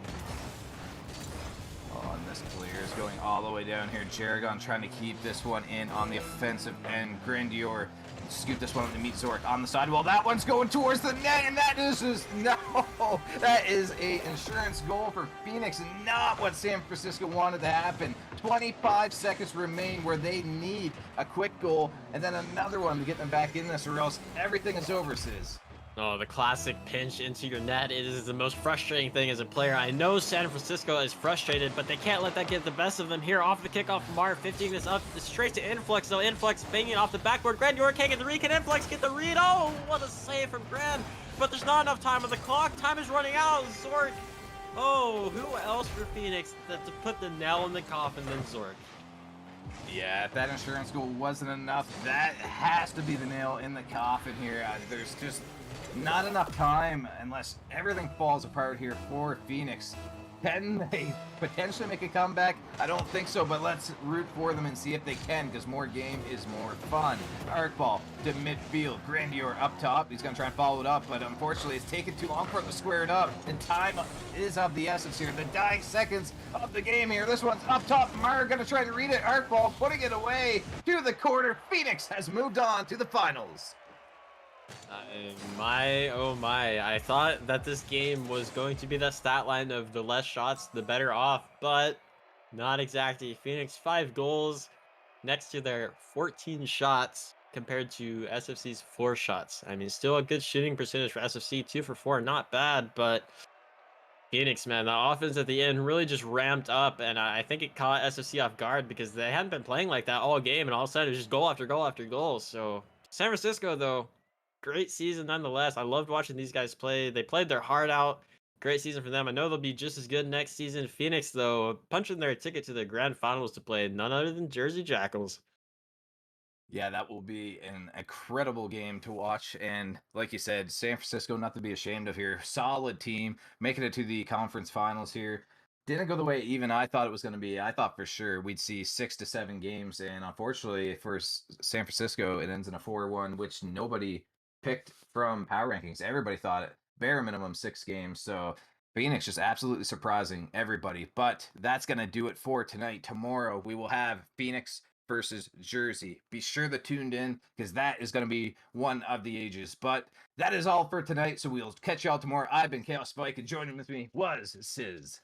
Oh, and this clear is going all the way down here. Jaragon trying to keep this one in on the offensive end. Grandior scoop this one up to meet Zork on the sidewall. That one's going towards the net, and that is just, no, that is a insurance goal for Phoenix, and not what San Francisco wanted to happen. 25 seconds remain where they need a quick goal, and then another one to get them back in this, or else everything is over, Sis. Oh, the classic pinch into your net. It is the most frustrating thing as a player. I know San Francisco is frustrated, but they can't let that get the best of them here. Off the kickoff from Mar, 15 this up straight to Influx, though. Influx banging off the backboard. Grandior can't get the read. Can Influx get the read? Oh, what a save from Grand. But there's not enough time on the clock. Time is running out. Zork. Oh, who else for Phoenix to put the nail in the coffin than Zork? Yeah, if that insurance goal wasn't enough, that has to be the nail in the coffin here. There's just not enough time unless everything falls apart here for Phoenix. Can they potentially make a comeback? I don't think so, but let's root for them and see if they can, because more game is more fun. Arc ball to midfield. Grandior up top. He's going to try and follow it up, but unfortunately it's taken too long for him to square it up. And time is of the essence here. The dying seconds of the game here. This one's up top. Mar going to try to read it. Arc ball putting it away to the corner. Phoenix has moved on to the finals. Oh my, I thought that this game was going to be the stat line of the less shots, the better off, but not exactly. Phoenix 5 goals next to their 14 shots compared to SFC's 4 shots. I mean, still a good shooting percentage for SFC, 2 for 4, not bad, but Phoenix, man, the offense at the end really just ramped up, and I think it caught SFC off guard because they hadn't been playing like that all game, and all of a sudden it was just goal after goal after goal. So San Francisco, though, great season nonetheless. I loved watching these guys play. They played their heart out. Great season for them. I know they'll be just as good next season. Phoenix, though, punching their ticket to the grand finals to play none other than Jersey Jackals. Yeah, that will be an incredible game to watch. And like you said, San Francisco, not to be ashamed of here. Solid team, making it to the conference finals here. Didn't go the way even I thought it was going to be. I thought for sure we'd see 6 to 7 games. And unfortunately for San Francisco, it ends in a 4-1, which nobody picked from power rankings. Everybody thought it bare minimum 6 games. So Phoenix just absolutely surprising everybody. But that's going to do it for tonight. Tomorrow we will have Phoenix versus Jersey. Be sure to tune in because that is going to be one of the ages. But that is all for tonight. So we'll catch y'all tomorrow. I've been Chaos Spike, and joining with me was Sis.